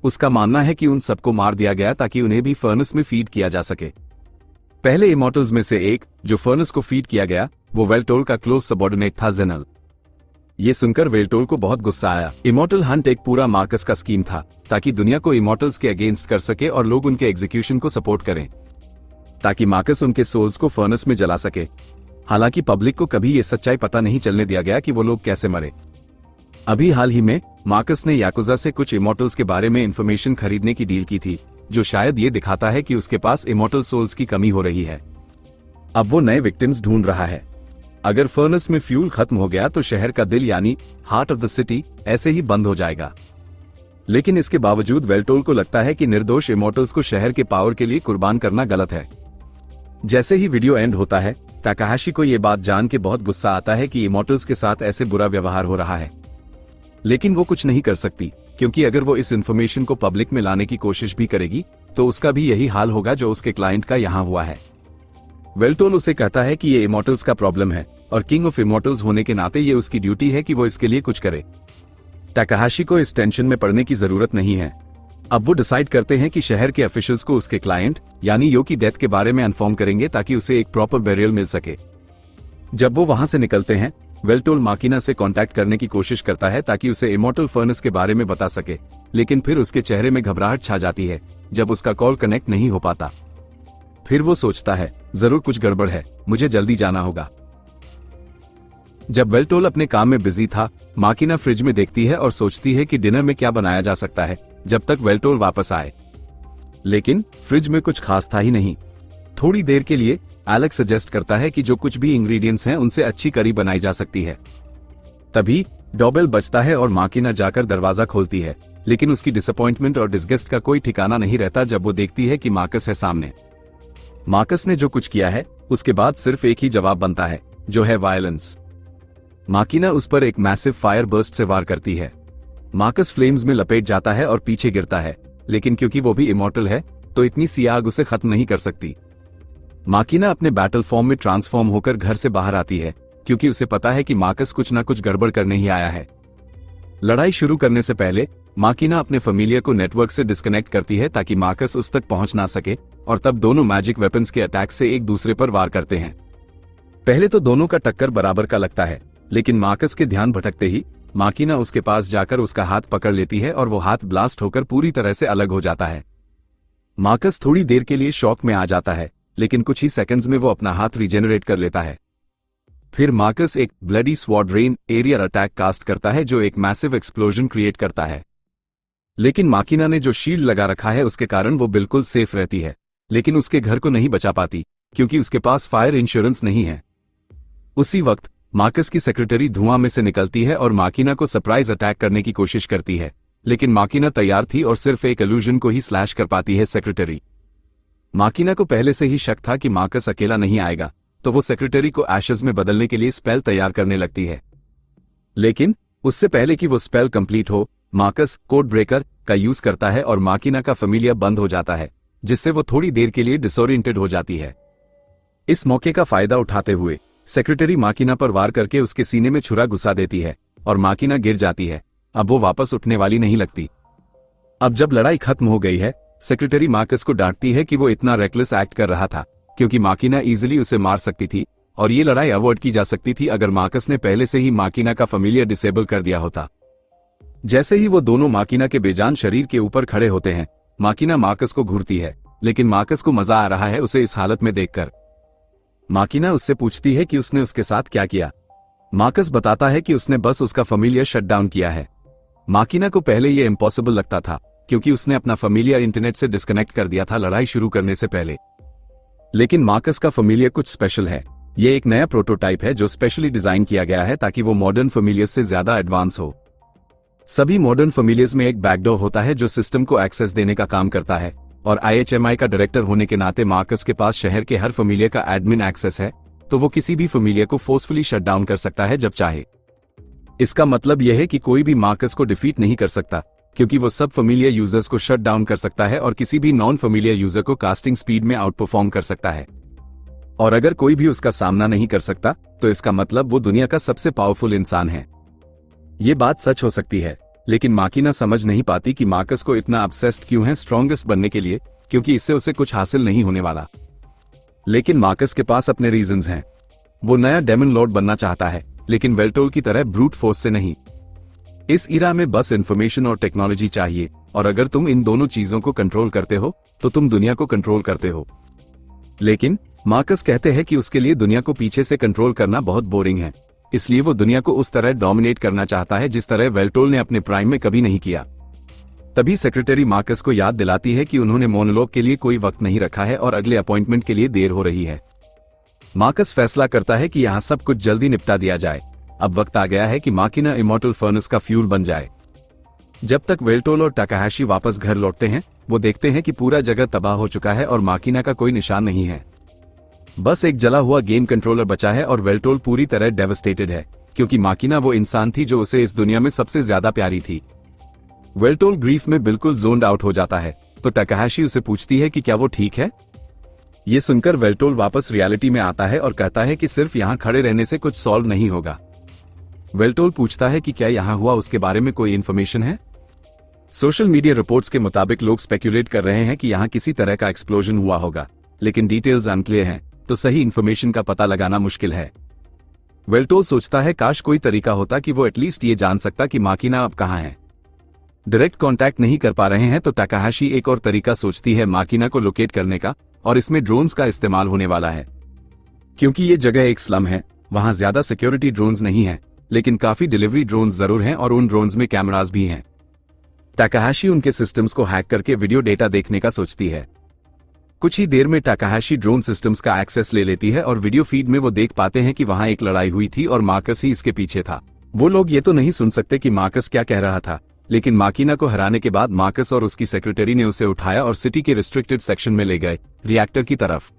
उसका मानना है कि उन सबको मार दिया गया ताकि उन्हें भी फर्नेस में फीड किया जा सके। पहले इमॉर्टल्स में से एक जो फर्नेस को फीड किया गया वो वेल्टोल का क्लोज सबऑर्डिनेट था, जेनल। ये सुनकर वेल्टोल को बहुत गुस्सा आया। इमॉर्टल हंट एक पूरा मार्कस का स्कीम था ताकि दुनिया को इमॉर्टल्स के अगेंस्ट कर सके और लोग उनके एग्जीक्यूशन को सपोर्ट करें, ताकि मार्कस उनके सोल्स को फर्नेस में जला सके। हालांकि पब्लिक को कभी ये सच्चाई पता नहीं चलने दिया गया कि वो लोग कैसे मरे। अभी हाल ही में मार्कस ने याकुजा से कुछ इमॉर्टल्स के बारे में इंफॉर्मेशन खरीदने की डील की थी, जो शायद ये दिखाता है कि उसके पास इमॉर्टल सोल्स की कमी हो रही है। अब वो नए विक्टिम्स ढूंढ रहा है। अगर फर्नेस में फ्यूल खत्म हो गया तो शहर का दिल यानी हार्ट ऑफ द सिटी ऐसे ही बंद हो जाएगा। लेकिन इसके बावजूद वेल्टोल को लगता है कि निर्दोष इमॉर्टल्स को शहर के पावर के लिए कुर्बान करना गलत है। जैसे ही वीडियो एंड होता है, टाकाहाशी को यह बात जान के बहुत गुस्सा आता है कि इमॉर्टल्स के साथ ऐसे बुरा व्यवहार हो रहा है। लेकिन वो कुछ नहीं कर सकती, क्योंकि अगर वो इस इंफॉर्मेशन को पब्लिक में लाने की कोशिश भी करेगी तो उसका भी यही हाल होगा जो उसके क्लाइंट का यहां हुआ है। वेल्टोल उसे कहता है कि ये इमॉर्टल्स का प्रॉब्लम है और किंग ऑफ इमॉर्टल्स होने के नाते ये उसकी ड्यूटी है कि वो इसके लिए कुछ करे। टाकाहाशी को इस टेंशन में पड़ने की जरूरत नहीं है। अब वो डिसाइड करते हैं कि शहर के ऑफिशियल्स को उसके क्लाइंट यानी यो की डेथ के बारे में इन्फॉर्म करेंगे ताकि उसे एक प्रॉपर बेरियल मिल सके। जब वो वहां से निकलते हैं, वेल्टोल माकिना से कांटेक्ट करने की कोशिश करता है ताकि उसे इमॉर्टल फर्नेस के बारे में बता सके, लेकिन फिर उसके चेहरे में घबराहट छा जाती है जब उसका कॉल कनेक्ट नहीं हो पाता। फिर वो सोचता है जरूर कुछ गड़बड़ है, मुझे जल्दी जाना होगा। जब वेल्टोल अपने काम में बिजी था, माकिना फ्रिज में देखती है और सोचती है कि डिनर में क्या बनाया जा सकता है जब तक वेल्टोल वापस आए। लेकिन फ्रिज में कुछ खास था ही नहीं। थोड़ी देर के लिए एलेक्स सजेस्ट करता है कि जो कुछ भी इंग्रेडिएंट्स हैं उनसे अच्छी करी बनाई जा सकती है। तभी डोरबेल बजता है और माकिना जाकर दरवाजा खोलती है, लेकिन उसकी डिसअपॉइंटमेंट और डिसगस्ट का कोई ठिकाना नहीं रहता जब वो देखती है कि मार्कस है सामने। मार्कस ने जो कुछ किया है उसके बाद सिर्फ एक ही जवाब बनता है, जो है वायलेंस। माकिना उस पर एक मैसिव फायर बर्स्ट से वार करती है। मार्कस फ्लेम्स में लपेट जाता है और पीछे गिरता है, लेकिन क्योंकि वो भी इमॉर्टल है तो इतनी सी आग उसे खत्म नहीं कर सकती। माकिना अपने बैटल फॉर्म में ट्रांसफॉर्म होकर घर से बाहर आती है, क्योंकि उसे पता है कि मार्कस कुछ ना कुछ गड़बड़ करने ही आया है। लड़ाई शुरू करने से पहले माकिना अपने फैमिलियर को नेटवर्क से डिस्कनेक्ट करती है ताकि मार्कस उस तक पहुंच ना सके, और तब दोनों मैजिक वेपन्स के अटैक से एक दूसरे पर वार करते हैं। पहले तो दोनों का टक्कर बराबर का लगता है, लेकिन मार्कस के ध्यान भटकते ही माकिना उसके पास जाकर उसका हाथ पकड़ लेती है और वो हाथ ब्लास्ट होकर पूरी तरह से अलग हो जाता है। मार्कस थोड़ी देर के लिए शॉक में आ जाता है, लेकिन कुछ ही सेकंड्स में वो अपना हाथ रिजेनरेट कर लेता है। फिर मार्कस एक bloody sword rain arrow attack cast करता है जो एक मैसिव एक्सप्लोजन क्रिएट करता है। लेकिन माकिना ने जो शील्ड लगा रखा है उसके कारण वो बिल्कुल सेफ रहती है, लेकिन उसके घर को नहीं बचा पाती क्योंकि उसके पास फायर इंश्योरेंस नहीं है। उसी वक्त मार्कस की सेक्रेटरी धुआं में से निकलती है और माकिना को सरप्राइज अटैक करने की कोशिश करती है, लेकिन माकिना तैयार थी और सिर्फ एक इल्यूजन को ही स्लैश कर पाती है सेक्रेटरी। माकिना को पहले से ही शक था कि मार्कस अकेला नहीं आएगा, तो वो सेक्रेटरी को एशेज में बदलने के लिए स्पेल तैयार करने लगती है। लेकिन उससे पहले कि वो स्पेल कंप्लीट हो, मार्कस कोड ब्रेकर का यूज करता है और माकिना का फैमिलिया बंद हो जाता है, जिससे वो थोड़ी देर के लिए डिसोरिएंटेड हो जाती है। इस मौके का फायदा उठाते हुए सेक्रेटरी माकिना पर वार करके उसके सीने में छुरा घुसा देती है और माकिना गिर जाती है। अब वो वापस उठने वाली नहीं लगती। अब जब लड़ाई खत्म हो गई है, सेक्रेटरी मार्कस को डांटती है कि वो इतना रेकलेस एक्ट कर रहा था, क्योंकि माकिना इजीली उसे मार सकती थी और ये लड़ाई अवॉइड की जा सकती थी अगर मार्कस ने पहले से ही माकिना का फैमिलिया डिसेबल कर दिया होता। जैसे ही वो दोनों माकिना के बेजान शरीर के ऊपर खड़े होते हैं, माकिना मार्कस को घूरती है, लेकिन मार्कस को मजा आ रहा है उसे इस हालत में देखकर। माकिना उससे पूछती है कि उसने उसके साथ क्या किया। मार्कस बताता है कि उसने बस उसका फैमिलिया शट डाउन किया है। माकिना को पहले ये इम्पॉसिबल लगता था, क्योंकि उसने अपना फैमिलिया इंटरनेट से डिस्कनेक्ट कर दिया था लड़ाई शुरू करने से पहले। लेकिन मार्कस का फैमिलिया कुछ स्पेशल है। ये एक नया प्रोटोटाइप है जो स्पेशली डिजाइन किया गया है ताकि वो मॉडर्न फैमिलियर्स से ज्यादा एडवांस हो। सभी मॉडर्न फैमिलियर्स में एक बैकडोर होता है जो सिस्टम को एक्सेस देने का काम करता है, और IHMI का डायरेक्टर होने के नाते मार्कस के पास शहर के हर फैमिलिया का एडमिन एक्सेस है, तो वो किसी भी फैमिलिया को फोर्सफुली शट डाउन कर सकता है जब चाहे। इसका मतलब यह है कि कोई भी मार्कस को डिफीट नहीं कर सकता, क्योंकि वो सब फैमिलिया यूजर्स को शट डाउन कर सकता है और किसी भी नॉन फैमिलिया यूजर को कास्टिंग स्पीड में आउट परफॉर्म कर सकता है। और अगर कोई भी उसका सामना नहीं कर सकता, तो इसका मतलब वो दुनिया का सबसे पावरफुल इंसान है। ये बात सच हो सकती है, लेकिन माकिना समझ नहीं पाती कि मार्कस को इतना ऑब्सेस्ड क्यों है स्ट्रॉन्गेस्ट बनने के लिए, क्योंकि इससे उसे कुछ हासिल नहीं होने वाला। लेकिन मार्कस के पास अपने रीजंस हैं। वो नया डेमन लॉर्ड बनना चाहता है, लेकिन वेल्टोल की तरह ब्रूट फोर्स से नहीं। इस इरा में बस इंफॉर्मेशन और टेक्नोलॉजी चाहिए, और अगर तुम इन दोनों चीजों को कंट्रोल करते हो तो तुम दुनिया को कंट्रोल करते हो। लेकिन मार्कस कहते हैं कि उसके लिए दुनिया को पीछे से कंट्रोल करना बहुत बोरिंग है, इसलिए वो दुनिया को उस तरह डोमिनेट करना चाहता है जिस तरह वेल्टोल ने अपने प्राइम में कभी नहीं किया। तभी सेक्रेटरी मार्कस को याद दिलाती है कि उन्होंने मोनोलॉग के लिए कोई वक्त नहीं रखा है और अगले अपॉइंटमेंट के लिए देर हो रही है। मार्कस फैसला करता है कि यहाँ सब कुछ जल्दी निपटा दिया जाए। अब वक्त आ गया है कि माकिना इमॉर्टल फर्नेस का फ्यूल बन जाए। जब तक वेल्टोल और टाकाहाशी वापस घर लौटते हैं, वो देखते हैं कि पूरा जगह तबाह हो चुका है और माकिना का कोई निशान नहीं है। बस एक जला हुआ गेम कंट्रोलर बचा है और वेल्टोल पूरी तरह डेवस्टेटेड है, क्योंकि माकिना वो इंसान थी जो उसे इस दुनिया में सबसे ज्यादा प्यारी थी। वेल्टोल ग्रीफ में बिल्कुल जोन्ड आउट हो जाता है, तो टाकाहाशी उसे पूछती है कि क्या वो ठीक है। ये सुनकर वेल्टोल वापस रियलिटी में आता है और कहता है कि सिर्फ यहाँ खड़े रहने से कुछ सॉल्व नहीं होगा। वेल्टोल पूछता है कि क्या यहाँ हुआ उसके बारे में कोई इन्फॉर्मेशन है। सोशल मीडिया रिपोर्ट्स के मुताबिक लोग स्पेक्यूलेट कर रहे हैं कि यहाँ किसी तरह का एक्सप्लोजन हुआ होगा, लेकिन डिटेल्स अनक्लियर हैं, तो सही इन्फॉर्मेशन का पता लगाना मुश्किल है। वेल्टोल सोचता है काश कोई तरीका होता कि वो एटलीस्ट ये जान सकता कि माकिना अब कहाँ है। डायरेक्ट कांटेक्ट नहीं कर पा रहे हैं तो टाकाहाशी एक और तरीका सोचती है माकिना को लोकेट करने का, और इसमें ड्रोन्स का इस्तेमाल होने वाला है। क्योंकि ये जगह एक स्लम है, वहां ज्यादा सिक्योरिटी ड्रोन्स नहीं है, लेकिन काफी डिलीवरी ड्रोन्स जरूर हैं और उन ड्रोन्स में कैमरास भी हैं। टाकाहाशी उनके सिस्टम्स को हैक करके वीडियो डेटा देखने का सोचती है। कुछ ही देर में टाकाहाशी ड्रोन सिस्टम्स का एक्सेस ले लेती है और वीडियो फीड में वो देख पाते हैं कि वहां एक लड़ाई हुई थी और मार्कस ही इसके पीछे था। वो लोग ये तो नहीं सुन सकते कि मार्कस क्या कह रहा था, लेकिन माकिना को हराने के बाद मार्कस और उसकी सेक्रेटरी ने उसे उठाया और सिटी के रिस्ट्रिक्टेड सेक्शन में ले गए, रिएक्टर की तरफ।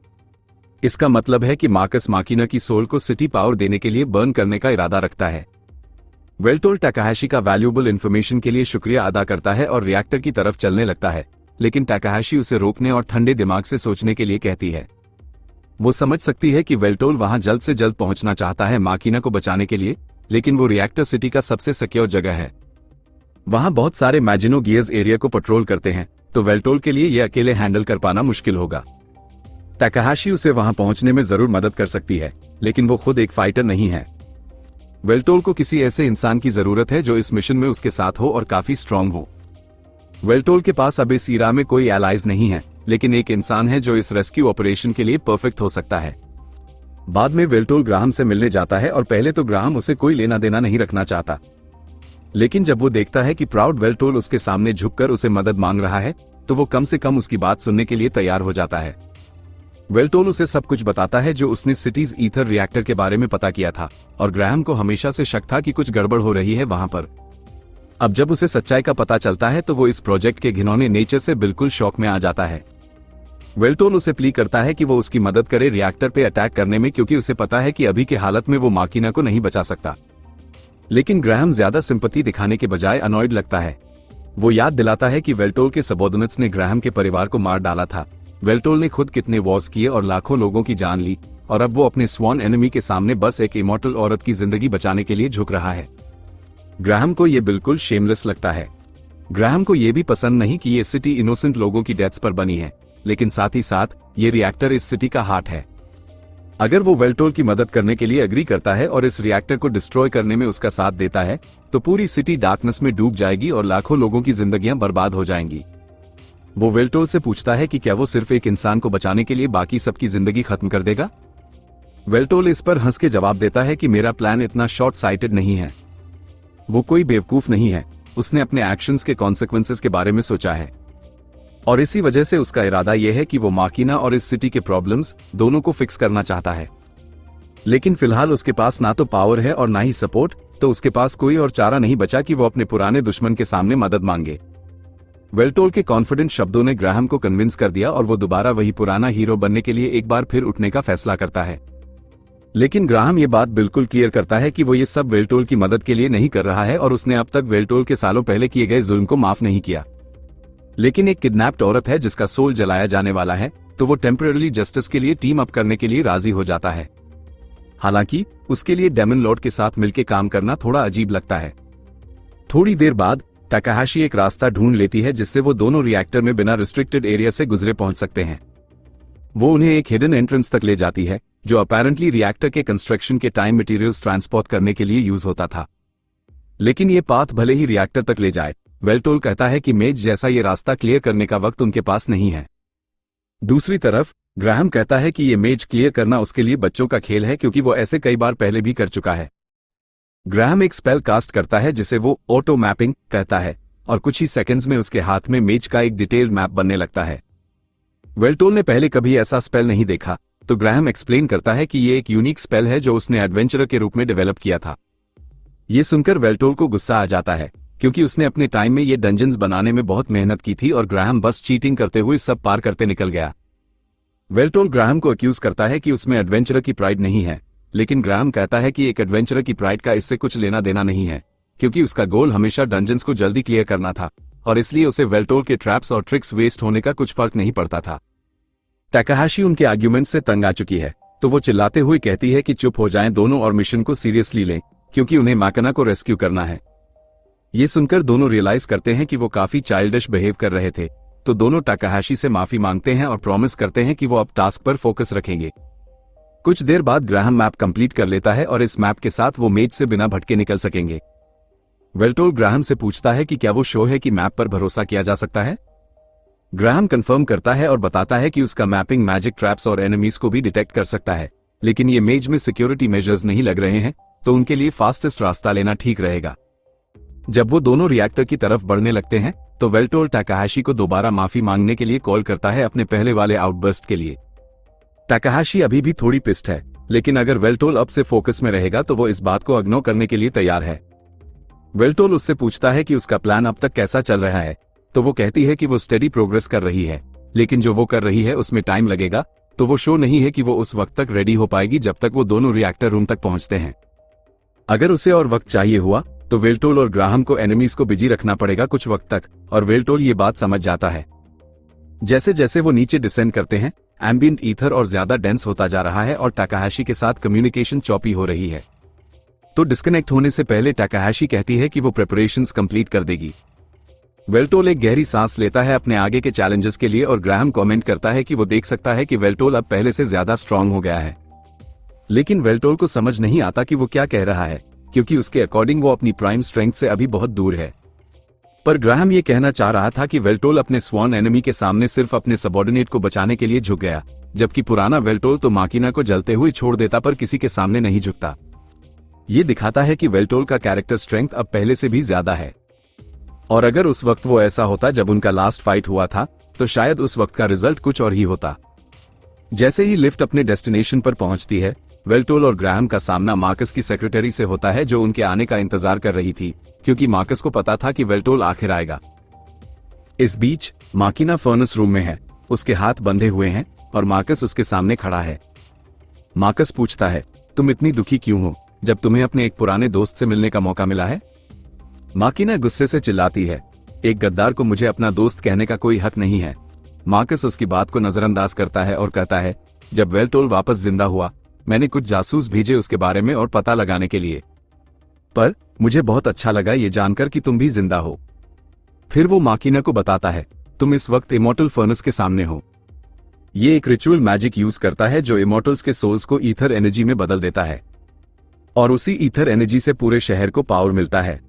इसका मतलब है कि मार्कस माकिना की सोल को सिटी पावर देने के लिए बर्न करने का इरादा रखता है। वेल्टोल टाकाहाशी का वैल्यूएबल इंफॉर्मेशन के लिए शुक्रिया अदा करता है और रिएक्टर की तरफ चलने लगता है, लेकिन टाकाहाशी उसे रोकने और ठंडे दिमाग से सोचने के लिए कहती है। वो समझ सकती है कि वेल्टोल वहां जल्द से जल्द पहुंचना चाहता है माकिना को बचाने के लिए, लेकिन वो रिएक्टर सिटी का सबसे सिक्योर जगह है। वहां बहुत सारे मैजिनो गियर्स एरिया को पेट्रोल करते हैं, तो वेल्टोल के लिए यह अकेले हैंडल कर पाना मुश्किल होगा। टाकाहाशी उसे वहां पहुंचने में जरूर मदद कर सकती है, लेकिन वो खुद एक फाइटर नहीं है। वेल्टोल को किसी ऐसे इंसान की जरूरत है जो इस मिशन में उसके साथ हो और काफी स्ट्रांग हो। वेल्टोल के पास अब इस इरा में कोई एलाइज नहीं है, लेकिन एक इंसान है जो इस रेस्क्यू ऑपरेशन के लिए परफेक्ट हो सकता है। बाद में वेल्टोल ग्राहम से मिलने जाता है और पहले तो ग्राहम उसे कोई लेना देना नहीं रखना चाहता, लेकिन जब वो देखता है कि प्राउड वेल्टोल उसके सामने झुककर उसे मदद मांग रहा है, तो वो कम से कम उसकी बात सुनने के लिए तैयार हो जाता है। वेल्टोल उसे सब कुछ बताता है जो उसने सिटीज ईथर रिएक्टर के बारे में पता किया था, और ग्राहम को हमेशा से शक था कि कुछ गड़बड़ हो रही है वहां पर। अब जब उसे सच्चाई का पता चलता है तो वो इस प्रोजेक्ट के घिनौने नेचर से बिल्कुल शॉक में आ जाता है। वेल्टोल उसे प्ली करता है कि वो उसकी मदद करे रिएक्टर पे अटैक करने में, क्योंकि उसे पता है कि अभी के हालत में वो माकिना को नहीं बचा सकता। लेकिन ग्राहम ज्यादा सिंपैथी दिखाने के बजाय अनॉयड लगता है। वो याद दिलाता है कि वेल्टोल के सबॉर्डिनेट्स ने ग्राहम के परिवार को मार डाला था। वेल्टोल ने खुद कितने वॉर्स किए और लाखों लोगों की जान ली, और अब वो अपने स्वॉन एनिमी के सामने बस एक इमॉर्टल औरत की जिंदगी बचाने के लिए झुक रहा है। ग्राहम को ये बिल्कुल शेमलेस लगता है। ग्राहम को ये भी पसंद नहीं कि ये सिटी इनोसेंट लोगों की डेथ्स पर बनी है, लेकिन साथ ही साथ ये रिएक्टर इस सिटी का हार्ट है। अगर वो वेल्टोल की मदद करने के लिए एग्री करता है और इस रिएक्टर को डिस्ट्रॉय करने में उसका साथ देता है, तो पूरी सिटी डार्कनेस में डूब जाएगी और लाखों लोगों की जिंदगियां बर्बाद हो जाएंगी। वो वेल्टोल से पूछता है कि क्या वो सिर्फ एक इंसान को बचाने के लिए बाकी सबकी जिंदगी खत्म कर देगा। वेल्टोल इस पर हंस के जवाब देता है कि मेरा प्लान इतना शॉर्ट साइटेड नहीं है। वो कोई बेवकूफ नहीं है, उसने अपने एक्शंस के कॉन्सिक्वेंसेस के बारे में सोचा है, और इसी वजह से उसका इरादा यह है कि वो माकिना और इस सिटी के प्रॉब्लम्स दोनों को फिक्स करना चाहता है। लेकिन फिलहाल उसके पास ना तो पावर है और ना ही सपोर्ट, तो उसके पास कोई और चारा नहीं बचा कि वो अपने पुराने दुश्मन के सामने मदद मांगे। वेल्टोल के कॉन्फिडेंट शब्दों ने ग्राहम को कन्विंस कर दिया और वो दोबारा वही पुराना हीरो बनने के लिए एक बार फिर उठने का फैसला करता है। लेकिन ग्राहम ये बात बिल्कुल क्लियर करता है कि वो ये सब वेल्टोल की मदद के लिए नहीं कर रहा है, और उसने अब तक वेल्टोल के सालों पहले किए गए जुल्म को माफ नहीं किया। लेकिन एक किडनैप्ड औरत है जिसका सोल जलाया जाने वाला है, तो वो टेम्पररी जस्टिस के लिए टीम अप करने के लिए राजी हो जाता है। हालांकि उसके लिए डेमन लॉर्ड के साथ मिलकर काम करना थोड़ा अजीब लगता है। थोड़ी देर बाद टाकाहाशी एक रास्ता ढूंढ लेती है जिससे वो दोनों रिएक्टर में बिना रिस्ट्रिक्टेड एरिया से गुजरे पहुंच सकते हैं। वो उन्हें एक हिडन एंट्रेंस तक ले जाती है जो अपेरेंटली रिएक्टर के कंस्ट्रक्शन के टाइम मटेरियल्स ट्रांसपोर्ट करने के लिए यूज होता था। लेकिन ये पाथ भले ही रिएक्टर तक ले जाए, वेल्टोल कहता है कि मेज जैसा ये रास्ता क्लियर करने का वक्त उनके पास नहीं है। दूसरी तरफ ग्राहम कहता है कि ये मेज क्लियर करना उसके लिए बच्चों का खेल है, क्योंकि वो ऐसे कई बार पहले भी कर चुका है। ग्राहम एक स्पेल कास्ट करता है जिसे वो ऑटो मैपिंग कहता है, और कुछ ही सेकंड्स में उसके हाथ में मेज का एक डिटेल्ड मैप बनने लगता है। वेल्टोल ने पहले कभी ऐसा स्पेल नहीं देखा, तो ग्राहम एक्सप्लेन करता है कि ये एक यूनिक स्पेल है जो उसने एडवेंचरर के रूप में डेवलप किया था। ये सुनकर वेल्टोल को गुस्सा आ जाता है, क्योंकि उसने अपने टाइम में ये डंजन्स बनाने में बहुत मेहनत की थी और ग्राहम बस चीटिंग करते हुए सब पार करते निकल गया। वेल्टोल ग्राहम को अक्यूज करता है कि उसमें एडवेंचरर की प्राइड नहीं है, लेकिन ग्राहम कहता है कि एक एडवेंचरर की प्राइड का इससे कुछ लेना देना नहीं है, क्योंकि उसका गोल हमेशा डंजन्स को जल्दी क्लियर करना था, और इसलिए उसे वेल्टोल के ट्रैप्स और ट्रिक्स वेस्ट होने का कुछ फर्क नहीं पड़ता था। टाकाहाशी उनके आर्ग्यूमेंट से तंग आ चुकी है, तो वो चिल्लाते हुए कहती है कि चुप हो जाएं दोनों और मिशन को सीरियसली लें, क्योंकि उन्हें माकिना को रेस्क्यू करना है। ये सुनकर दोनों रियलाइज करते हैं कि वो काफी चाइल्डिश बिहेव कर रहे थे, तो दोनों टाकाहाशी से माफी मांगते हैं और प्रॉमिस करते हैं कि वो अब टास्क पर फोकस रखेंगे। कुछ देर बाद ग्राहम मैप कंप्लीट कर लेता है और इस मैप के साथ वो मेज से बिना भटके निकल सकेंगे। वेल्टोल ग्राहम से पूछता है कि क्या वो शो है कि मैप पर भरोसा किया जा सकता है। ग्राहम कंफर्म करता है और बताता है कि उसका मैपिंग मैजिक ट्रैप्स और एनिमीज को भी डिटेक्ट कर सकता है, लेकिन ये मेज में सिक्योरिटी मेजर्स नहीं लग रहे हैं, तो उनके लिए फास्टेस्ट रास्ता लेना ठीक रहेगा। जब वो दोनों रिएक्टर की तरफ बढ़ने लगते हैं तो वेल्टोल टाकाहाशी को दोबारा माफी मांगने के लिए कॉल करता है अपने पहले वाले आउटबर्स्ट के लिए। टाकाहाशी अभी भी थोड़ी पिस्ट है, लेकिन अगर वेल्टोल अब से फोकस में रहेगा तो वो इस बात को इग्नोर करने के लिए तैयार है। वेल्टोल उससे पूछता है कि उसका प्लान अब तक कैसा चल रहा है, तो वो कहती है कि वो स्टेडी प्रोग्रेस कर रही है, लेकिन जो वो कर रही है उसमें टाइम लगेगा, तो वो शो नहीं है कि वो उस वक्त तक रेडी हो पाएगी जब तक वो दोनों रिएक्टर रूम तक पहुंचते हैं। अगर उसे और वक्त चाहिए हुआ तो वेल्टोल और ग्राहम को एनिमीज को बिजी रखना पड़ेगा कुछ वक्त तक, और वेल्टोल ये बात समझ जाता है। जैसे जैसे वो नीचे डिसेंड करते हैं, एम्बिएंट ईथर और ज्यादा डेंस होता जा रहा है और टाकाहाशी के साथ कम्युनिकेशन चॉपी हो रही है। तो डिस्कनेक्ट होने से पहले टाकाहाशी कहती है कि वो प्रिपरेशंस कंप्लीट कर देगी। वेल्टोल एक गहरी सांस लेता है अपने आगे के चैलेंजेस के लिए और ग्राहम कमेंट करता है कि वो देख सकता है कि वेल्टोल अब पहले से ज्यादा स्ट्रांग हो गया है। लेकिन वेल्टोल को समझ नहीं आता कि वो क्या कह रहा है, क्योंकि उसके अकॉर्डिंग वो अपनी प्राइम स्ट्रेंथ से अभी बहुत दूर है। पर ग्राहम ये कहना चाह रहा था कि वेल्टोल अपने स्वॉन एनिमी के सामने सिर्फ अपने सबऑर्डिनेट को बचाने के लिए झुक गया, जबकि पुराना वेल्टोल तो माकिना को जलते हुए छोड़ देता पर किसी के सामने नहीं झुकता। ये दिखाता है कि वेल्टोल का कैरेक्टर स्ट्रेंथ अब पहले से भी ज्यादा है, और अगर उस वक्त वो ऐसा होता जब उनका लास्ट फाइट हुआ था तो शायद उस वक्त का रिजल्ट कुछ और ही होता। जैसे ही लिफ्ट अपने डेस्टिनेशन पर पहुंचती है, वेल्टोल और ग्राहम का सामना मार्कस की सेक्रेटरी से होता है जो उनके आने का इंतजार कर रही थी, क्योंकि मार्कस को पता था कि वेल्टोल आखिर आएगा। इस बीच माकिना फर्नेस रूम में है, उसके हाथ बंधे हुए हैं और मार्कस उसके सामने खड़ा है। मार्कस पूछता है, तुम इतनी दुखी क्यों हो जब तुम्हें अपने एक पुराने दोस्त से मिलने का मौका मिला है? माकिना गुस्से से चिल्लाती है, एक गद्दार को मुझे अपना दोस्त कहने का कोई हक नहीं है। मार्कस उसकी बात को नजरअंदाज करता है और कहता है, जब वेल्टोल वापस जिंदा हुआ मैंने कुछ जासूस भेजे उसके बारे में और पता लगाने के लिए, पर मुझे बहुत अच्छा लगा ये जानकर कि तुम भी जिंदा हो। फिर वो माकिना को बताता है, तुम इस वक्त इमॉर्टल फर्नेस के सामने हो। ये एक रिचुअल मैजिक यूज करता है जो इमॉर्टल्स के सोल्स को ईथर एनर्जी में बदल देता है, और उसी ईथर एनर्जी से पूरे शहर को पावर मिलता है।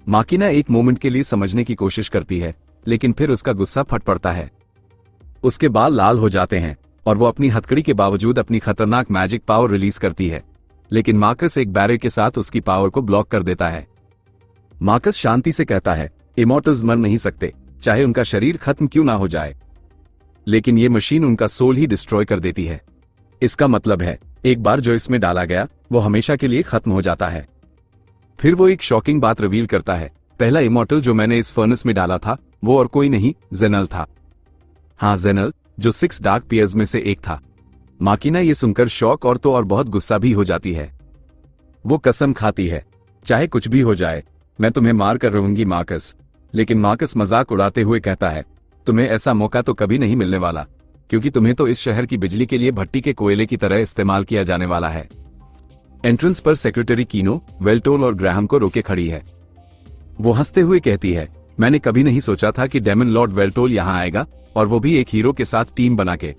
माकिना एक मोमेंट के लिए समझने की कोशिश करती है, लेकिन फिर उसका गुस्सा फट पड़ता है। उसके बाल लाल हो जाते हैं और वो अपनी हथकड़ी के बावजूद अपनी खतरनाक मैजिक पावर रिलीज करती है, लेकिन मार्कस एक बैरियर के साथ उसकी पावर को ब्लॉक कर देता है। मार्कस शांति से कहता है, इमॉर्टल्स मर नहीं सकते, चाहे उनका शरीर खत्म क्यों ना हो जाए, लेकिन ये मशीन उनका सोल ही डिस्ट्रॉय कर देती है। इसका मतलब है एक बार जो इसमें डाला गया वो हमेशा के लिए खत्म हो जाता है। फिर वो एक शॉकिंग बात रिवील करता है, पहला इमॉर्टल जो मैंने इस फर्नेस में डाला था वो और कोई नहीं, जेनल था। हाँ, जेनल, जो 6 डार्क पियर्स में से एक था। माकिना ये सुनकर शॉक और तो और बहुत गुस्सा भी हो जाती है। वो कसम खाती है, चाहे कुछ भी हो जाए मैं तुम्हें मार कर रहूंगी मार्कस। लेकिन मार्कस मजाक उड़ाते हुए कहता है, तुम्हें ऐसा मौका तो कभी नहीं मिलने वाला, क्योंकि तुम्हें तो इस शहर की बिजली के लिए भट्टी के कोयले की तरह इस्तेमाल किया जाने वाला है। एंट्रेंस पर सेक्रेटरी कीनो, वेल्टोल और ग्राहम को रोके खड़ी है। वो हंसते हुए कहती है, मैंने कभी नहीं सोचा था कि डेमन लॉर्ड वेल्टोल यहाँ आएगा, और वो भी एक हीरो के साथ टीम बना के।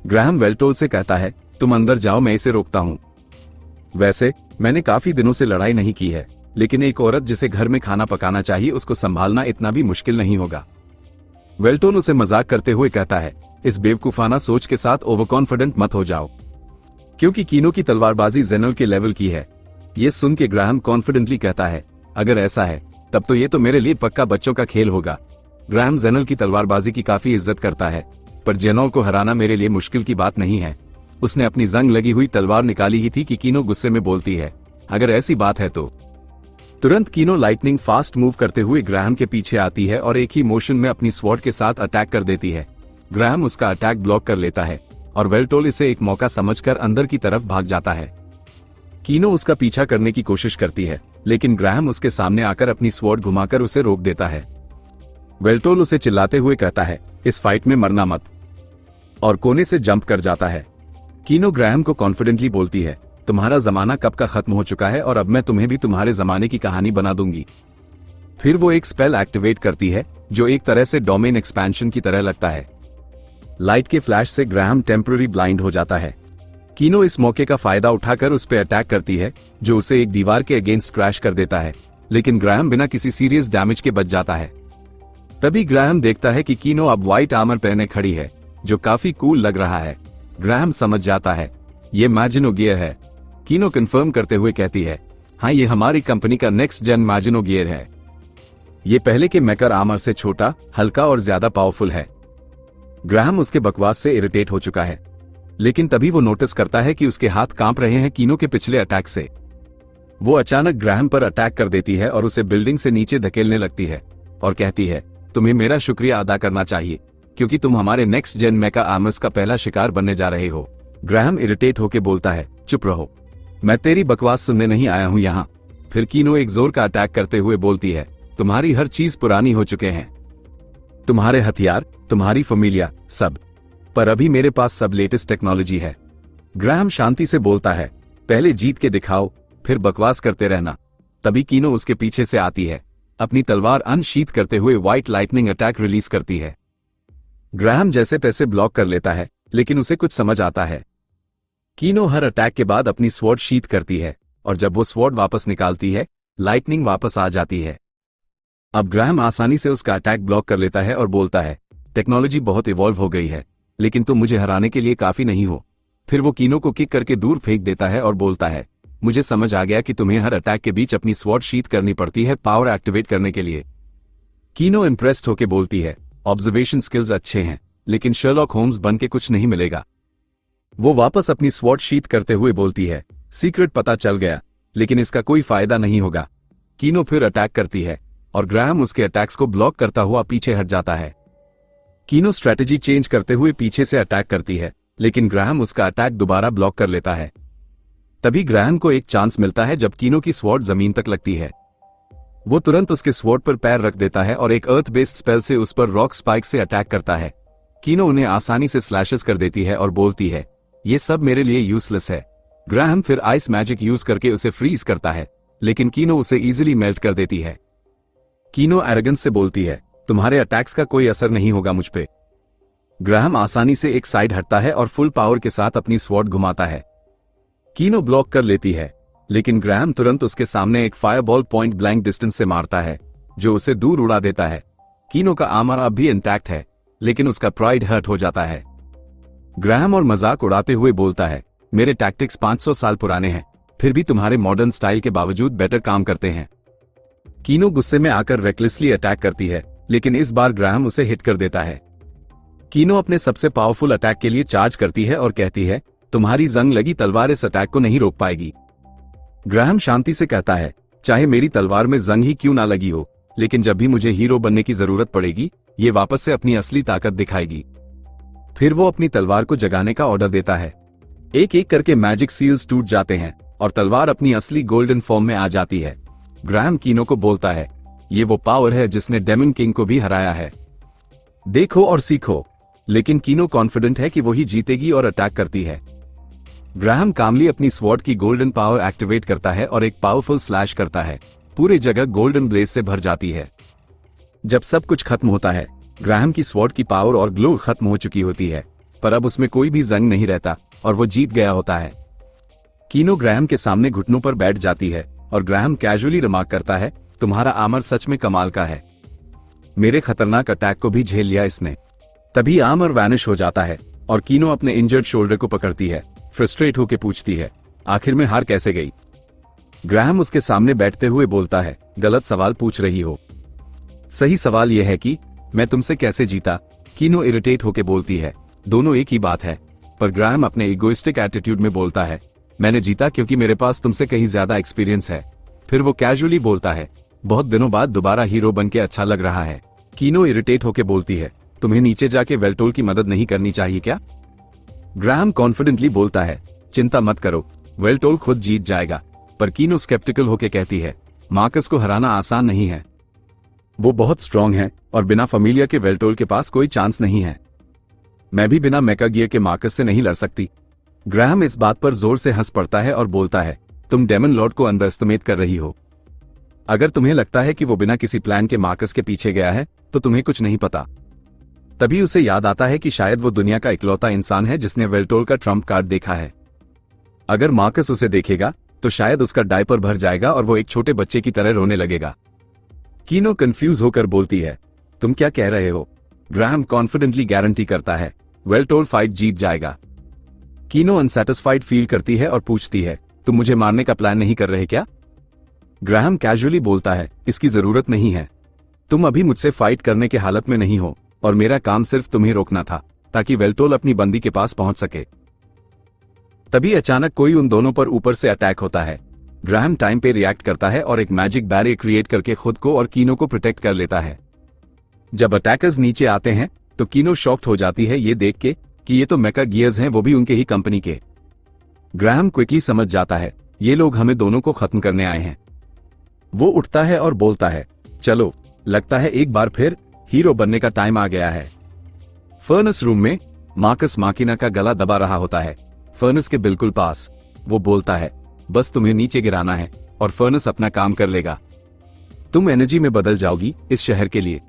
ग्राहम वेल्टोल से कहता है, तुम अंदर जाओ, मैं इसे रोकता हूँ। वैसे मैंने काफी दिनों से लड़ाई नहीं की है, लेकिन एक औरत जिसे घर में खाना पकाना चाहिए उसको संभालना इतना भी मुश्किल नहीं होगा। वेल्टोल उसे मजाक करते हुए कहता है, इस बेवकूफाना सोच के साथ ओवर कॉन्फिडेंट मत हो जाओ, क्योंकि कीनो की तलवारबाजी जेनल के लेवल की है। ये सुन के ग्राहम कॉन्फिडेंटली कहता है, अगर ऐसा है तब तो ये तो मेरे लिए पक्का बच्चों का खेल होगा। ग्राहम जेनल की तलवारबाजी की काफी इज्जत करता है, पर जेनल को हराना मेरे लिए मुश्किल की बात नहीं है। उसने अपनी जंग लगी हुई तलवार निकाली ही थी कि कीनो गुस्से में बोलती है, अगर ऐसी बात है तो। तुरंत कीनो लाइटनिंग फास्ट मूव करते हुए ग्राहम के पीछे आती है और एक ही मोशन में अपनी स्वॉर्ड के साथ अटैक कर देती है। ग्राहम उसका अटैक ब्लॉक कर लेता है और वेल्टोल इसे एक मौका समझकर अंदर की तरफ भाग जाता है। कीनो उसका पीछा करने की कोशिश करती है, लेकिन ग्राहम उसके सामने आकर अपनी स्वॉर्ड घुमाकर उसे रोक देता है। वेल्टोल उसे चिल्लाते हुए कहता है, इस फाइट में मरना मत, और कोने से जंप कर जाता है। कीनो ग्राहम को कॉन्फिडेंटली बोलती है, तुम्हारा जमाना कब का खत्म हो चुका है और अब मैं तुम्हें भी तुम्हारे जमाने की कहानी बना दूंगी। फिर वो एक स्पेल एक्टिवेट करती है जो एक तरह से डोमेन एक्सपेंशन की तरह लगता है। लाइट के फ्लैश से ग्राहम टेम्पररी ब्लाइंड हो जाता है। कीनो इस मौके का फायदा उठाकर उस पर अटैक करती है जो उसे एक दीवार के अगेंस्ट क्रैश कर देता है, लेकिन ग्राहम बिना किसी सीरियस डैमेज के बच जाता है। तभी ग्राहम देखता है कि कीनो अब व्हाइट आर्मर पहने खड़ी है जो काफी कूल लग रहा है। ग्राहम समझ जाता है ये मैजिनो गियर है। कीनो कंफर्म करते हुए कहती है, हाँ ये हमारी कंपनी का नेक्स्ट जेन मैजिनो गियर है। ये पहले के मेकर आर्मर से छोटा, हल्का और ज्यादा पावरफुल है। ग्राहम उसके बकवास से इरिटेट हो चुका है, लेकिन तभी वो नोटिस करता है कि उसके हाथ कांप रहे हैं कीनो के पिछले अटैक से। वो अचानक ग्राहम पर अटैक कर देती है और उसे बिल्डिंग से नीचे धकेलने लगती है और कहती है, तुम्हें मेरा शुक्रिया अदा करना चाहिए क्योंकि तुम हमारे नेक्स्ट जेन मेका आर्मर्स का पहला शिकार बनने जा रहे हो। ग्राहम इरिटेट होकर बोलता है, चुप रहो, मैं तेरी बकवास सुनने नहीं आया हूं यहाँ। फिर कीनो एक जोर का अटैक करते हुए बोलती है, तुम्हारी हर चीज पुरानी हो चुके हैं, तुम्हारे हथियार, तुम्हारी फैमिलिया, सब, पर अभी मेरे पास सब लेटेस्ट टेक्नोलॉजी है। ग्राहम शांति से बोलता है, पहले जीत के दिखाओ, फिर बकवास करते रहना। तभी कीनो उसके पीछे से आती है, अपनी तलवार अनशीथ करते हुए व्हाइट लाइटनिंग अटैक रिलीज करती है। ग्राहम जैसे तैसे ब्लॉक कर लेता है, लेकिन उसे कुछ समझ आता है। कीनो हर अटैक के बाद अपनी स्वॉर्ड शीथ करती है और जब वो स्वॉर्ड वापस निकालती है, लाइटनिंग वापस आ जाती है। अब ग्राहम आसानी से उसका अटैक ब्लॉक कर लेता है और बोलता है, टेक्नोलॉजी बहुत इवॉल्व हो गई है, लेकिन तुम मुझे हराने के लिए काफी नहीं हो। फिर वो कीनो को किक करके दूर फेंक देता है और बोलता है, मुझे समझ आ गया कि तुम्हें हर अटैक के बीच अपनी स्वॉर्ड शीथ करनी पड़ती है पावर एक्टिवेट करने के लिए। कीनो इम्प्रेस्ड होके बोलती है, ऑब्जर्वेशन स्किल्स अच्छे हैं, लेकिन शर्लॉक होम्स बन के कुछ नहीं मिलेगा। वो वापस अपनी स्वॉर्ड शीथ करते हुए बोलती है, सीक्रेट पता चल गया, लेकिन इसका कोई फायदा नहीं होगा। कीनो फिर अटैक करती है और ग्राहम उसके अटैक्स को ब्लॉक करता हुआ पीछे हट जाता है। कीनो स्ट्रेटेजी चेंज करते हुए पीछे से अटैक करती है, लेकिन ग्राहम उसका अटैक दोबारा ब्लॉक कर लेता है। तभी ग्राहम को एक चांस मिलता है जब कीनो की स्वॉर्ड जमीन तक लगती है। वो तुरंत उसके स्वॉर्ड पर पैर रख देता है और एक अर्थ बेस्ड स्पेल से उस पर रॉक स्पाइक से अटैक करता है। कीनो उन्हें आसानी से स्लैशेस कर देती है और बोलती है, ये सब मेरे लिए यूजलेस है। ग्राहम फिर आइस मैजिक यूज करके उसे फ्रीज करता है, लेकिन कीनो उसे इजीली मेल्ट कर देती है। कीनो एरोगेंस से बोलती है, तुम्हारे अटैक्स का कोई असर नहीं होगा मुझ पे। ग्राहम आसानी से एक साइड हटता है और फुल पावर के साथ अपनी स्वॉर्ड घुमाता है। कीनो ब्लॉक कर लेती है, लेकिन ग्राहम तुरंत उसके सामने एक फायरबॉल पॉइंट ब्लैंक डिस्टेंस से मारता है जो उसे दूर उड़ा देता है। कीनो का आर्मर अब भी इंटैक्ट है, लेकिन उसका प्राइड हर्ट हो जाता है। ग्राहम और मजाक उड़ाते हुए बोलता है, मेरे टैक्टिक्स 500 साल पुराने हैं, फिर भी तुम्हारे मॉडर्न स्टाइल के बावजूद बेटर काम करते हैं। कीनो गुस्से में आकर रेकलेसली अटैक करती है, लेकिन इस बार ग्राहम उसे हिट कर देता है। कीनो अपने सबसे पावरफुल अटैक के लिए चार्ज करती है और कहती है, तुम्हारी जंग लगी तलवार इस अटैक को नहीं रोक पाएगी। ग्राहम शांति से कहता है, चाहे मेरी तलवार में जंग ही क्यों ना लगी हो, लेकिन जब भी मुझे हीरो बनने की जरूरत पड़ेगी, ये वापस से अपनी असली ताकत दिखाएगी। फिर वो अपनी तलवार को जगाने का ऑर्डर देता है। एक एक करके मैजिक सील्स टूट जाते हैं और तलवार अपनी असली गोल्डन फॉर्म में आ जाती है। ग्राहम कीनो को बोलता है, ये वो पावर है जिसने डेमन किंग को भी हराया है, देखो और सीखो। लेकिन कीनो कॉन्फिडेंट है कि वो ही जीतेगी और अटैक करती है। ग्राहम कामली अपनी स्वॉर्ड की गोल्डन पावर एक्टिवेट करता है और एक पावरफुल स्लैश करता है। पूरी जगह गोल्डन ब्लेज से भर जाती है। जब सब कुछ खत्म होता है, ग्राहम की स्वॉर्ड की पावर और ग्लो खत्म हो चुकी होती है, पर अब उसमें कोई भी जंग नहीं रहता और वो जीत गया होता है। कीनो ग्राहम के सामने घुटनों पर बैठ जाती है और ग्राहम कैजुअली रिमार्क करता है, तुम्हारा आर्मर सच में कमाल का है, मेरे खतरनाक अटैक को भी झेल लिया इसने। तभी आर्मर वैनिश हो जाता है और कीनो अपने इंजर्ड शोल्डर को पकड़ती है। फ्रस्ट्रेट होकर पूछती है, आखिर में हार कैसे गई? ग्राहम उसके सामने बैठते हुए बोलता है, गलत सवाल पूछ रही हो, सही सवाल यह है कि मैं तुमसे कैसे जीता। कीनो इरिटेट होकर बोलती है, दोनों एक ही बात है। पर ग्राहम अपने इगोइस्टिक एटीट्यूड में बोलता है, मैंने जीता क्योंकि मेरे पास तुमसे कहीं ज्यादा एक्सपीरियंस है। फिर वो कैजुअली बोलता है, बहुत दिनों बाद दोबारा हीरो बन के अच्छा लग रहा है। कीनो इरिटेट होकर बोलती है, तुम्हें नीचे जाके वेल्टोल की मदद नहीं करनी चाहिए क्या? ग्राहम कॉन्फिडेंटली बोलता है, चिंता मत करो, वेल्टोल खुद जीत जाएगा। पर कीनो स्केप्टिकल होकर कहती है, मार्कस को हराना आसान नहीं है, वो बहुत स्ट्रांग है और बिना फैमिलिया के वेल्टोल के पास कोई चांस नहीं है। मैं भी बिना मेका गियर के मार्कस से नहीं लड़ सकती। ग्राहम इस बात पर जोर से हंस पड़ता है और बोलता है, तुम डेमन लॉर्ड को अंडर एस्टिमेट कर रही हो। अगर तुम्हें लगता है कि वो बिना किसी प्लान के मार्कस के पीछे गया है तो तुम्हें कुछ नहीं पता। तभी उसे याद आता है कि शायद वो दुनिया का इकलौता इंसान है जिसने वेल्टोल का ट्रम्प कार्ड देखा है। अगर मार्कस उसे देखेगा तो शायद उसका डायपर भर जाएगा और वो एक छोटे बच्चे की तरह रोने लगेगा। कीनो कंफ्यूज होकर बोलती है, तुम क्या कह रहे हो? ग्राहम कॉन्फिडेंटली गारंटी करता है, वेल्टोल फाइट जीत जाएगा। कीनो अनसैटिस्फाइड फील करती है और पूछती है, तुम मुझे मारने का प्लान नहीं कर रहे क्या? ग्राहम कैजुअली बोलता है, इसकी जरूरत नहीं है। तुम अभी मुझसे फाइट करने के हालत में नहीं हो और मेरा काम सिर्फ तुम्हें रोकना था ताकि वेल्टोल अपनी बंदी के पास पहुंच सके। तभी अचानक कोई उन दोनों पर ऊपर से अटैक होता है। ग्राहम टाइम पे रिएक्ट करता है और एक मैजिक बैरियर क्रिएट करके खुद को और कीनो को प्रोटेक्ट कर लेता है। जब अटैकर्स नीचे आते हैं तो कीनो शॉक्ड हो जाती है ये देख के कि ये तो मेका गियर्स हैं, वो भी उनके ही कंपनी के। ग्राहम क्विकली समझ जाता है ये लोग हमें दोनों को खत्म करने आए हैं। वो उठता है और बोलता है, चलो लगता है एक बार फिर हीरो बनने का टाइम आ गया है। फर्नेस रूम में मार्कस माकिना का गला दबा रहा होता है, फर्नेस के बिल्कुल पास। वो बोलता है, बस तुम्हें नीचे गिराना है और फर्नेस अपना काम कर लेगा। तुम एनर्जी में बदल जाओगी इस शहर के लिए।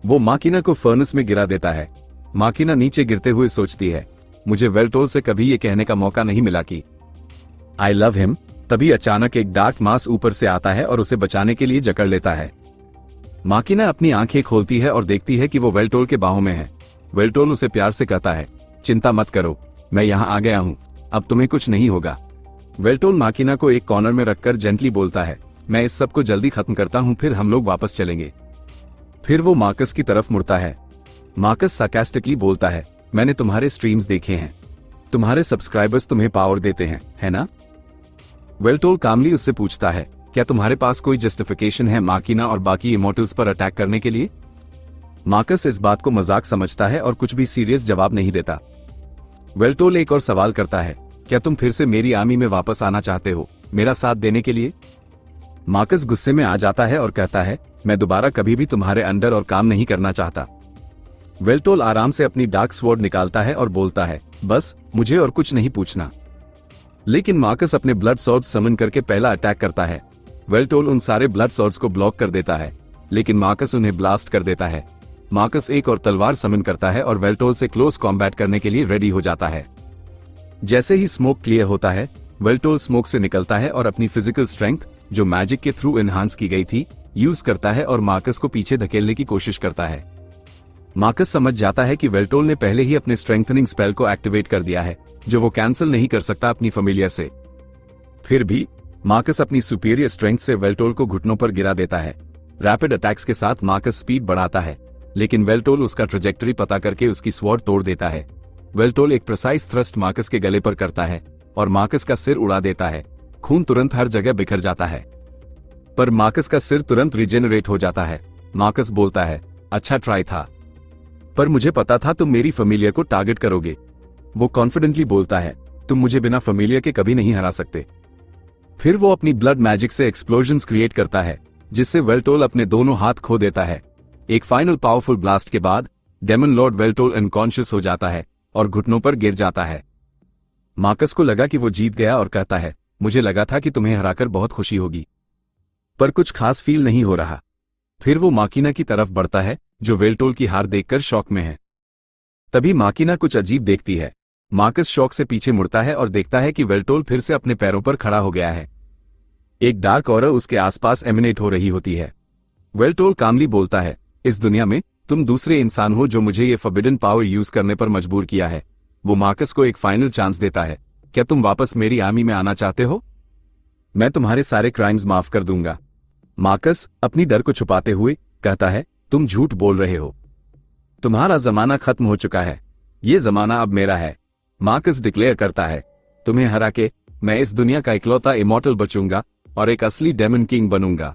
वो माकिना को फर्नेस में गिरा देता है। माकिना नीचे गिरते हुए सोचती है, मुझे वेल्टोल से कभी ये कहने का मौका नहीं मिला कि आई लव हिम। तभी अचानक एक डार्क मास ऊपर से आता है और उसे बचाने के लिए जकड़ लेता है। माकिना अपनी आंखें खोलती है और देखती है कि वो वेल्टोल के बाहों में है। वेल्टोल उसे प्यार से कहता है, चिंता मत करो, मैं यहाँ आ गया हूँ, अब तुम्हें कुछ नहीं होगा। वेल्टोल माकिना को एक कॉर्नर में रखकर जेंटली बोलता है, मैं इस सब को जल्दी खत्म करता हूँ, फिर हम लोग वापस चलेंगे। फिर वो मार्कस की तरफ मुड़ता है। मार्कस सार्कास्टिकली बोलता है, मैंने तुम्हारे स्ट्रीम्स देखे हैं, तुम्हारे सब्सक्राइबर्स तुम्हें पावर देते हैं, है ना? वेल्टोल कामली उससे पूछता है, क्या तुम्हारे पास कोई जस्टिफिकेशन है माकिना और बाकी इमोर्टल्स पर अटैक करने के लिए? मार्कस इस बात को मजाक समझता है और कुछ भी सीरियस जवाब नहीं देता। वेल्टोल एक और सवाल करता है, क्या तुम फिर से मेरी आर्मी में वापस आना चाहते हो मेरा साथ देने के लिए? मार्कस गुस्से में आ जाता है और कहता है, मैं दोबारा कभी भी तुम्हारे अंडर और काम नहीं करना चाहता। वेल्टोल आराम से अपनी डार्क स्वॉर्ड निकालता है और बोलता है, बस मुझे और कुछ नहीं पूछना। लेकिन मार्कस अपने ब्लड सॉर्ड्स समन करके पहला अटैक करता है। वेल्टोल उन सारे ब्लड सॉर्ड्स को ब्लॉक कर देता है, लेकिन मार्कस उन्हें ब्लास्ट कर देता है। मार्कस एक और तलवार समन करता है और वेल्टोल से क्लोज कॉम्बैट करने के लिए रेडी हो जाता है। जैसे ही स्मोक क्लियर होता है, वेल्टोल स्मोक से निकलता है और अपनी फिजिकल स्ट्रेंथ, जो मैजिक के थ्रू एनहांस की गई थी, यूज करता है और मार्कस को पीछे धकेलने की कोशिश करता है। मार्कस समझ जाता है कि वेल्टोल ने पहले ही अपने स्ट्रेंथनिंग स्पेल को एक्टिवेट कर दिया है, जो वो कैंसिल नहीं कर सकता अपनी फैमिलियर से। फिर भी मार्कस अपनी सुपीरियर स्ट्रेंथ से वेल्टोल को घुटनों पर गिरा देता है। रैपिड अटैक्स के साथ मार्कस स्पीड बढ़ाता है, लेकिन वेल्टोल उसका ट्रेजेक्टरी पता करके उसकी स्वॉर्ड तोड़ देता है। वेल्टोल एक प्रिसाइज थ्रस्ट मार्कस के गले पर करता है और मार्कस का सिर उड़ा देता है। खून तुरंत हर जगह बिखर जाता है, पर मार्कस का सिर तुरंत रिजेनरेट हो जाता है। मार्कस बोलता है, अच्छा ट्राई था, पर मुझे पता था तुम मेरी फैमिलियर को टारगेट करोगे। वो कॉन्फिडेंटली बोलता है, तुम मुझे बिना फैमिलियर के कभी नहीं हरा सकते। फिर वो अपनी ब्लड मैजिक से एक्सप्लोजन्स क्रिएट करता है, जिससे वेल्टोल अपने दोनों हाथ खो देता है। एक फाइनल पावरफुल ब्लास्ट के बाद डेमन लॉर्ड वेल्टोल अनकॉन्शियस हो जाता है और घुटनों पर गिर जाता है। मार्कस को लगा कि वो जीत गया और कहता है, मुझे लगा था कि तुम्हें हराकर बहुत खुशी होगी, पर कुछ खास फील नहीं हो रहा। फिर वो माकिना की तरफ बढ़ता है, जो वेल्टोल की हार देखकर शॉक में है। तभी माकिना कुछ अजीब देखती है। मार्कस शॉक से पीछे मुड़ता है और देखता है कि वेल्टोल फिर से अपने पैरों पर खड़ा हो गया है। एक डार्क ऑरा उसके आसपास एमिनेट हो रही होती है। वेल्टोल कामली बोलता है, इस दुनिया में तुम दूसरे इंसान हो जो मुझे ये फॉरबिडन पावर यूज करने पर मजबूर किया है। वो मार्कस को एक फाइनल चांस देता है, क्या तुम वापस मेरी आर्मी में आना चाहते हो? मैं तुम्हारे सारे क्राइम्स माफ कर दूंगा। मार्कस अपनी डर को छुपाते हुए कहता है, तुम झूठ बोल रहे हो, तुम्हारा जमाना खत्म हो चुका है, ये जमाना अब मेरा है। मार्कस डिक्लेयर करता है, तुम्हें हरा के मैं इस दुनिया का इकलौता इमॉर्टल बचूंगा और एक असली डेमन किंग बनूंगा।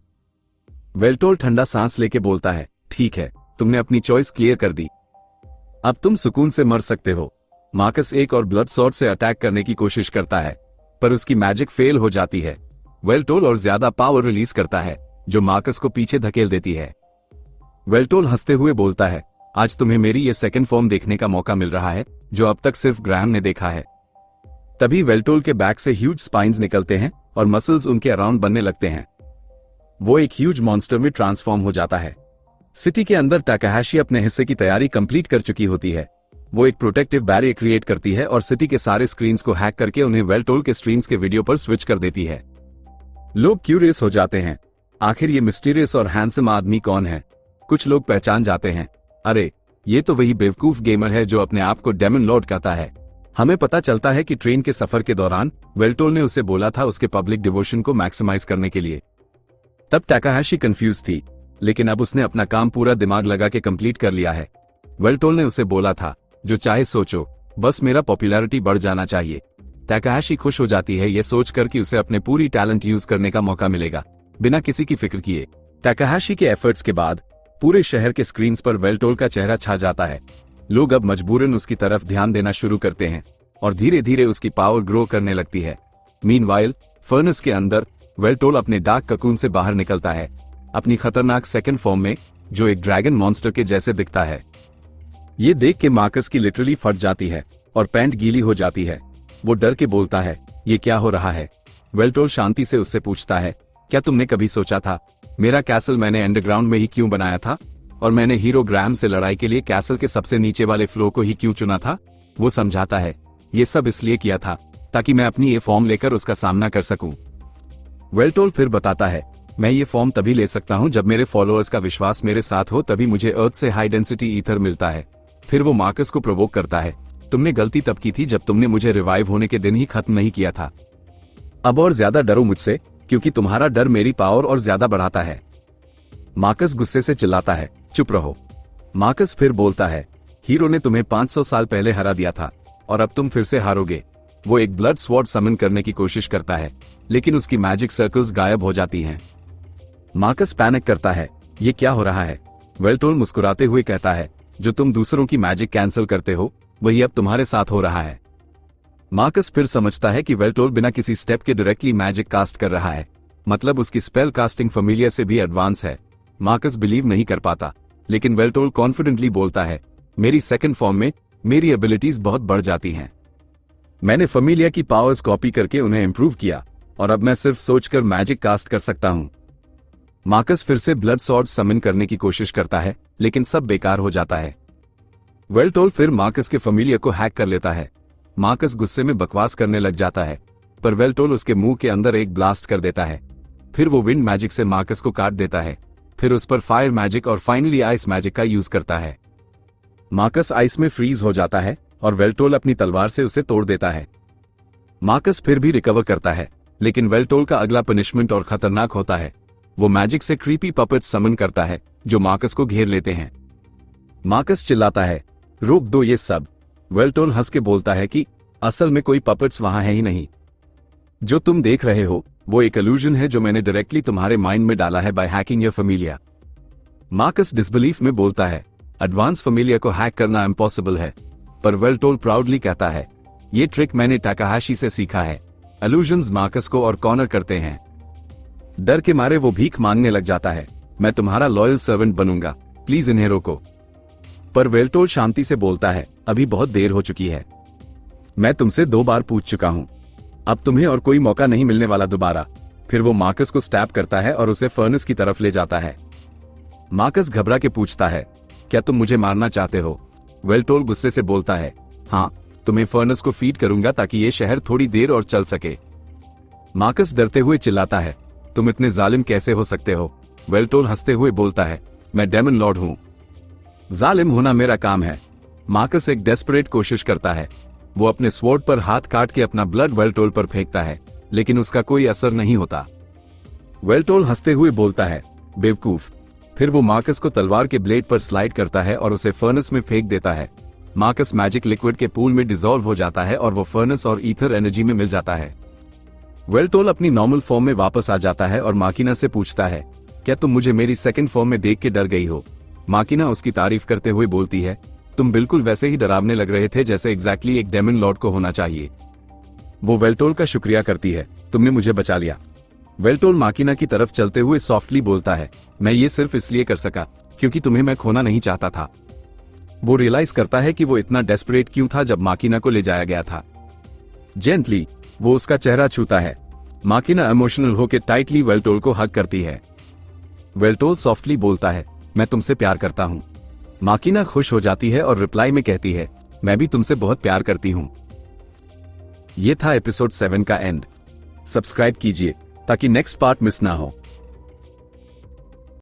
वेल्टोल ठंडा सांस लेके बोलता है, ठीक है, तुमने अपनी चॉइस क्लियर कर दी, अब तुम सुकून से मर सकते हो। मार्कस एक और ब्लड सॉर्ड से अटैक करने की कोशिश करता है, पर उसकी मैजिक फेल हो जाती है। वेल्टोल और ज्यादा पावर रिलीज करता है, जो मार्कस को पीछे धकेल देती है। वेल्टोल हंसते हुए बोलता है, आज तुम्हें मेरी ये सेकंड फॉर्म देखने का मौका मिल रहा है, जो अब तक सिर्फ ग्राहम ने देखा है। तभी वेल्टोल के बैक से ह्यूज स्पाइन्स निकलते हैं और मसल्स उनके अराउंड बनने लगते हैं। वो एक ह्यूज मॉन्स्टर में ट्रांसफॉर्म हो जाता है। सिटी के अंदर टाकाहाशी अपने हिस्से की तैयारी कंप्लीट कर चुकी होती है। वो एक प्रोटेक्टिव बैरियर क्रिएट करती है और सिटी के सारे स्क्रीन्स को हैक करके उन्हें वेल्टोल के स्ट्रीम्स के वीडियो पर स्विच कर देती है। लोग क्यूरियस हो जाते हैं, आखिर ये मिस्टीरियस और हैंडसम आदमी कौन है। कुछ लोग पहचान जाते हैं, अरे ये तो वही बेवकूफ गेमर है जो अपने आप को डेमन लॉर्ड कहता है। हमें पता चलता है कि ट्रेन के सफर के दौरान वेल्टोल ने उसे बोला था उसके पब्लिक डिवोशन को मैक्सिमाइज करने के लिए। तब टाकाहाशी कंफ्यूज थी, लेकिन अब उसने अपना काम पूरा दिमाग लगा के कंप्लीट कर लिया है। वेल्टोल ने उसे बोला था, जो चाहे सोचो, बस मेरा पॉपुलैरिटी बढ़ जाना चाहिए। टाकाहाशी खुश हो जाती है ये सोचकर कि उसे अपने पूरी टैलेंट यूज करने का मौका मिलेगा, बिना किसी की फिक्र किए। टाकाहाशी के एफर्ट्स के बाद पूरे शहर के स्क्रीन्स पर वेल्टोल का चेहरा छा जाता है। लोग अब मजबूरन उसकी तरफ ध्यान देना शुरू करते हैं और धीरे धीरे उसकी पावर ग्रो करने लगती है। मीनवाइल फर्नेस के अंदर वेल्टोल अपने डार्क ककून से बाहर निकलता है, अपनी खतरनाक सेकंड फॉर्म में, जो एक ड्रैगन मॉन्स्टर के जैसे दिखता है। ये देख के मार्कस की लिटरली फट जाती है और पैंट गीली हो जाती है। वो डर के बोलता है, ये क्या हो रहा है। वेल्टोल शांति से उससे पूछता है, क्या तुमने कभी सोचा था मेरा कैसल मैंने अंडरग्राउंड में ही क्यों बनाया था, और मैंने हीरो ग्राहम से लड़ाई के लिए कैसल के सबसे नीचे वाले फ्लोर को ही क्यों चुना था। वो समझाता है, ये सब इसलिए किया था ताकि मैं अपनी ये फॉर्म लेकर उसका सामना कर सकूं। वेल्टोल फिर बताता है, मैं ये फॉर्म तभी ले सकता हूं जब मेरे फॉलोअर्स का विश्वास मेरे साथ हो, तभी मुझे अर्थ से हाई डेंसिटी ईथर मिलता है। फिर वो मार्कस को प्रोवोक करता है, तुमने गलती तब की थी जब तुमने मुझे रिवाइव होने के दिन ही खत्म नहीं किया था। अब और ज्यादा डरो मुझसे, क्योंकि तुम्हारा डर मेरी पावर और ज्यादा बढ़ाता है। मार्कस गुस्से से चिल्लाता है, चुप रहो। मार्कस फिर बोलता है, हीरो ने तुम्हें 500 साल पहले हरा दिया था और अब तुम फिर से हारोगे। वो एक ब्लड स्वॉर्ड समन करने की कोशिश करता है, लेकिन उसकी मैजिक सर्कल्स गायब हो जाती हैं। मार्कस पैनिक करता है, ये क्या हो रहा है। वेल्टोल मुस्कुराते हुए कहता है, जो तुम दूसरों की मैजिक कैंसिल करते हो वही अब तुम्हारे साथ हो रहा है। मार्कस फिर समझता है कि वेल्टोल बिना किसी स्टेप के डायरेक्टली मैजिक कास्ट कर रहा है, मतलब उसकी स्पेल कास्टिंग फेमिलियर से भी एडवांस है। मार्कस बिलीव नहीं कर पाता, लेकिन वेल्टोल कॉन्फिडेंटली बोलता है, मेरी सेकंड फॉर्म में मेरी एबिलिटीज बहुत बढ़ जाती हैं। मैंने फेमिलियर की पावर्स कॉपी करके उन्हें इंप्रूव किया और अब मैं सिर्फ सोचकर मैजिक कास्ट कर सकता हूं। मार्कस फिर से ब्लड स्वॉर्ड समन करने की कोशिश करता है, लेकिन सब बेकार हो जाता है। वेल्टोल फिर मार्कस के फेमिलियर को हैक कर लेता है। मार्कस गुस्से में बकवास करने लग जाता है, पर वेल्टोल उसके मुंह के अंदर एक ब्लास्ट कर देता है। फिर वो विंड मैजिक से मार्कस को काट देता है, फिर उस पर फायर मैजिक और फाइनली आइस मैजिक का यूज करता है। मार्कस आइस में फ्रीज हो जाता है और वेल्टोल अपनी तलवार से उसे तोड़ देता है। मार्कस फिर भी रिकवर करता है, लेकिन वेल्टोल का अगला पनिशमेंट और खतरनाक होता है। वो मैजिक से क्रीपी पपेट्स समन करता है जो मार्कस को घेर लेते हैं। मार्कस चिल्लाता है, रोक दो ये सब। वेल्टोल हंस के बोलता है कि असल में कोई पपेट्स वहां है ही नहीं। जो तुम देख रहे हो वो एक इल्यूजन है जो मैंने डायरेक्टली तुम्हारे माइंड में डाला है by hacking your familiar. Marcus disbelief में बोलता है, एडवांस फेमिलियर को हैक करना इम्पॉसिबल है, पर वेल्टोल प्राउडली कहता है, ये ट्रिक मैंने टाकाहाशी से सीखा है। इल्यूजन्स मार्कस को और कॉर्नर करते हैं। डर के मारे वो भीख मांगने लग जाता है, मैं तुम्हारा लॉयल सर्वेंट बनूंगा, प्लीज इन्हें रोको। पर वेल्टोल शांति से बोलता है, अभी बहुत देर हो चुकी है। मैं तुमसे 2 बार पूछ चुका हूं, अब तुम्हें और कोई मौका नहीं मिलने वाला दोबारा। फिर वो मार्कस को स्टैब करता है और उसे फर्नेस की तरफ ले जाता है। मार्कस घबरा के पूछता है, क्या तुम मुझे मारना चाहते हो। वेल्टोल गुस्से से बोलता है, हाँ, तुम्हें फर्नेस को फीड करूंगा ताकि ये शहर थोड़ी देर और चल सके। मार्कस डरते हुए चिल्लाता है, तुम इतने जालिम कैसे हो सकते हो। वेल्टोल हंसते हुए बोलता है, मैं डेमन लॉर्ड हूं, जालिम होना मेरा काम है। मार्कस एक डेस्परेट कोशिश करता है। वो अपने स्वॉर्ड पर हाथ काट के अपना ब्लड वेल्टोल पर फेंकता है, लेकिन उसका कोई असर नहीं होता। वेल्टोल हंसते हुए बोलता है, बेवकूफ। फिर वो मार्कस को तलवार के ब्लेड पर स्लाइड करता है और उसे फर्नेस में फेंक देता है। मार्कस मैजिक लिक्विड के पूल में डिसॉल्व हो जाता है और वो फर्नेस और ईथर एनर्जी में मिल जाता है। वेल्टोल अपनी नॉर्मल फॉर्म में वापस आ जाता है और माकिना से पूछता है, क्या तुम मुझे मेरी सेकंड फॉर्म में देख के डर गई हो। माकिना उसकी तारीफ करते हुए बोलती है, तुम बिल्कुल वैसे ही डरावने लग रहे थे जैसे एग्जैक्टली एक डेमन लॉर्ड को होना चाहिए। वो वेल्टोल का शुक्रिया करती है, तुमने मुझे बचा लिया। वेल्टोल माकिना की तरफ चलते हुए सॉफ्टली बोलता है, मैं ये सिर्फ इसलिए कर सका क्योंकि तुम्हें मैं खोना नहीं चाहता था। वो रियलाइज करता है कि वो इतना डेस्परेट क्यों था जब माकिना को ले जाया गया था। जेंटली वो उसका चेहरा छूता है। माकिना इमोशनल होकर टाइटली वेल्टोल को हग करती है। वेल्टोल सॉफ्टली बोलता है, मैं तुमसे प्यार करता हूँ। माकिना खुश हो जाती है और रिप्लाई में कहती है, मैं भी तुमसे बहुत प्यार करती हूँ। ये था एपिसोड 7 का एंड। सब्सक्राइब कीजिए ताकि नेक्स्ट पार्ट मिस ना हो।